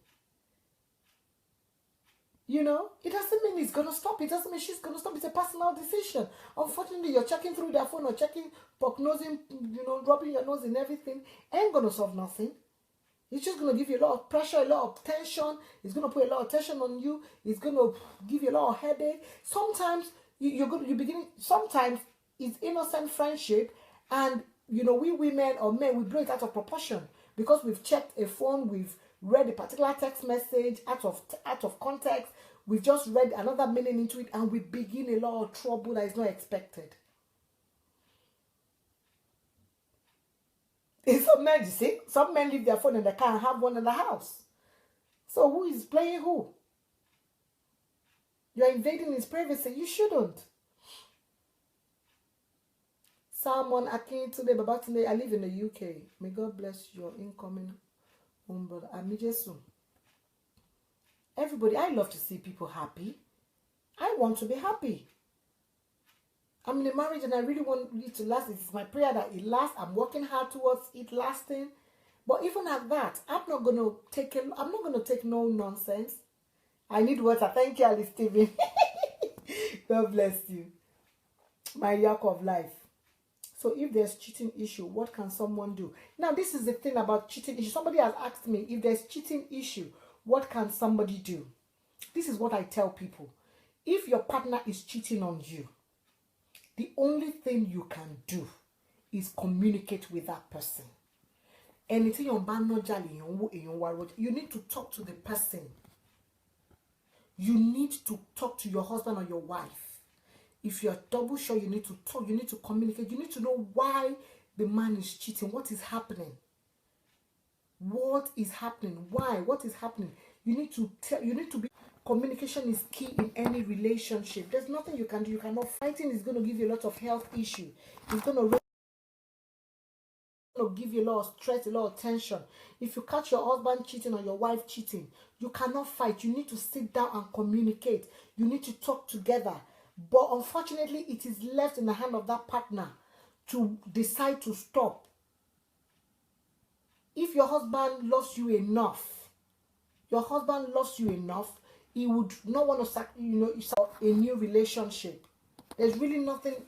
You know, it doesn't mean it's going to stop. It doesn't mean she's going to stop. It's a personal decision. Unfortunately, you're checking through their phone or checking, prognosing, you know, rubbing your nose and everything. Ain't going to solve nothing. It's just going to give you a lot of pressure, a lot of tension. It's going to put a lot of tension on you. It's going to give you a lot of headache. Sometimes sometimes it's innocent friendship, and, you know, we women or men, we blow it out of proportion because we've checked a phone, we've read a particular text message out of context, we've just read another meaning into it, and we begin a lot of trouble that is not expected. In some men, you see, some men leave their phone in the car and have one in the house. So who is playing who? You're invading his privacy. You shouldn't. Someone Akin today, Babatunde, I live in the UK. May God bless your incoming home, brother. Amijesu. Everybody, I love to see people happy. I want to be happy. I'm in a marriage and I really want it to last. It's my prayer that it lasts. I'm working hard towards it lasting. But even at that, I'm not gonna take no nonsense. I need water. Thank you, Alice Steven. God bless you. My yak of life. So if there's cheating issue, what can someone do? Now, this is the thing about cheating issue. Somebody has asked me, if there's cheating issue, what can somebody do? This is what I tell people. If your partner is cheating on you, the only thing you can do is communicate with that person. Anything you need to talk to the person. You need to talk to your husband or your wife. If you're double sure, you need to talk, you need to communicate, you need to know why the man is cheating, what is happening. What is happening? Why? What is happening? You need to tell, you need to be, communication is key in any relationship. There's nothing you can do. You cannot, fighting is going to give you a lot of health issue. It's going to give you a lot of stress, a lot of tension. If you catch your husband cheating or your wife cheating, you cannot fight. You need to sit down and communicate. You need to talk together. But unfortunately, it is left in the hand of that partner to decide to stop. If your husband loves you enough, he would not want to, start a new relationship. There's really nothing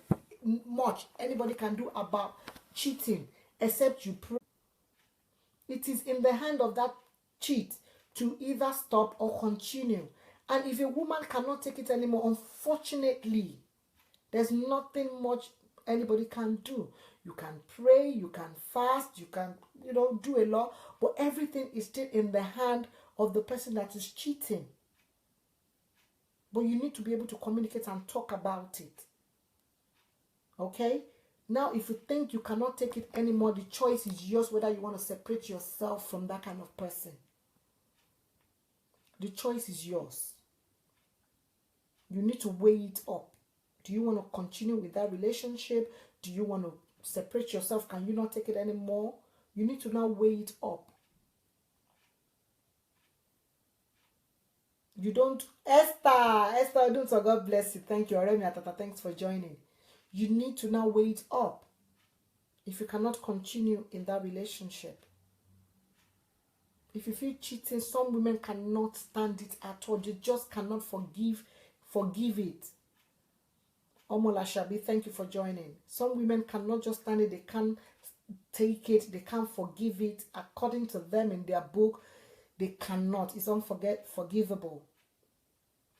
much anybody can do about cheating except you pray. It is in the hand of that cheat to either stop or continue. And if a woman cannot take it anymore, unfortunately, there's nothing much anybody can do. You can pray, you can fast, you can, do a lot, but everything is still in the hand of the person that is cheating. But you need to be able to communicate and talk about it. Okay? Now, if you think you cannot take it anymore, the choice is yours whether you want to separate yourself from that kind of person. The choice is yours. You need to weigh it up. Do you want to continue with that relationship? Do you want to separate yourself? Can you not take it anymore? You need to now weigh it up. You don't, Esther, don't, so God bless you. Thank you. Oremi Atata, thanks for joining. You need to now weigh it up if you cannot continue in that relationship. If you feel cheating, some women cannot stand it at all. They just cannot forgive it. Omola Shabi, thank you for joining. Some women cannot just stand it. They can't take it. They can't forgive it. According to them in their book, they cannot. It's unforgivable.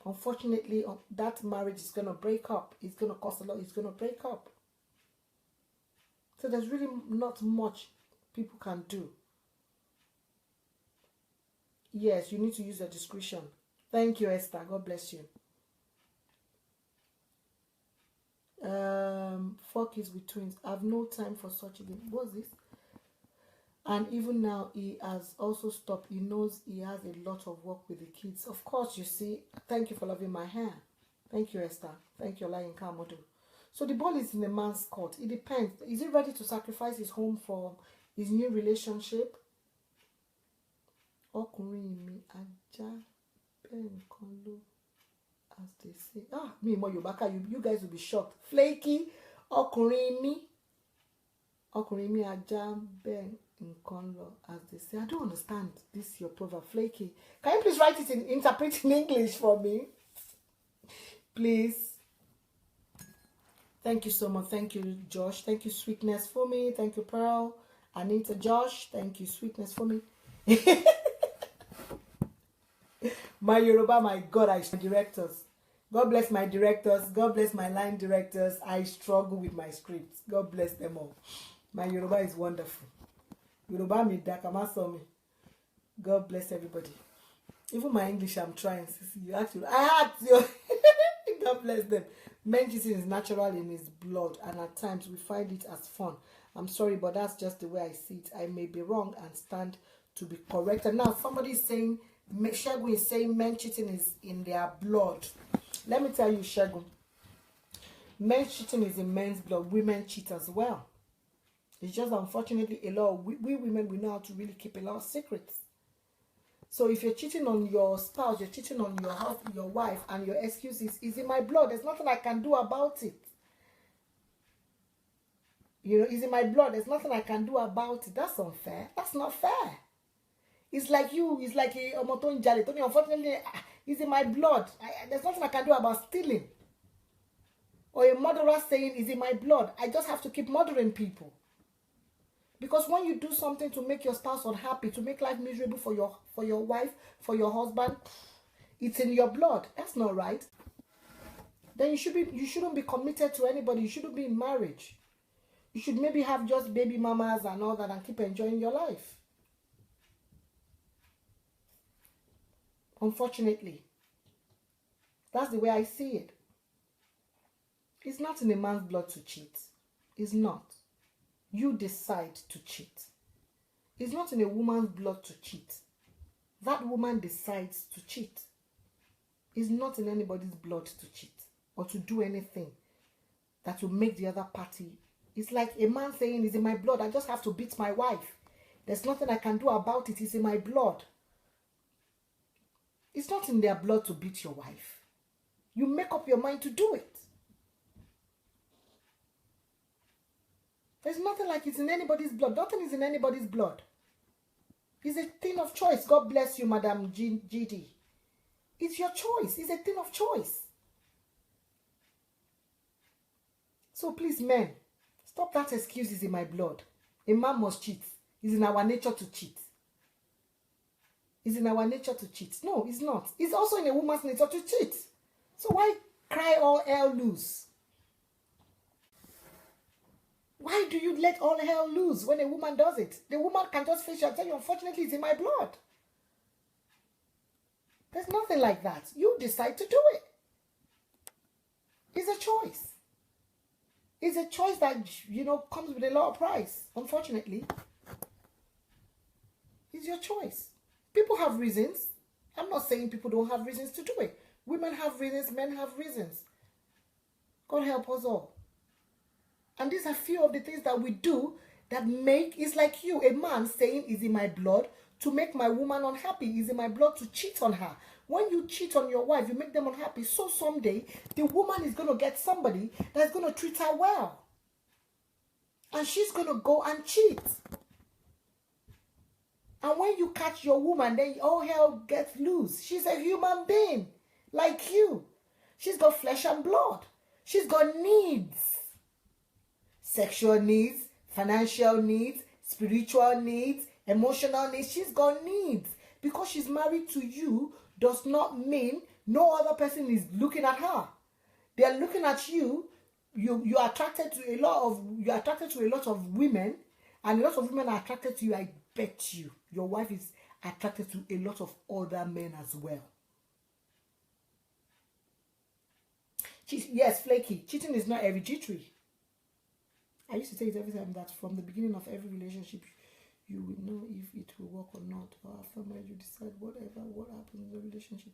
Unfortunately, that marriage is going to break up. It's going to cost a lot. It's going to break up. So there's really not much people can do. Yes, you need to use your discretion. Thank you, Esther. God bless you. 4 kids with twins. I have no time for such a thing. What's this? And even now, he has also stopped. He knows he has a lot of work with the kids. Of course, you see. Thank you for loving my hair. Thank you, Esther. Thank you, Olayin Kamodo. So the ball is in a man's court. It depends. Is he ready to sacrifice his home for his new relationship? Ọkùnrin mi ajá bẹ́ẹ̀ nǹkan ló, as they say. Me more Yorùbá, you guys will be shocked. Flaky, ọkùnrin mi ajá bẹ́ẹ̀ nǹkan ló, as they say. I don't understand this your proverb, Flaky. Can you please write it interpret in English for me? Please. Thank you so much. Thank you, Josh. Thank you, Sweetness, for me. Thank you, Pearl. Anita, Josh. Thank you, Sweetness, for me. My Yoruba, my God, my directors. God bless my directors. God bless my line directors. I struggle with my scripts. God bless them all. My Yoruba is wonderful. Yoruba me dakamasomi. God bless everybody. Even my English, I'm trying. I had to. God bless them. Men cheating is natural in his blood, and at times we find it as fun. I'm sorry, but that's just the way I see it. I may be wrong and stand to be corrected. Now, somebody is saying, Shegun is saying men cheating is in their blood. Let me tell you, Shegun, men cheating is in men's blood. Women cheat as well. It's just unfortunately a lot of we women, we know how to really keep a lot of secrets. So if you're cheating on your spouse, you're cheating on your husband, your wife, and your excuse is in my blood. There's nothing I can do about it. You know, it's in my blood. There's nothing I can do about it. That's unfair. That's not fair. It's like you. It's like a Omoton Jali. Unfortunately, it's in my blood. There's nothing I can do about stealing. Or a murderer saying, it's in my blood. I just have to keep murdering people. Because when you do something to make your spouse unhappy, to make life miserable for your wife, for your husband, it's in your blood. That's not right. Then you shouldn't be committed to anybody. You shouldn't be in marriage. You should maybe have just baby mamas and all that and keep enjoying your life. Unfortunately, that's the way I see it. It's not in a man's blood to cheat. It's not. You decide to cheat. It's not in a woman's blood to cheat. That woman decides to cheat. It's not in anybody's blood to cheat or to do anything that will make the other party. It's like a man saying, it's in my blood. I just have to beat my wife. There's nothing I can do about it. It's in my blood. It's not in their blood to beat your wife. You make up your mind to do it. There's nothing like it's in anybody's blood. Nothing is in anybody's blood. It's a thing of choice. God bless you, Madam GD. It's your choice. It's a thing of choice. So please, men, stop that excuse, is in my blood. A man must cheat. It's in our nature to cheat. It's in our nature to cheat. No, it's not. It's also in a woman's nature to cheat. So why cry all hell loose? Why do you let all hell loose when a woman does it? The woman can just face you and tell you, unfortunately, it's in my blood. There's nothing like that. You decide to do it. It's a choice. It's a choice that, you know, comes with a lot of price, unfortunately. It's your choice. People have reasons. I'm not saying people don't have reasons to do it. Women have reasons, men have reasons. God help us all. And these are few of the things that we do that make, it's like you, a man saying, is in my blood to make my woman unhappy, is in my blood to cheat on her. When you cheat on your wife, you make them unhappy. So someday, the woman is going to get somebody that's going to treat her well. And she's going to go and cheat. And when you catch your woman, then all hell gets loose. She's a human being like you. She's got flesh and blood. She's got needs. Sexual needs, financial needs, spiritual needs, emotional needs. She's got needs. Because she's married to you does not mean no other person is looking at her. They are looking at you. You are attracted to a lot of women, and a lot of women are attracted to you. I bet you your wife is attracted to a lot of other men as well. Yes, flaky. Cheating is not hereditary. I used to say it every time that from the beginning of every relationship, you will know if it will work or not. Or after marriage, you decide what happens in the relationship.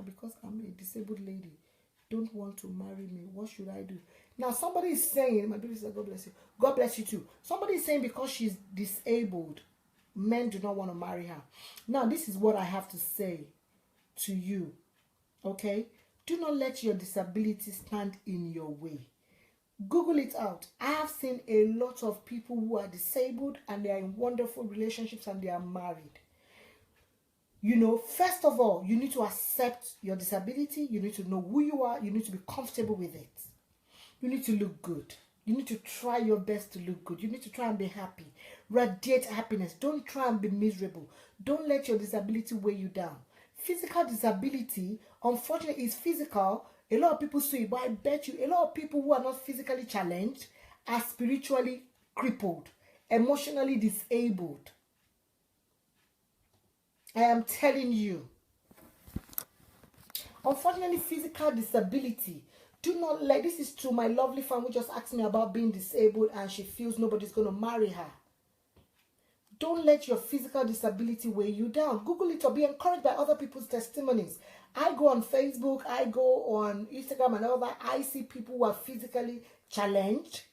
Because I'm a disabled lady, don't want to marry me. What should I do? Now, somebody is saying, my baby said, God bless you. God bless you too. Somebody is saying because she's disabled, men do not want to marry her. Now, this is what I have to say to you. Okay? Do not let your disability stand in your way. Google it out. I have seen a lot of people who are disabled and they are in wonderful relationships and they are married. You know, first of all, you need to accept your disability. You need to know who you are. You need to be comfortable with it. You need to look good. You need to try your best to look good. You need to try and be happy. Radiate happiness. Don't try and be miserable. Don't let your disability weigh you down. Physical disability, unfortunately, is physical. A lot of people say, but I bet you a lot of people who are not physically challenged are spiritually crippled, emotionally disabled. I am telling you. Unfortunately, physical disability. Do not let, this is to my lovely fan who just asked me about being disabled and she feels nobody's going to marry her. Don't let your physical disability weigh you down. Google it or be encouraged by other people's testimonies. I go on Facebook, I go on Instagram and all that. I see people who are physically challenged.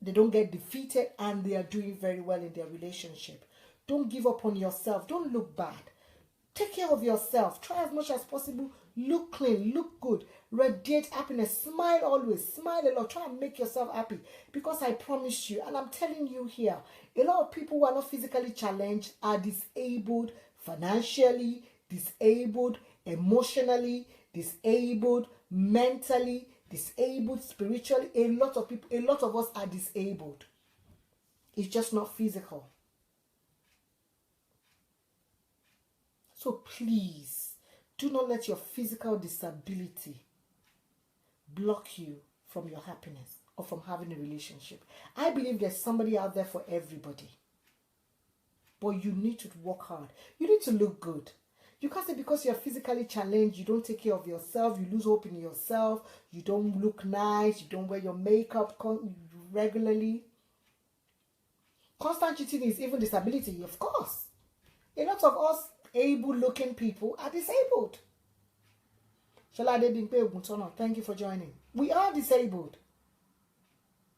They don't get defeated and they are doing very well in their relationship. Don't give up on yourself. Don't look bad. Take care of yourself. Try as much as possible. Look clean. Look good. Radiate happiness. Smile always. Smile a lot. Try and make yourself happy. Because I promise you, and I'm telling you here, a lot of people who are not physically challenged are disabled financially, disabled emotionally, disabled mentally, disabled spiritually. A lot of people, a lot of us are disabled. It's just not physical. So please, do not let your physical disability block you from your happiness or from having a relationship. I believe there's somebody out there for everybody. But you need to work hard. You need to look good. You can't say because you're physically challenged, you don't take care of yourself, you lose hope in yourself, you don't look nice, you don't wear your makeup regularly. Constant cheating is even disability, of course. A lot of us able-looking people are disabled. Thank you for joining. We are disabled.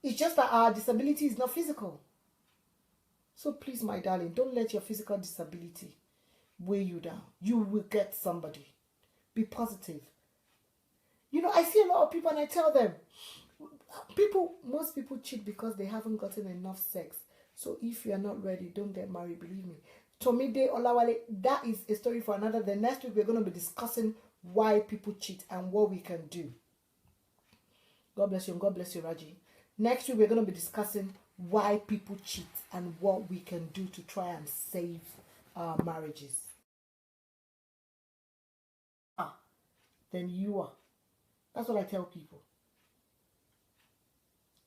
It's just that our disability is not physical. So please, my darling, don't let your physical disability weigh you down. You will get somebody. Be positive. You know, I see a lot of people and I tell them, most people cheat because they haven't gotten enough sex. So if you are not ready, don't get married, believe me. Tomide Olawale, that is a story for another. The next week we're going to be discussing why people cheat and what we can do. God bless you and God bless you, Raji. Next week we're going to be discussing why people cheat and what we can do to try and save our marriages. Then you are. That's what I tell people.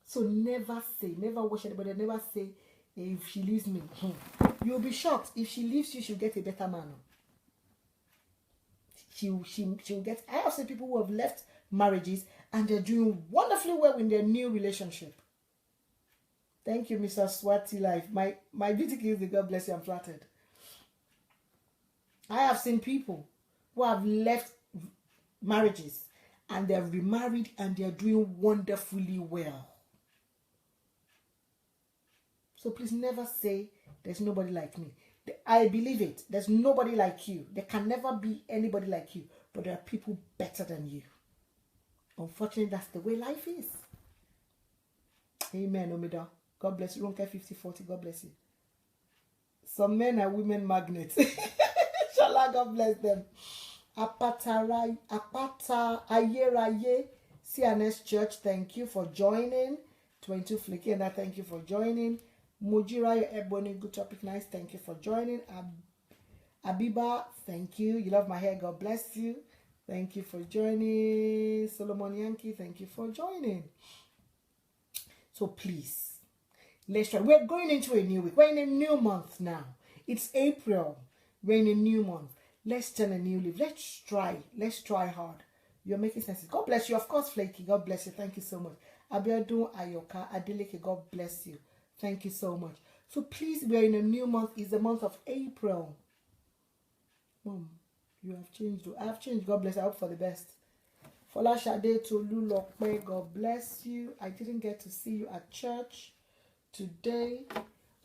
So never watch anybody, never say, if she leaves me. You'll be shocked. If she leaves you, she'll get a better man. She'll get. I have seen people who have left marriages and they're doing wonderfully well in their new relationship. Thank you, Mr. Swati Life. My beauty kills the God bless you. I'm flattered. I have seen people who have left marriages and they're remarried and they're doing wonderfully well. So please never say there's nobody like me. I believe it. There's nobody like you. There can never be anybody like you. But there are people better than you. Unfortunately, that's the way life is. Amen, Omida. God bless you. You don't care 50-40. God bless you. Some men are women magnets. Inshallah, God bless them. Apata Ayeraye CNS Church, thank you for joining. 22 Flicky, and I thank you for joining. Mujira Ebony, good topic, nice. Thank you for joining. Abiba, thank you. You love my hair. God bless you. Thank you for joining. Solomon Yankee, thank you for joining. So please, let's try. We're going into a new week. We're in a new month now. It's April. We're in a new month. Let's turn a new leaf. Let's try. Let's try hard. You're making sense. God bless you. Of course, Flaky. God bless you. Thank you so much. Abiodun Ayoka Adeleke. God bless you. Thank you so much. So please, we're in a new month. It's the month of April. Mom, you have changed. I have changed. God bless you. I hope for the best. Fola Shade Tolu Lokwe. God bless you. I didn't get to see you at church today.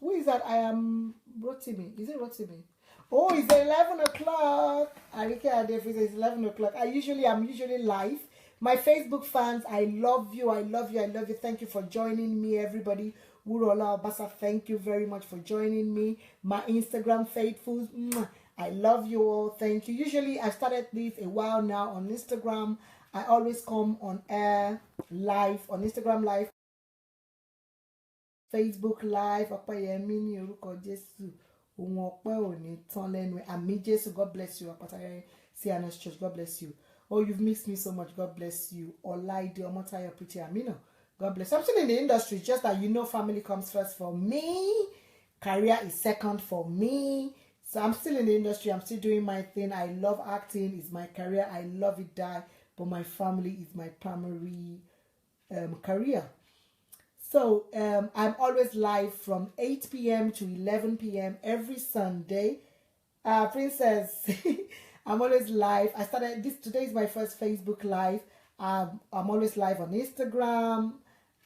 Who is that? I am Rotimi. Is it Rotimi? Oh, it's 11 o'clock. Arike Adefi says 11 o'clock. I'm usually live. My Facebook fans, I love you. I love you. I love you. Thank you for joining me, everybody. Wurola Obasa, thank you very much for joining me. My Instagram faithfuls, I love you all. Thank you. Usually, I started this a while now on Instagram. I always come on air live on Instagram live, Facebook live. OPEYEMI ní orúkọ Jésù. Ohun ọpẹ́ ò ní tán lẹ́nu. Àmì Jésù. God bless you. Apataya CNS Church. God bless you. Oh, you've missed me so much. God bless you. Olaide Omotayo Pretty Amino. God bless you. I'm still in the industry. Just that you know, family comes first for me. Career is second for me. So I'm still in the industry. I'm still doing my thing. I love acting. It's my career. I love it, die. But my family is my primary career. So I'm always live from 8 p.m. to 11 p.m. every Sunday. Princess, I'm always live. I started this. Today is my first Facebook live. I'm always live on Instagram.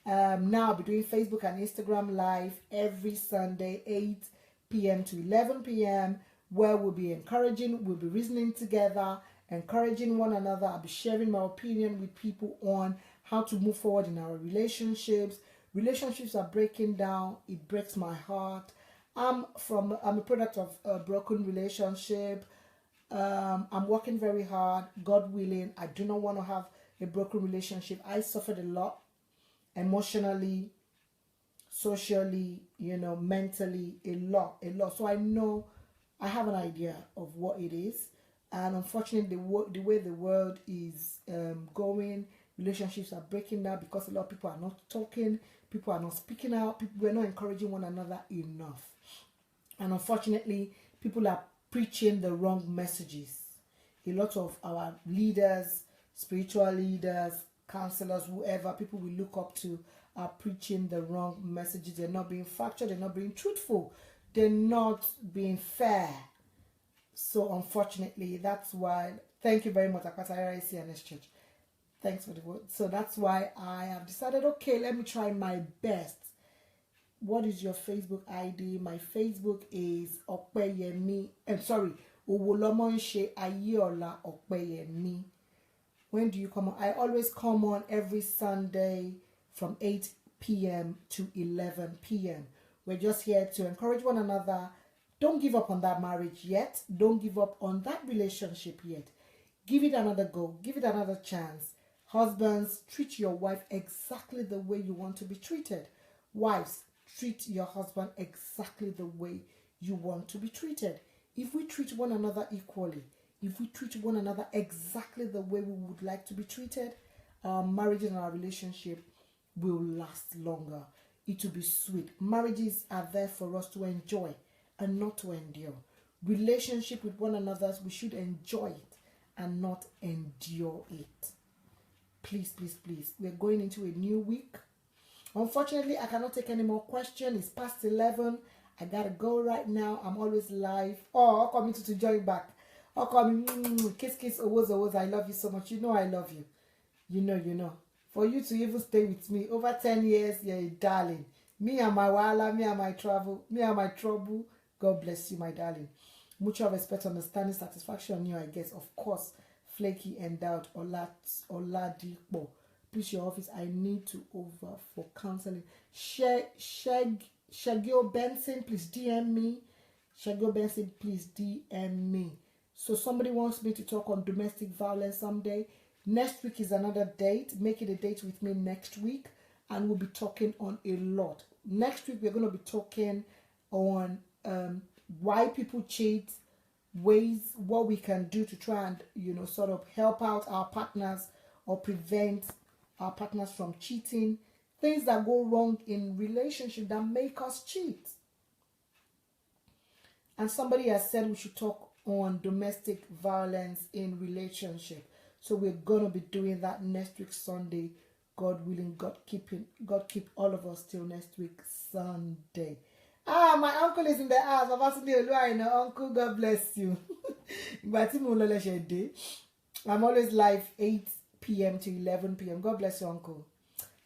Now I'll be doing Facebook and Instagram live every Sunday, 8 p.m. to 11 p.m. where we'll be we'll be reasoning together, encouraging one another. I'll be sharing my opinion with people on how to move forward in our relationships. Relationships are breaking down. It breaks my heart. I'm a product of a broken relationship. I'm working very hard. God willing, I do not want to have a broken relationship. I suffered a lot emotionally, socially, mentally, a lot. So I know, I have an idea of what it is. And unfortunately, the way the world is going, relationships are breaking down because a lot of people are not talking, people are not speaking out, we're not encouraging one another enough. And unfortunately, people are preaching the wrong messages. A lot of our leaders, spiritual leaders, counselors, whoever, people we look up to are preaching the wrong messages. They're not being factual, they're not being truthful, they're not being fair. So unfortunately, that's why, thank you very much, Apataya CNS Church. Thanks for the word. So that's why I have decided, okay, let me try my best. What is your Facebook ID? My Facebook is OPEYEMI. Owolomonshe AIYEOLA OPEYEMI. When do you come on? I always come on every Sunday from 8 p.m. to 11 p.m. We're just here to encourage one another. Don't give up on that marriage yet. Don't give up on that relationship yet. Give it another go. Give it another chance. Husbands, treat your wife exactly the way you want to be treated. Wives, treat your husband exactly the way you want to be treated. If we treat one another equally, if we treat one another exactly the way we would like to be treated, our marriage and our relationship will last longer. It will be sweet. Marriages are there for us to enjoy and not to endure. Relationship with one another, we should enjoy it and not endure it. Please, please, please. We're going into a new week. Unfortunately, I cannot take any more questions. It's past 11. I gotta go right now. I'm always live. Oh, I'll come to join back. I'll come kiss, kiss, always. I love you so much. You know I love you. You know. For you to even stay with me over 10 years, you're a darling. Me and my wala, me and my travel, me and my trouble. God bless you, my darling. Mutual respect, understanding, satisfaction on you, I guess. Of course, Flaky Endowed Oladipo. Please, your office. I need to over for counseling. Shagio Benson, please DM me. Shagio Benson, please DM me. So somebody wants me to talk on domestic violence someday. Next week is another date. Make it a date with me next week. And we'll be talking on a lot. Next week, we're going to be talking on why people cheat, ways, what we can do to try and, sort of help out our partners or prevent our partners from cheating. Things that go wrong in relationship that make us cheat. And somebody has said we should talk on domestic violence in relationship. So we're going to be doing that next week Sunday. God willing, God keep all of us till next week Sunday. My uncle is in the house. Uncle, God bless you. I'm always live 8 p.m. to 11 p.m. God bless you, uncle.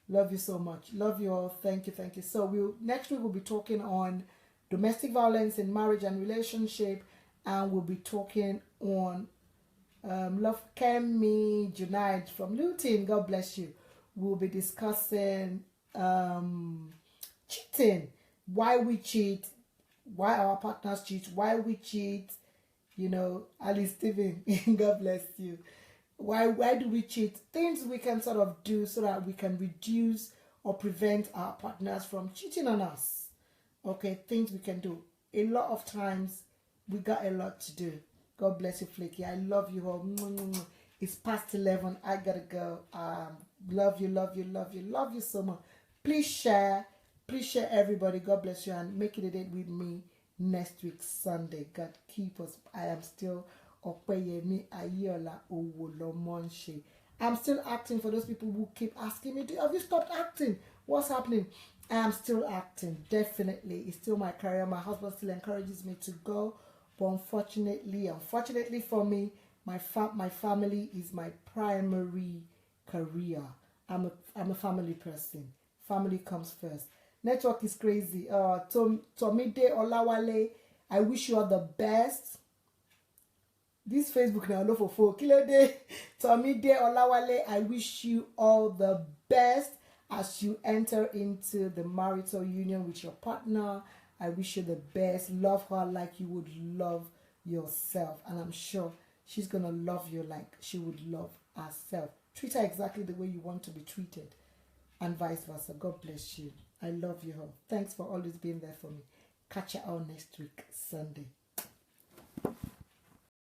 Love you so much. Love you all. Thank you. So next week we'll be talking on domestic violence in marriage and relationship, and we'll be talking on Love Kemi Junaid from Luton. God bless you. We'll be discussing cheating, why we cheat, why our partners cheat, why we cheat. Ali Steven, God bless you. Why do we cheat? Things we can sort of do so that we can reduce or prevent our partners from cheating on us. Okay, things we can do. A lot of times we got a lot to do. God bless you, Flaky. I love you all. It's past 11. I gotta go. Love you so much. Please share everybody. God bless you, and make it a date with me next week Sunday. God keep us. I am still OPEYEMI AIYEOLA Owolomonse. I'm still acting. For those people who keep asking me, have you stopped acting? What's happening? I am still acting. Definitely, it's still my career. My husband still encourages me to go, but unfortunately for me, my family is my primary career. I'm a family person. Family comes first. Network is crazy. Tomide Olawale, I wish you all the best. This Facebook now, no for 4 kilo day. Tomide Olawale, I wish you all the best as you enter into the marital union with your partner. I wish you the best. Love her like you would love yourself. And I'm sure she's going to love you like she would love herself. Treat her exactly the way you want to be treated. And vice versa. God bless you. I love you all. Thanks for always being there for me. Catch you all next week, Sunday.